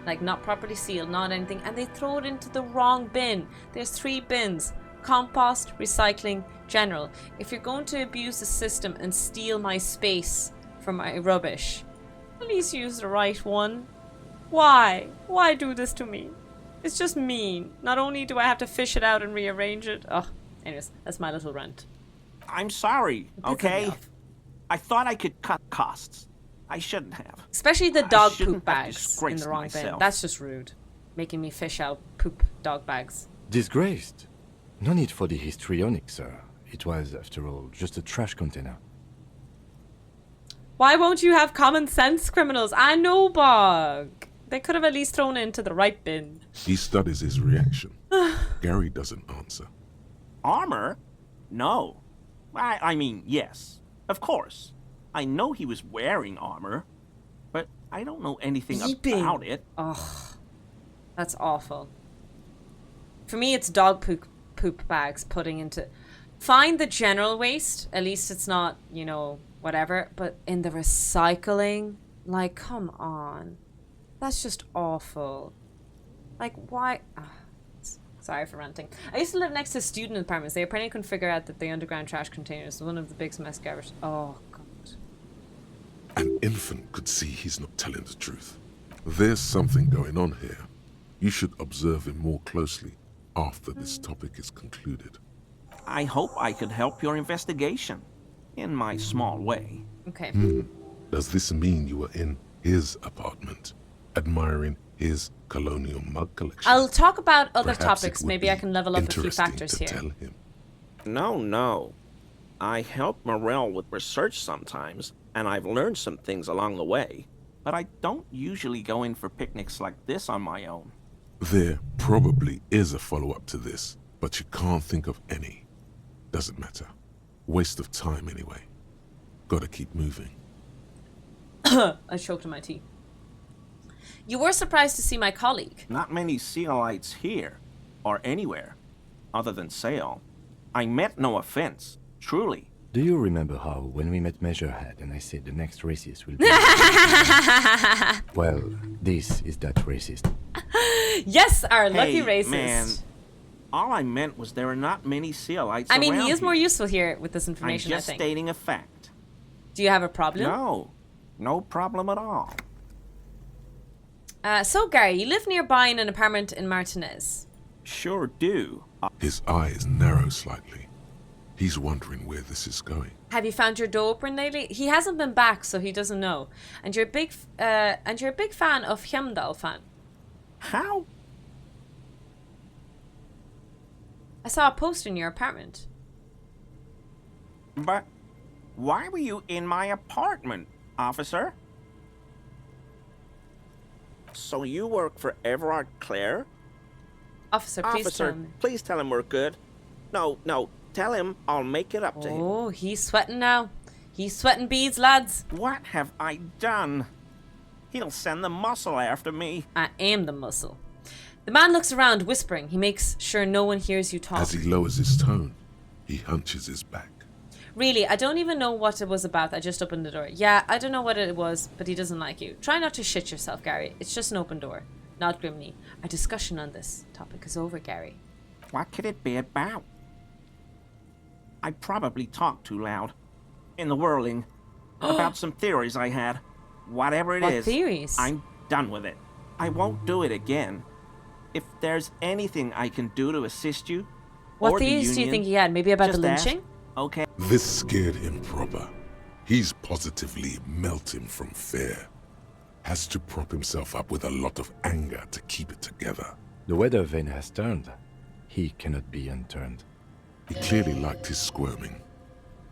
like not properly sealed, not anything, and they throw it into the wrong bin. There's 3 bins: compost, recycling, general. If you're going to abuse the system and steal my space for my rubbish, at least use the right one. Why? Why do this to me? It's just mean. Not only do I have to fish it out and rearrange it. Oh, anyways, that's my little rant. I'm sorry, It pisses me okay? off. I thought I could cut costs. I shouldn't have. Especially the I dog shouldn't poop have bags in disgraced the wrong bin. myself. That's just rude. Making me fish out poop dog bags. Disgraced? No need for the histrionic, sir. It was, after all, just a trash container. Why won't you have common sense, criminals? I know, Bog. They could have at least thrown it into the right bin. He studies his reaction. Gary doesn't answer. Armor? No. I mean, yes. Of course. I know he was wearing armor, but I don't know anything about it. Ugh. That's awful. For me, it's dog poop bags putting into... Find the general waste. At least it's not, you know, whatever. But in the recycling, like, come on. That's just awful. Like, why... Sorry for ranting. I used to live next to student apartments. They apparently couldn't figure out that the underground trash containers was one of the biggest mess garbage. Oh, God. An infant could see he's not telling the truth. There's something going on here. You should observe him more closely after this topic is concluded. I hope I could help your investigation, in my small way. Okay. Does this mean you were in his apartment, admiring his colonial mug collection? I'll talk about other Perhaps topics. it would Maybe be I can level up a few interesting factors to here. tell him. No. I help Morel with research sometimes, and I've learned some things along the way. But I don't usually go in for picnics like this on my own. There probably is a follow-up to this, but you can't think of any. Doesn't matter. Waste of time anyway. Gotta keep moving. I choked on my tea. You were surprised to see my colleague. Not many Sealites here, or anywhere, other than Sale. I meant no offense, truly. Do you remember how, when we met Measurehead and I said the next racist will be... Well, this is that racist. Yes, our lucky Hey, racist. man. All I meant was there are not many Sealites I mean, around he is here. more useful here with this I'm information, just I think. stating a fact. Do you have a problem? No problem at all. So, Gary, you live nearby in an apartment in Martinez. Sure do. His eyes narrow slightly. He's wondering where this is going. Have you found your door open lately? He hasn't been back, so he doesn't know. And you're a big fan of Hjemdal fan. How? I saw a post in your apartment. But why were you in my apartment, officer? So you work for Everard Clare? Officer, please Officer, tell me. please tell him we're good. No, tell him I'll make it up to him. Oh, he's sweating now. He's sweating beads, lads. What have I done? He'll send the muscle after me. I am the muscle. The man looks around, whispering. He makes sure no one hears you talk. As he lowers his tone, he hunches his back. Really, I don't even know what it was about. I just opened the door. Yeah, I don't know what it was, but he doesn't like you. Try not to shit yourself, Gary. It's just an open door. Not Grimney. Our discussion on this topic is over, Gary. What could it be about? I probably talked too loud. In the whirling. About some theories I had. Whatever it What is, theories? I'm done with it. I won't do it again. If there's anything I can do to assist you, What or the theories do you union, think he had? Maybe about the just ask. lynching? Okay. This scared him proper. He's positively melting from fear. Has to prop himself up with a lot of anger to keep it together. The weather vane has turned. He cannot be unturned. He clearly liked his squirming.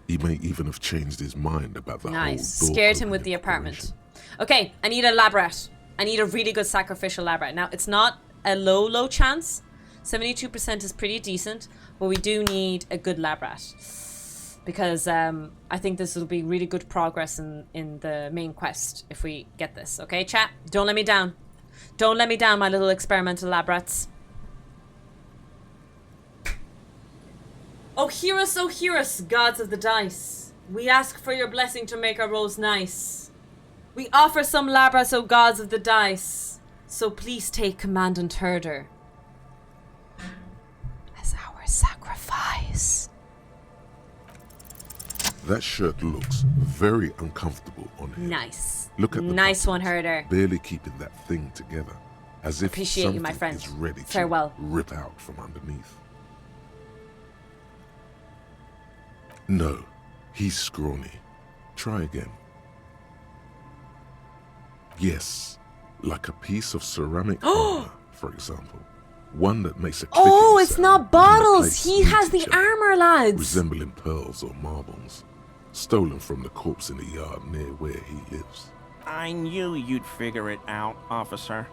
He may even have changed his mind about the Nice. whole door Scared him with the opening apartment. operation. Okay, I need a lab rat. I need a really good sacrificial lab rat. Now, it's not a low chance. 72% is pretty decent, but we do need a good lab rat. Because I think this will be really good progress in the main quest if we get this. Okay, chat? Don't let me down. Don't let me down, my little experimental lab rats. Oh, hear us, gods of the dice. We ask for your blessing to make our rolls nice. We offer some lab rats, O gods of the dice. So please take Commandant Herder as our sacrifice. That shirt looks very uncomfortable on him. Nice. Look at the nice one, buttons, Herder. barely keeping that thing together, as if Appreciate something you, my friend. is ready Farewell. to rip out from underneath. No, he's scrawny. Try again. Yes, like a piece of ceramic armor, for example. One that makes a clicking Oh, it's sound not when the bottles. plates He meet has the each other, armor, lads. resembling pearls or marbles, stolen from the corpse in the yard near where he lives. I knew you'd figure it out, officer.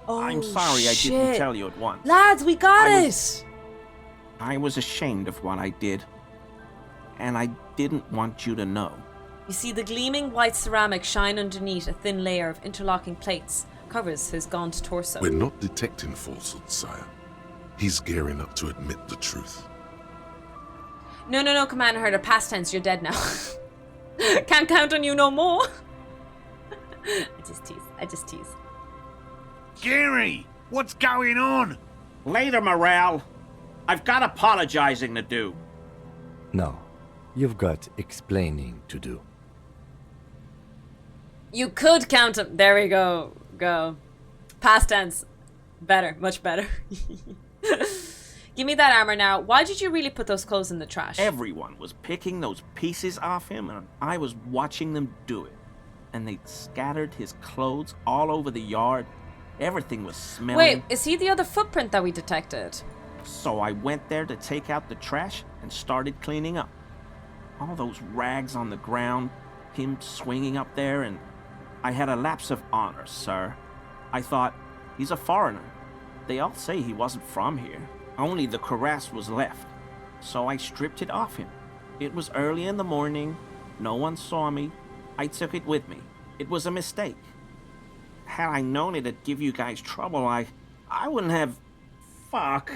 Oh, I'm sorry I shit. didn't tell you at once. Lads, we got I it. I was ashamed of what I did. And I didn't want you to know. You see the gleaming white ceramic shine underneath a thin layer of interlocking plates covers his gaunt torso. We're not detecting falsehood, sire. He's gearing up to admit the truth. No, Commander Herder, past tense, you're dead now. Can't count on you no more. I just tease. Gary, what's going on? Later, Morale. I've got apologizing to do. No, you've got explaining to do. You could count him. There we go. Go. Past tense. Better. Much better. Give me that armor now. Why did you really put those clothes in the trash? Everyone was picking those pieces off him, and I was watching them do it. And they scattered his clothes all over the yard. Everything was smelling. Wait, is he the other footprint that we detected? So I went there to take out the trash and started cleaning up. All those rags on the ground, him swinging up there, and I had a lapse of honor, sir. I thought, he's a foreigner. They all say he wasn't from here. Only the cuirass was left. So I stripped it off him. It was early in the morning. No one saw me. I took it with me. It was a mistake. Had I known it'd give you guys trouble, I wouldn't have... Fuck.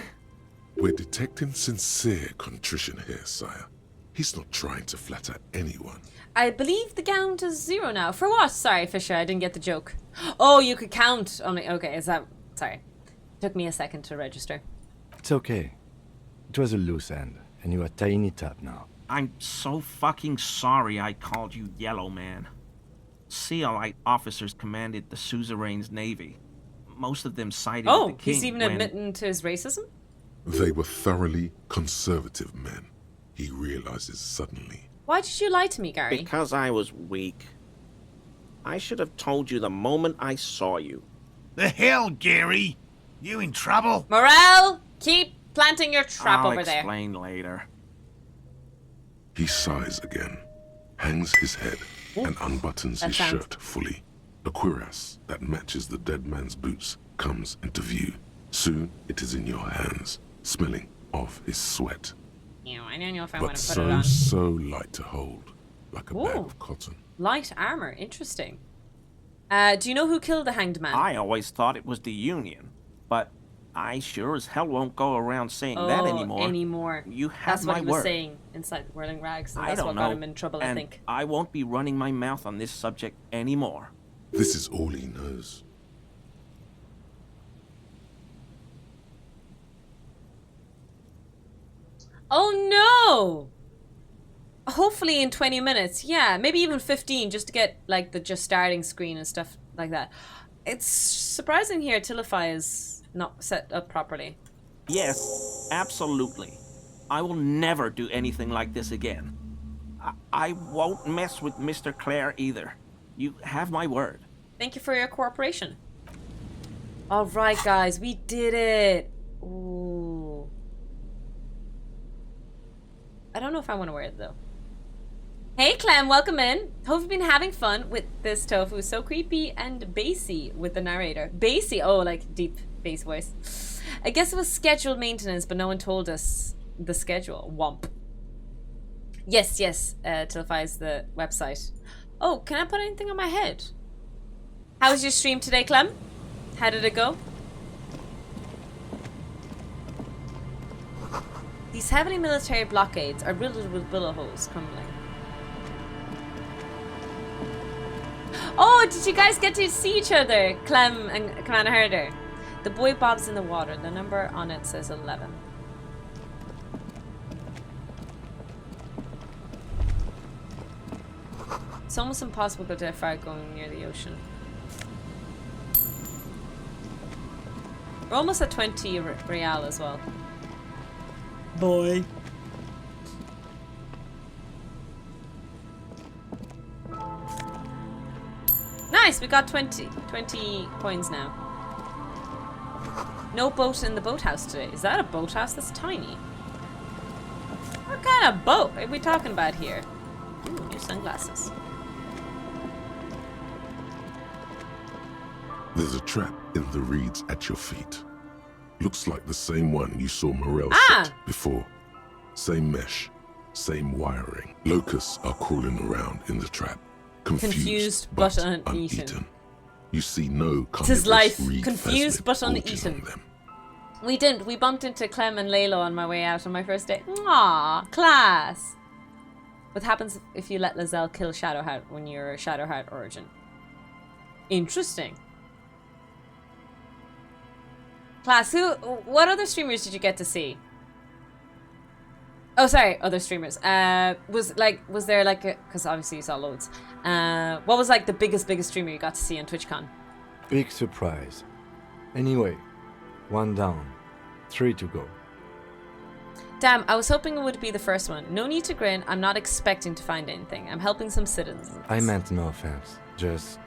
We're detecting sincere contrition here, sire. He's not trying to flatter anyone. I believe the count is 0 now. For what? Sorry, Fisher, I didn't get the joke. Oh, you could count on me. Okay, is that... Sorry. Took me a second to register. It's okay. It was a loose end, and you are tying it up now. I'm so fucking sorry I called you Yellow Man. Sealite officers commanded the suzerain's navy. Most of them sided with the king. He's even admitting to his racism? They were thoroughly conservative men, he realizes suddenly. Why did you lie to me, Gary? Because I was weak. I should have told you the moment I saw you. The hell, Gary? You in trouble? Morale, keep planting your trap I'll over there. I'll explain later. He sighs again, hangs his head, and unbuttons his sounds- shirt fully. A cuirass that matches the dead man's boots comes into view. Soon it is in your hands, smelling of his sweat. I don't know if I But want to put it on. so light to hold, like a bag Ooh. of cotton. Light armor, interesting. Do you know who killed the hanged man? I always thought it was the Union, but I sure as hell won't go around saying that anymore. You have That's what my he was word. saying inside Whirling Rags, and I that's don't what know, got him in trouble, and I think. I won't be running my mouth on this subject anymore. This is all he knows. Oh no! Hopefully in 20 minutes, yeah, maybe even 15, just to get like the just starting screen and stuff like that. It's surprising here Tilify is not set up properly. Yes, absolutely. I will never do anything like this again. I won't mess with Mr. Clare either. You have my word. Thank you for your cooperation. Alright guys, we did it! Ooh. I don't know if I want to wear it though. Hey Clem, welcome in. Hope you've been having fun with this tofu. So creepy and bassy with the narrator. Bassy, oh, like deep bass voice. I guess it was scheduled maintenance, but no one told us the schedule. Womp. Yes, Tilify is the website. Oh, can I put anything on my head? How was your stream today, Clem? How did it go? These heavily military blockades are riddled with bullet holes crumbling. Oh, did you guys get to see each other, Clem and Commander Herder? The boy bobs in the water. The number on it says 11. It's almost impossible to go that far going near the ocean. We're almost at 20 real as well. Boy. Nice, we got 20 coins now. No boat in the boathouse today. Is that a boathouse? That's tiny. What kind of boat are we talking about here? Ooh, new sunglasses. There's a trap in the reeds at your feet. Looks like the same one you saw Morel set before. Same mesh, same wiring. Locusts are crawling around in the trap. Confused but uneaten. You see no Tis life. reed Confused phasmid but bulging uneaten. on them. We didn't. We bumped into Clem and Laylo on my way out on my first day. Aww, class. What happens if you let Lizelle kill Shadowheart when you're Shadowheart origin? Interesting. Class, what other streamers did you get to see? Oh, sorry, other streamers. Was there like a, because obviously you saw loads. What was like the biggest streamer you got to see on TwitchCon? Big surprise. Anyway, 1 down, 3 to go. Damn, I was hoping it would be the first one. No need to grin, I'm not expecting to find anything. I'm helping some citizens. I meant no offense, just...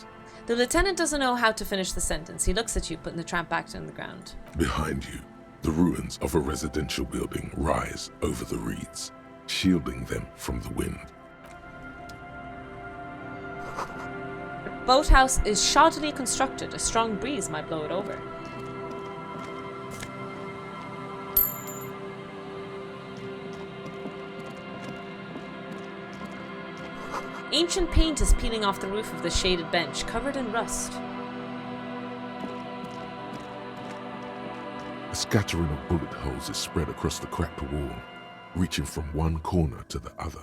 The lieutenant doesn't know how to finish the sentence. He looks at you, putting the tramp back on the ground. Behind you, the ruins of a residential building rise over the reeds, shielding them from the wind. The boathouse is shoddily constructed. A strong breeze might blow it over. Ancient paint is peeling off the roof of the shaded bench, covered in rust. A scattering of bullet holes is spread across the cracked wall, reaching from one corner to the other.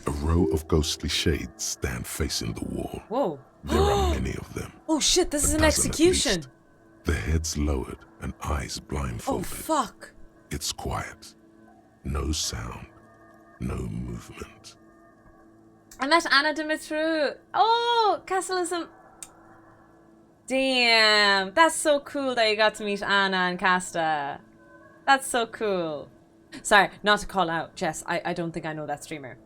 A row of ghostly shades stand facing the wall. Whoa. There are many of them. Oh shit, this is A an dozen at execution. least. Their heads lowered and eyes blindfolded. Oh fuck. It's quiet. No sound. No movement. I met Anna Dimitru. Oh, Castleism. Damn, that's so cool that you got to meet Anna and Casta. That's so cool. Sorry, not to call out Jess. I don't think I know that streamer.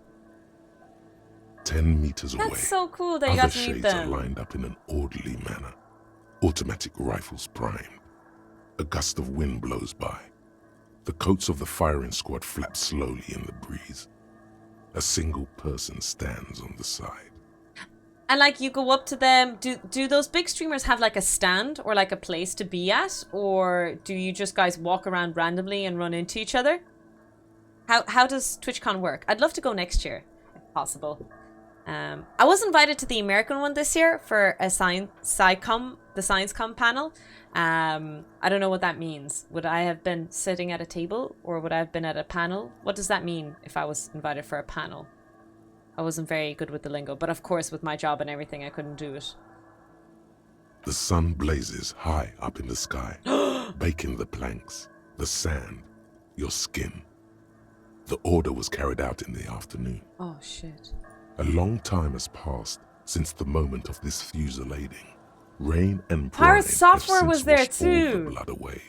10 meters away. That's so cool that you Other got to meet shades are them. lined up in an orderly manner. Automatic rifles primed. A gust of wind blows by. The coats of the firing squad flap slowly in the breeze. A single person stands on the side. And like you go up to them, do those big streamers have like a stand or like a place to be at? Or do you just guys walk around randomly and run into each other? How does TwitchCon work? I'd love to go next year, if possible. I was invited to the American one this year for a the ScienceCom panel. I don't know what that means. Would I have been sitting at a table or would I have been at a panel? What does that mean if I was invited for a panel? I wasn't very good with the lingo, but of course with my job and everything I couldn't do it. The sun blazes high up in the sky, baking the planks, the sand, your skin. The order was carried out in the afternoon. Oh shit. A long time has passed since the moment of this fusillading. Rain and Pirate brine Software have was since there washed all the too. blood away.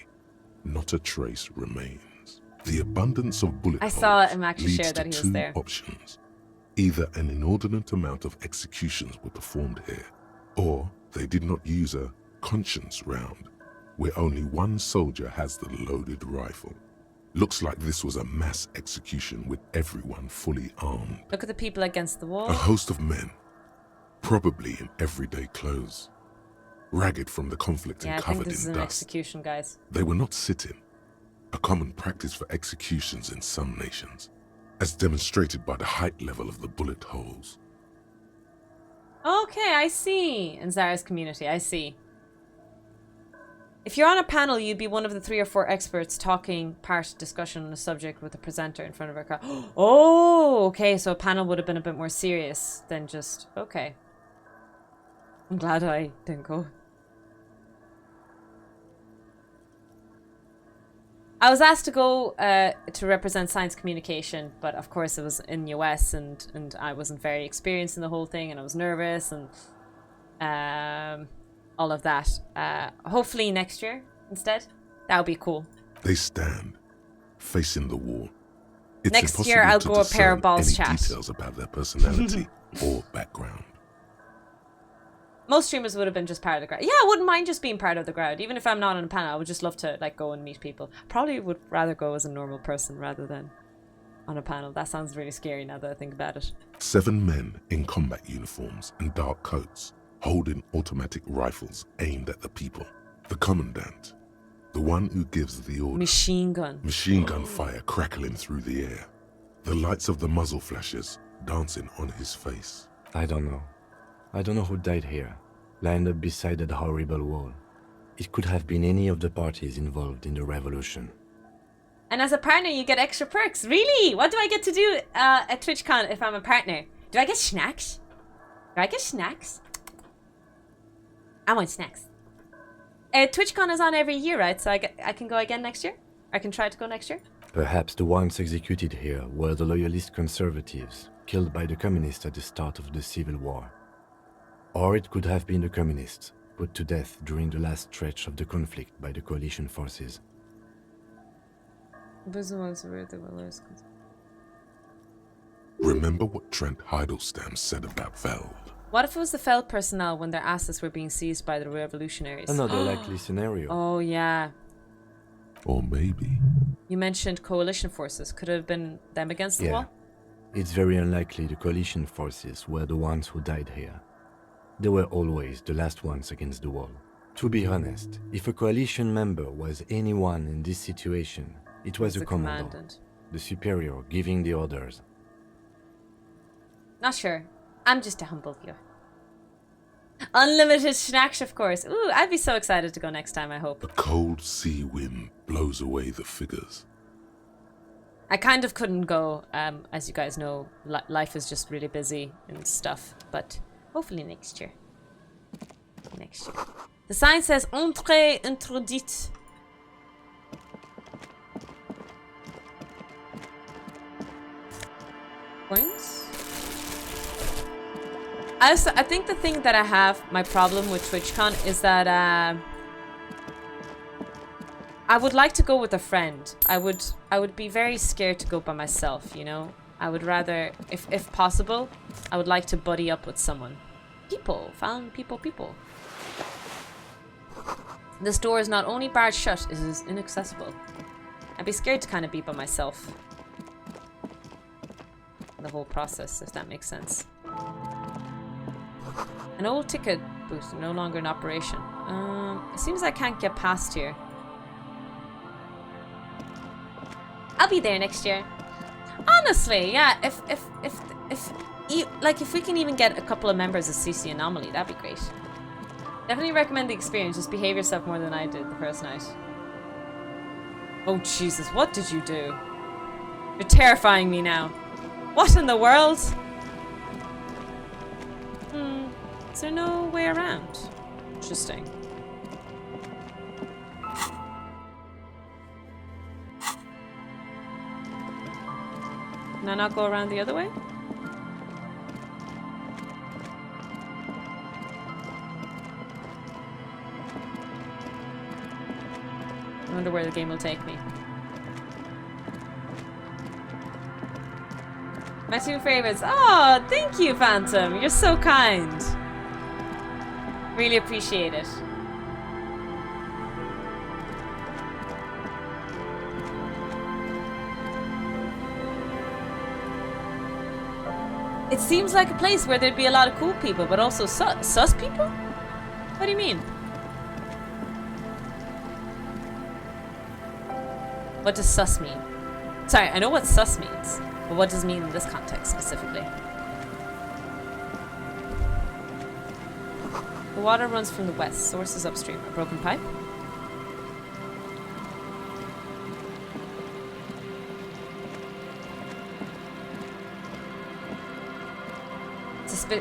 Not a trace remains. The abundance of bullet I saw holes him leads share to that he was two there. options. Either an inordinate amount of executions were performed here, or they did not use a conscience round, where only one soldier has the loaded rifle. Looks like this was a mass execution with everyone fully armed. Look at the people against the wall. A host of men, probably in everyday clothes, ragged from the conflict Yeah, and I think covered this is in an dust. execution, guys. They were not sitting, a common practice for executions in some nations, as demonstrated by the height level of the bullet holes. Okay, I see. In Zara's community, I see. If you're on a panel, you'd be one of the 3 or 4 experts talking part discussion on a subject with a presenter in front of a crowd. Oh, okay, so a panel would have been a bit more serious than just... Okay. I'm glad I didn't go. I was asked to go to represent science communication, but of course it was in US and I wasn't very experienced in the whole thing and I was nervous and all of that. Hopefully next year instead. That would be cool. They stand, facing the wall. It's Next year I'll go a pair of balls any chat. details about their personality or background. Most streamers would have been just part of the crowd. Yeah, I wouldn't mind just being part of the crowd. Even if I'm not on a panel, I would just love to like go and meet people. Probably would rather go as a normal person rather than on a panel. That sounds really scary now that I think about it. 7 men in combat uniforms and dark coats, holding automatic rifles aimed at the people. The commandant, the one who gives the order. Machine gun. Machine gun fire crackling through the air. The lights of the muzzle flashes dancing on his face. I don't know. I don't know who died here, lined up beside that horrible wall. It could have been any of the parties involved in the revolution. And as a partner, you get extra perks. Really? What do I get to do at TwitchCon if I'm a partner? Do I get snacks? Do I get snacks? I want snacks. TwitchCon is on every year, right? So I can go again next year? I can try to go next year? Perhaps the ones executed here were the loyalist conservatives, killed by the communists at the start of the Civil War. Or it could have been the communists, put to death during the last stretch of the conflict by the coalition forces. Remember what Trent Heidelstein said about Veld? What if it was the Feld personnel when their assets were being seized by the revolutionaries? Another likely scenario. Oh, yeah. Or maybe... You mentioned coalition forces. Could it have been them against the wall? It's very unlikely the coalition forces were the ones who died here. They were always the last ones against the wall. To be honest, if a coalition member was anyone in this situation, it was a commandant, the superior giving the orders. Not sure. I'm just a humble viewer. Unlimited snacks, of course. Ooh, I'd be so excited to go next time, I hope. A cold sea wind blows away the figures. I kind of couldn't go, as you guys know, life is just really busy and stuff, but hopefully next year. Next year. The sign says Entrée interdite. Points? I think the thing that I have, my problem with TwitchCon is that I would like to go with a friend. I would be very scared to go by myself, you know? I would rather, if possible, I would like to buddy up with someone. Found people. This door is not only barred shut, it is inaccessible. I'd be scared to kind of be by myself. the whole process, if that makes sense. An old ticket booth, no longer in operation. It seems I can't get past here. I'll be there next year. Honestly, yeah. If we can even get a couple of members of CC Anomaly, that'd be great. Definitely recommend the experience. Just behave yourself more than I did the first night. Oh Jesus, what did you do? You're terrifying me now. What in the world? Is there no way around? Interesting. Can I not go around the other way? I wonder where the game will take me. My two favorites. Oh, thank you, Phantom. You're so kind. Really appreciate it. It seems like a place where there'd be a lot of cool people, but also sus people? What do you mean? What does sus mean? Sorry, I know what sus means, but what does it mean in this context specifically? The water runs from the west, source is upstream. A broken pipe?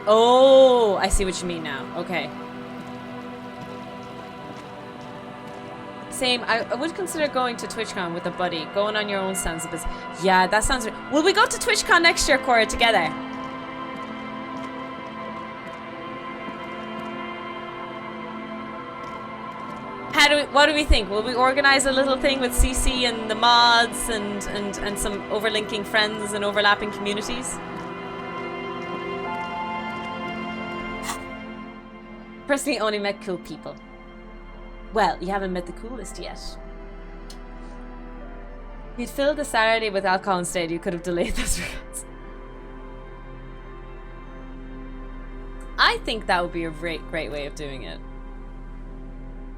Oh, I see what you mean now. Okay. Same. I would consider going to TwitchCon with a buddy. Going on your own sounds a bit. Yeah, that sounds. Will we go to TwitchCon next year, Cora, together? What do we think? Will we organize a little thing with CC and the mods and some overlinking friends and overlapping communities? Personally, only met cool people. Well, you haven't met the coolest yet. If you'd filled the Saturday with alcohol instead, you could have delayed those regrets. I think that would be a great way of doing it.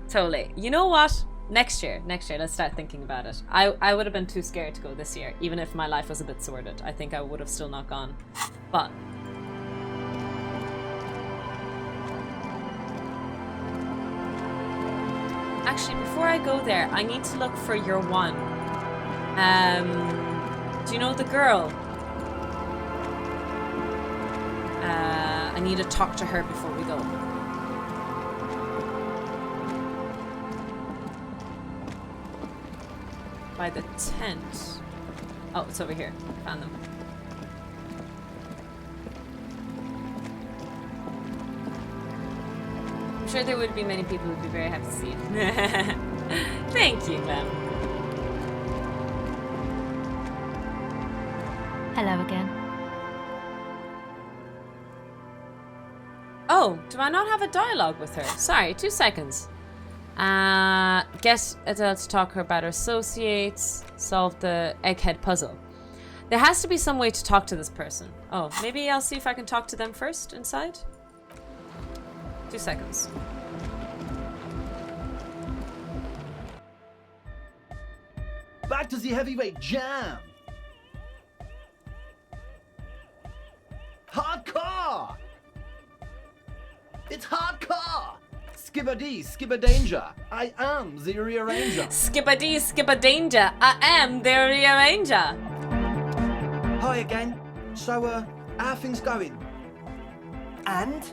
Totally. You know what? Next year, let's start thinking about it. I would have been too scared to go this year, even if my life was a bit sordid. I think I would have still not gone. But actually, before I go there, I need to look for your one. Do you know the girl? I need to talk to her before we go. By the tent. Oh, it's over here. Found them. I'm sure there would be many people who'd be very happy to see you. Thank you, Clem. Hello again. Oh, do I not have a dialogue with her? Sorry, 2 seconds. Get Adele to talk to her about her associates. Solve the egghead puzzle. There has to be some way to talk to this person. Oh, maybe I'll see if I can talk to them first inside. 2 seconds. Back to the heavyweight jam. Hardcore! It's hardcore! Skibbity, skibberdanger. I am the rearranger. Skibbity, skibberdanger. I am the rearranger. Hi again. So, how are things going? And?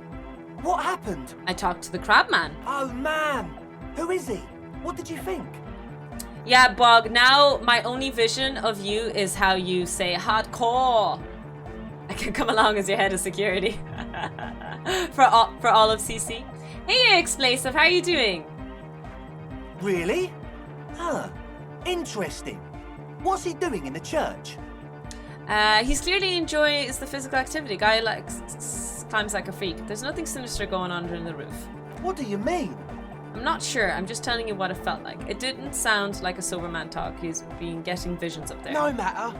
What happened? I talked to the crab man. Oh, man. Who is he? What did you think? Yeah, Bog, now my only vision of you is how you say hardcore. I can come along as your head of security. for all of CC. Hey, Explosive, how are you doing? Really? Huh. Interesting. What's he doing in the church? He's clearly enjoys the physical activity. Guy climbs like a freak. There's nothing sinister going on under the roof. What do you mean? I'm not sure. I'm just telling you what it felt like. It didn't sound like a Soberman talk. He's been getting visions up there. No matter.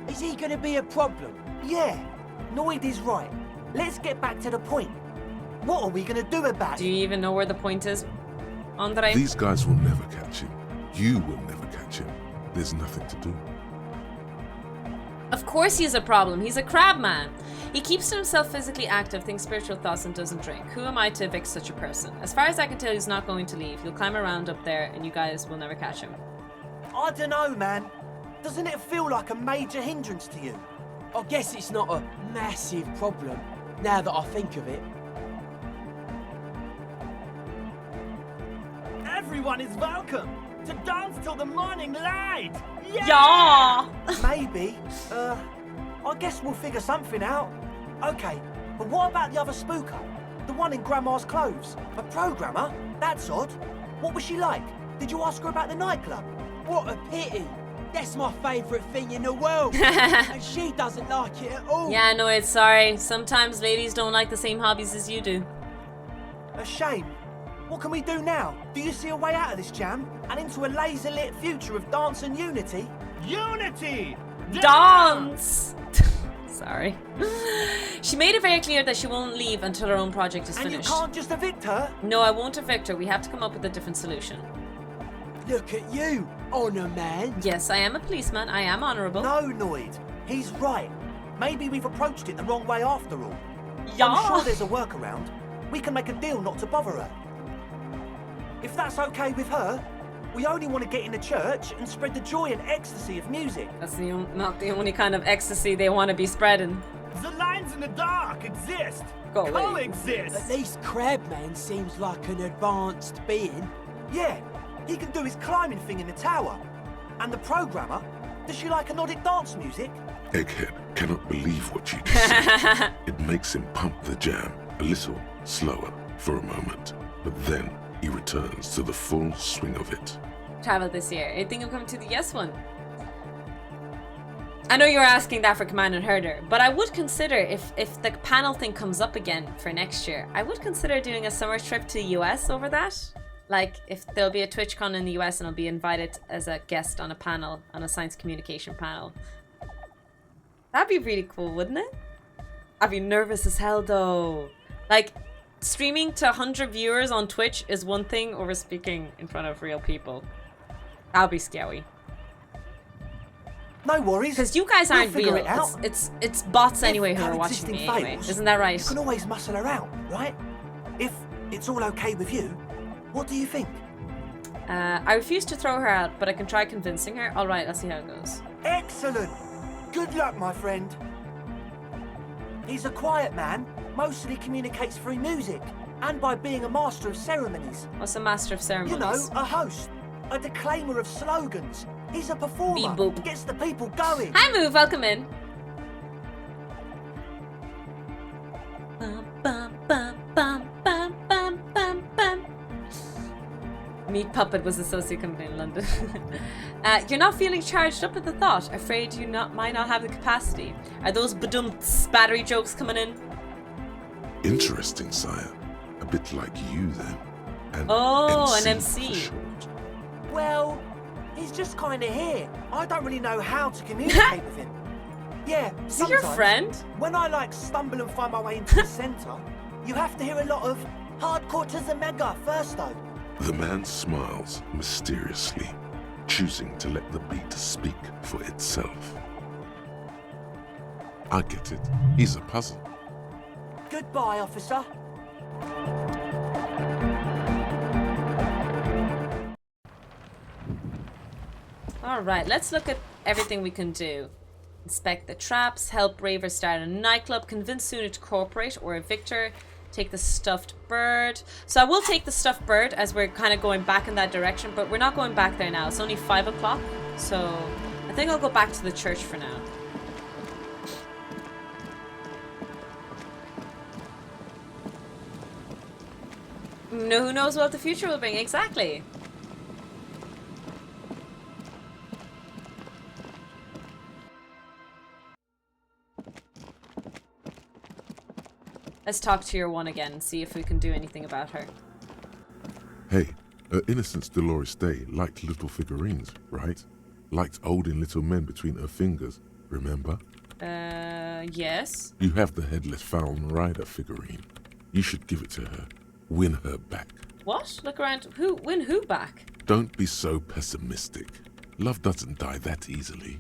Is he gonna be a problem? Yeah, Noid is right. Let's get back to the point. What are we gonna do about Do you even know where the point is, Andre? These guys will never catch him. You will never catch him. There's nothing to do. Of course he's a problem. He's a crab man. He keeps to himself physically active, thinks spiritual thoughts and doesn't drink. Who am I to evict such a person? As far as I can tell, he's not going to leave. He'll climb around up there and you guys will never catch him. I don't know, man. Doesn't it feel like a major hindrance to you? I guess it's not a massive problem, now that I think of it. Everyone is welcome to dance till the morning light! Yeah! Maybe. I guess we'll figure something out. Okay, but what about the other spooker? The one in Grandma's clothes? A programmer? That's odd. What was she like? Did you ask her about the nightclub? What a pity! That's my favourite thing in the world! And she doesn't like it at all! Yeah, no, it's sorry. Sometimes ladies don't like the same hobbies as you do. A shame. What can we do now? Do you see a way out of this jam? And into a laser-lit future of dance and unity? Unity! Dance! Sorry. She made it very clear that she won't leave until her own project is finished. And you can't just evict her? No, I won't evict her. We have to come up with a different solution. Look at you, honour man. Yes, I am a policeman. I am honourable. No, Noid. He's right. Maybe we've approached it the wrong way after all. Yeah. I'm sure there's a workaround. We can make a deal not to bother her. If that's okay with her, we only want to get in the church and spread the joy and ecstasy of music. That's not the only kind of ecstasy they want to be spreading. The lines in the dark exist. Go away. Coexist. At least Crabman seems like an advanced being. Yeah, he can do his climbing thing in the tower. And the programmer, does she like Nordic dance music? Egghead cannot believe what you just said. It makes him pump the jam a little slower for a moment, but then he returns to the full swing of it. Travel this year. I think I'm coming to the yes one. I know you're asking that for Command and Herder, but I would consider, if the panel thing comes up again for next year, I would consider doing a summer trip to the US over that. Like, if there'll be a TwitchCon in the US and I'll be invited as a guest on a panel, on a science communication panel. That'd be really cool, wouldn't it? I'd be nervous as hell though. Like, streaming to 100 viewers on Twitch is one thing over speaking in front of real people. That'll be scary. No worries. Because you guys aren't We'll real. figure it out. It's bots anyway who are watching existing me anyway. fails, Isn't that right? You can always muscle her out, right? If it's all okay with you, what do you think? I refuse to throw her out, but I can try convincing her. Alright, let's see how it goes. Excellent. Good luck, my friend. He's a quiet man, mostly communicates through music, and by being a master of ceremonies. What's a master of ceremonies? You know, a host, a declaimer of slogans. He's a performer, Beep-boop. gets the people going. Hi Move, welcome in. Bum, bum, bum, bum, bum, bum, bum, bum. Meat Puppet was a associate company in London. You're not feeling charged up at the thought. Afraid you might not have the capacity. Are those badumts battery jokes coming in? Interesting, sire. A bit like you then. An Oh, an MC. MC. for short. Well, he's just kind of here. I don't really know how to communicate with him. Yeah, Is he your sometimes, friend? when I stumble and find my way into the centre, you have to hear a lot of hardcore to the mega first though. The man smiles mysteriously, choosing to let the beat speak for itself. I get it. He's a puzzle. Goodbye, officer. Alright, let's look at everything we can do. Inspect the traps, help Raver start a nightclub, convince Suna to cooperate or evict her, take the stuffed bird. So I will take the stuffed bird as we're kind of going back in that direction, but we're not going back there now. It's only 5 o'clock, so I think I'll go back to the church for now. No, who knows what the future will bring? Exactly. Let's talk to your one again and see if we can do anything about her. Hey, her Innocence Dolores Day liked little figurines, right? Liked holding little men between her fingers, remember? Yes. You have the headless Fallen Rider figurine. You should give it to her. Win her back. What? Look around. Win who back? Don't be so pessimistic. Love doesn't die that easily.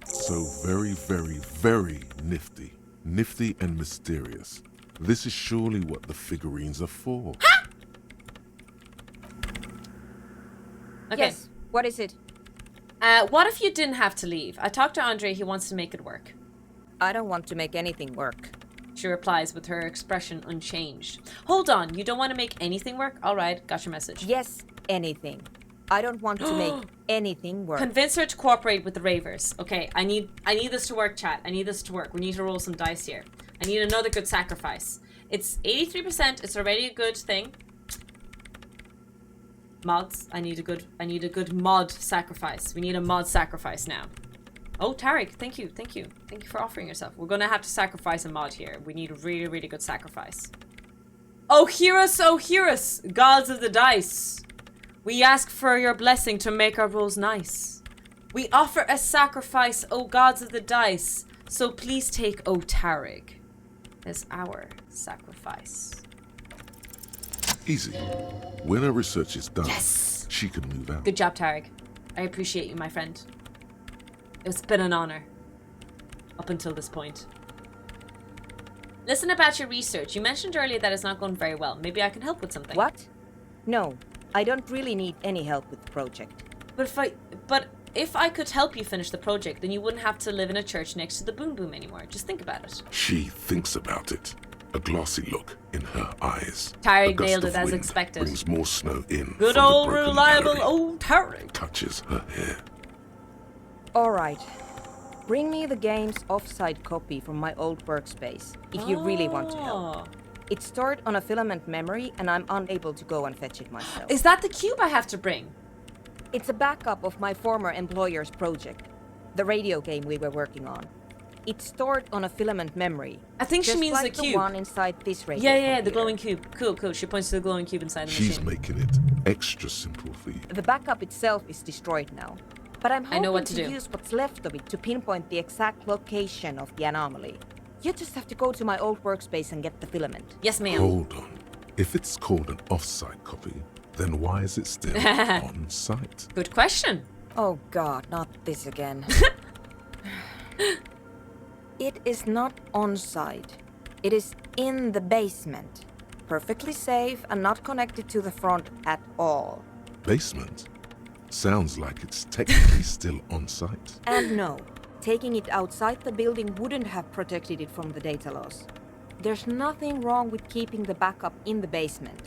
So very, very, very nifty. Nifty and mysterious. This is surely what the figurines are for. Okay. Yes, what is it? What if you didn't have to leave? I talked to Andre, he wants to make it work. I don't want to make anything work. She replies with her expression unchanged. Hold on, you don't want to make anything work? Alright, got your message. Yes, anything. I don't want to make anything work. Convince her to cooperate with the ravers. Okay, I need this to work, chat. I need this to work. We need to roll some dice here. I need another good sacrifice. It's 83%, it's already a good thing. Mods. I need a good mod sacrifice. We need a mod sacrifice now. Oh, Tarek, thank you for offering yourself. We're gonna have to sacrifice a mod here. We need a really, really good sacrifice. Oh, hear us, gods of the dice. We ask for your blessing to make our rolls nice. We offer a sacrifice, O gods of the dice. So please take O Tarek as our sacrifice. Easy. When her research is done, yes, she can move out. Good job, Tarek. I appreciate you, my friend. It's been an honor. Up until this point. Listen about your research. You mentioned earlier that it's not going very well. Maybe I can help with something. What? No, I don't really need any help with the project. But if I could help you finish the project, then you wouldn't have to live in a church next to the Boom Boom anymore. Just think about it. She thinks about it. A glassy look in her eyes. Tarek nailed it as expected. Brings more snow in. Good old reliable old Tarek. Touches her hair. Alright. Bring me the game's offsite copy from my old workspace, if you really want to help. It's stored on a filament memory, and I'm unable to go and fetch it myself. Is that the cube I have to bring? It's a backup of my former employer's project, the radio game we were working on. It's stored on a filament memory. I think she means like the cube. The one inside this radio Yeah, the glowing cube. Cool. She points to the glowing cube inside the machine. She's making it extra simple for you. The backup itself is destroyed now, but I'm hoping to use what's left of it to pinpoint the exact location of the anomaly. You just have to go to my old workspace and get the filament. Yes, ma'am. Hold on. If it's called an off-site copy, then why is it still on-site? Good question. Oh god, not this again. It is not on-site. It is in the basement. Perfectly safe and not connected to the front at all. Basement? Sounds like it's technically still on-site. And no, taking it outside the building wouldn't have protected it from the data loss. There's nothing wrong with keeping the backup in the basement.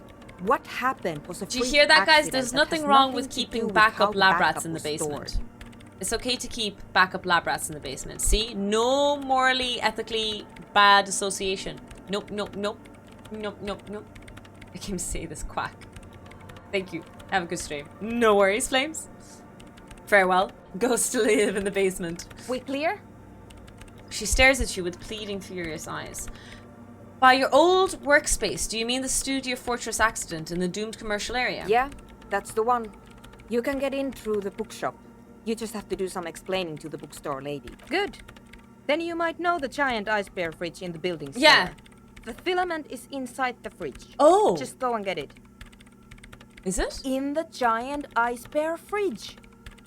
What happened was a freak. Did you hear that, guys? accident There's that nothing has wrong nothing with to keeping do with backup how lab backup rats in the was basement. stored. It's okay to keep backup lab rats in the basement. See? No morally, ethically bad association. Nope. I can't say this quack. Thank you. Have a good stream. No worries, Flames. Farewell. Go still live in the basement. We clear? She stares at you with pleading, furious eyes. By your old workspace, do you mean the Studio Fortress accident in the doomed commercial area? Yeah, that's the one. You can get in through the bookshop. You just have to do some explaining to the bookstore lady. Good. Then you might know the giant ice bear fridge in the building cellar. Yeah. The filament is inside the fridge. Oh. Just go and get it. Is it? In the giant ice bear fridge.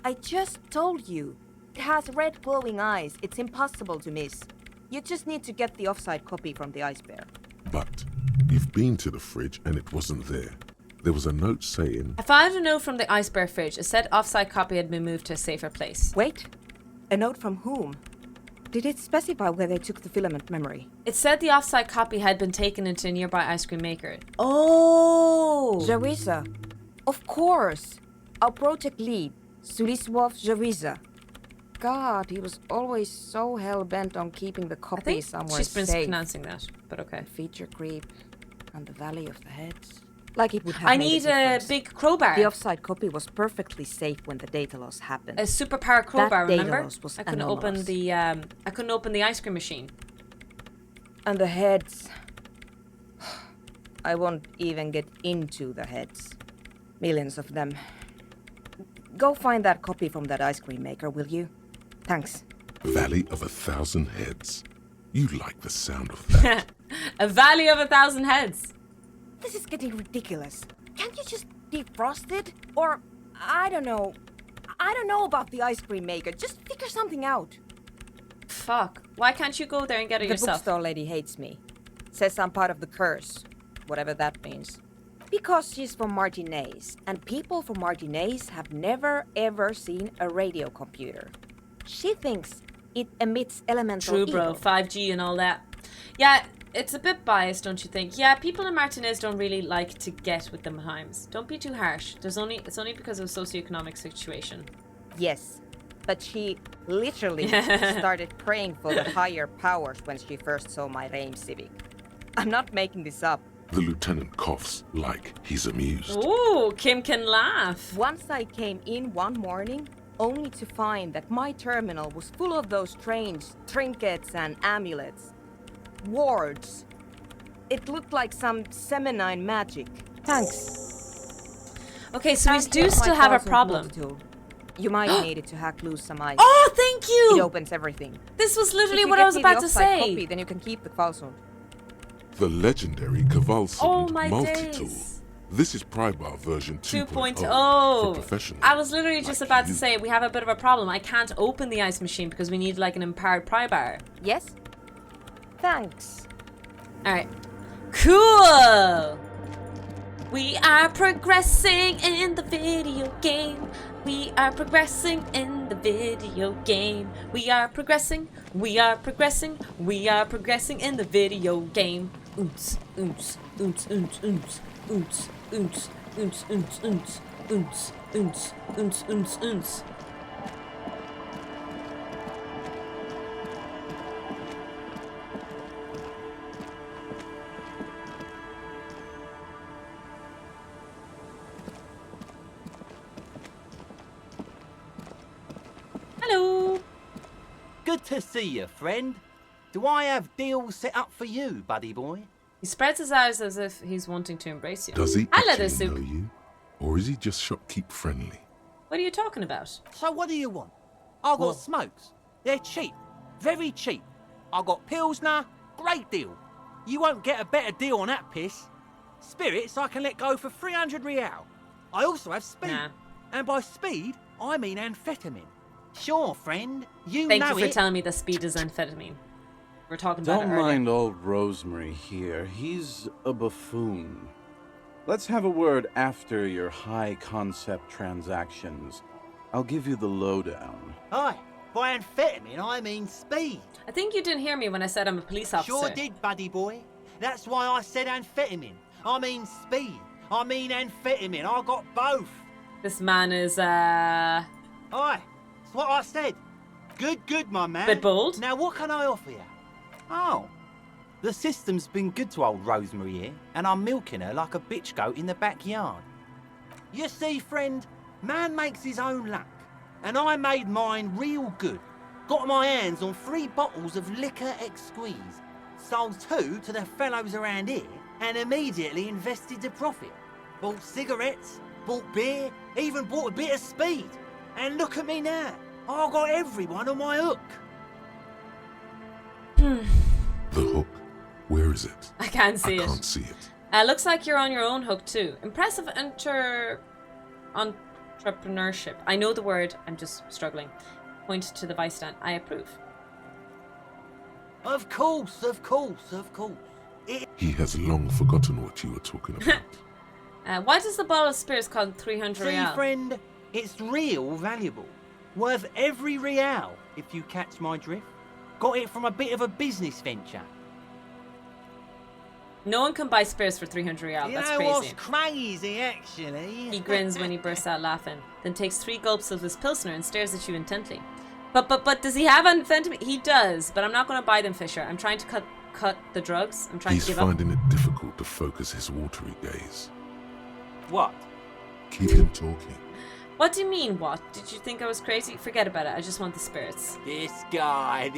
I just told you. It has red glowing eyes. It's impossible to miss. You just need to get the offsite copy from the ice bear. But you've been to the fridge and it wasn't there. There was a note saying... I found a note from the ice bear fridge. It said offsite copy had been moved to a safer place. Wait. A note from whom? Did it specify where they took the filament memory? It said the offsite copy had been taken into a nearby ice cream maker. Oh! Zariza. Of course. Our project lead, Suliswov Zariza. God, he was always so hell-bent on keeping the copy somewhere she's safe. mispronouncing that, but okay. Feature creep and the Valley of the Heads. Like it would have I need a big crowbar. The offsite copy was perfectly safe when the data loss happened. A superpower crowbar, that remember? Data loss was I couldn't anomalous. open the ice cream machine. And the heads. I won't even get into the heads. Millions of them. Go find that copy from that ice cream maker, will you? Thanks. Valley of 1,000 Heads. You like the sound of that. A valley of 1,000 heads. This is getting ridiculous. Can't you just defrost it? Or, I don't know about the ice cream maker. Just figure something out. Fuck. Why can't you go there and get it The yourself? bookstore lady hates me. Says I'm part of the curse. Whatever that means. Because she's from Martinez. And people from Martinez have never ever seen a radio computer. She thinks it emits elemental True, bro. evil. 5G and all that. Yeah, it's a bit biased, don't you think? Yeah, people in Martinez don't really like to get with the times. Don't be too harsh. It's only because of socioeconomic situation. Yes, but she literally started praying for the higher powers when she first saw my Range Civic. I'm not making this up. The lieutenant coughs like he's amused. Ooh, Kim can laugh. Once I came in one morning, only to find that my terminal was full of those strange trinkets and amulets. Wards. It looked like some Seminine magic. Thanks. Okay, so we do still have a problem. You might need it to hack loose some ice. Oh, thank you! It opens everything. This was literally If you what get I was me about the to offside say. Copy, then you can keep the Kvalsund. The legendary Kvalsund Oh my multi-tool. days. This is Prybar version 2.0 for 2.0. professionals. I was literally just like about you. to say we have a bit of a problem. I can't open the ice machine because we need like an empowered pry bar. Yes? Thanks. Alright. Cool! We are progressing in the video game. We are progressing in the video game. We are progressing. We are progressing. We are progressing in the video game. Oons, oons, oons, oons, oons, oons, oons, oons, oons, oons, oons, oons, oons, oons, oons. Hello. Good to see you, friend. Do I have deals set up for you, buddy boy? He spreads his eyes as if he's wanting to embrace you. Does he Hi, leather actually know soup. you? Or is he just shopkeep friendly? What are you talking about? So what do you want? I got smokes. They're cheap. Very cheap. I got Pilsner. Great deal. You won't get a better deal on that piss. Spirits I can let go for 300 real. I also have speed. Nah. And by speed, I mean amphetamine. Sure, friend. You Thank know you for it. telling me the speed is amphetamine. We're talking about Don't it earlier. mind old Rosemary here. He's a buffoon. Let's have a word after your high-concept transactions. I'll give you the lowdown. Aye, by amphetamine I mean speed. I think you didn't hear me when I said I'm a police officer. Sure did, buddy boy. That's why I said amphetamine. I mean speed. I mean amphetamine. I got both. This man is, Aye, that's what I said. Good, my man. Bit bold. Now what can I offer you? Oh. The system's been good to old Rosemary here, and I'm milking her like a bitch goat in the backyard. You see, friend, man makes his own luck. And I made mine real good. Got my hands on 3 bottles of liquor exquise. Sold 2 to the fellows around here, and immediately invested the profit. Bought cigarettes, bought beer, even bought a bit of speed. And look at me now. I got everyone on my hook. The hook? Where is it? I can't see I it. can't see it. Looks like you're on your own hook too. Impressive entrepreneurship. I know the word, I'm just struggling. Point to the vice stand. I approve. Of course. He has long forgotten what you were talking about. Why does the bottle of spirits cost 300 See, real? friend, it's real valuable. Worth every real, if you catch my drift. Got it from a bit of a business venture. No one can buy spirits for 300 real. You That's know crazy. what's crazy, actually? He grins when he bursts out laughing, then takes 3 gulps of his pilsner and stares at you intently. But does he have amphetamine? He does, but I'm not going to buy them, Fisher. I'm trying to cut the drugs. I'm trying He's to give up. finding it difficult to focus his watery gaze. What? Keep him talking. What do you mean, what? Did you think I was crazy? Forget about it. I just want the spirits. This guy.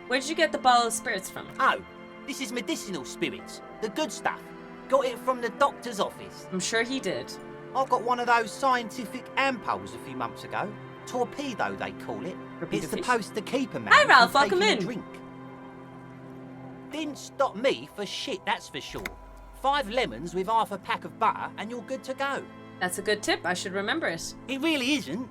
Where'd you get the bottle of spirits from? Oh, this is medicinal spirits. The good stuff. Got it from the doctor's office. I'm sure he did. I got one of those scientific ampoules a few months ago. torpedo, they call it. Repeat It's it, please. supposed to keep a man Hi, Ralph, from welcome taking in. a drink. Didn't stop me for shit, that's for sure. 5 lemons with half a pack of butter and you're good to go. That's a good tip. I should remember it. It really isn't.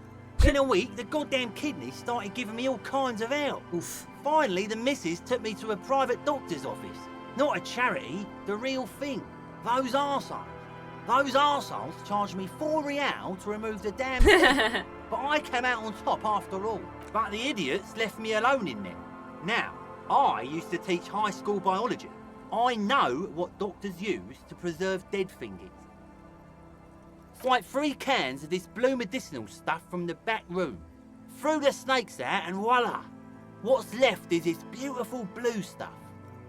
In a week, the goddamn kidneys started giving me all kinds of help. Oof. Finally, the missus took me to a private doctor's office. Not a charity, the real thing. Those arseholes. Those arseholes charged me £4 to remove the damn thing. But I came out on top after all. But the idiots left me alone in there. Now, I used to teach high school biology. I know what doctors use to preserve dead fingers. It's like 3 cans of this blue medicinal stuff from the back room. Threw the snakes out and voila! What's left is this beautiful blue stuff.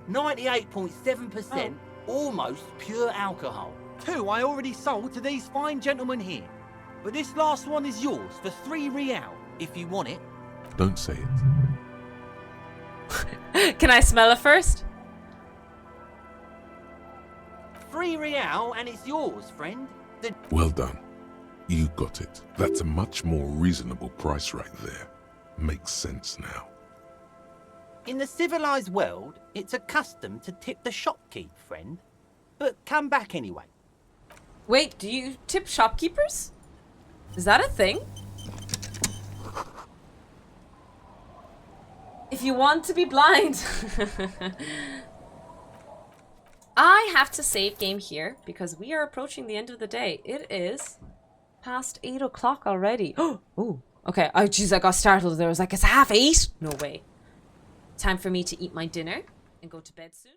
98.7% almost pure alcohol. 2 I already sold to these fine gentlemen here. But this last one is yours for £3 if you want it. Don't say it. Can I smell it first? £3 and it's yours, friend. Well done. You got it. That's a much more reasonable price right there. Makes sense now. In the civilized world, it's a custom to tip the shopkeep, friend. But come back anyway. Wait, do you tip shopkeepers? Is that a thing? If you want to be blind. I have to save game here because we are approaching the end of the day. It is past 8 o'clock already. Oh, okay. Oh, jeez, I got startled there. I was like, it's 7:30. No way. Time for me to eat my dinner and go to bed soon.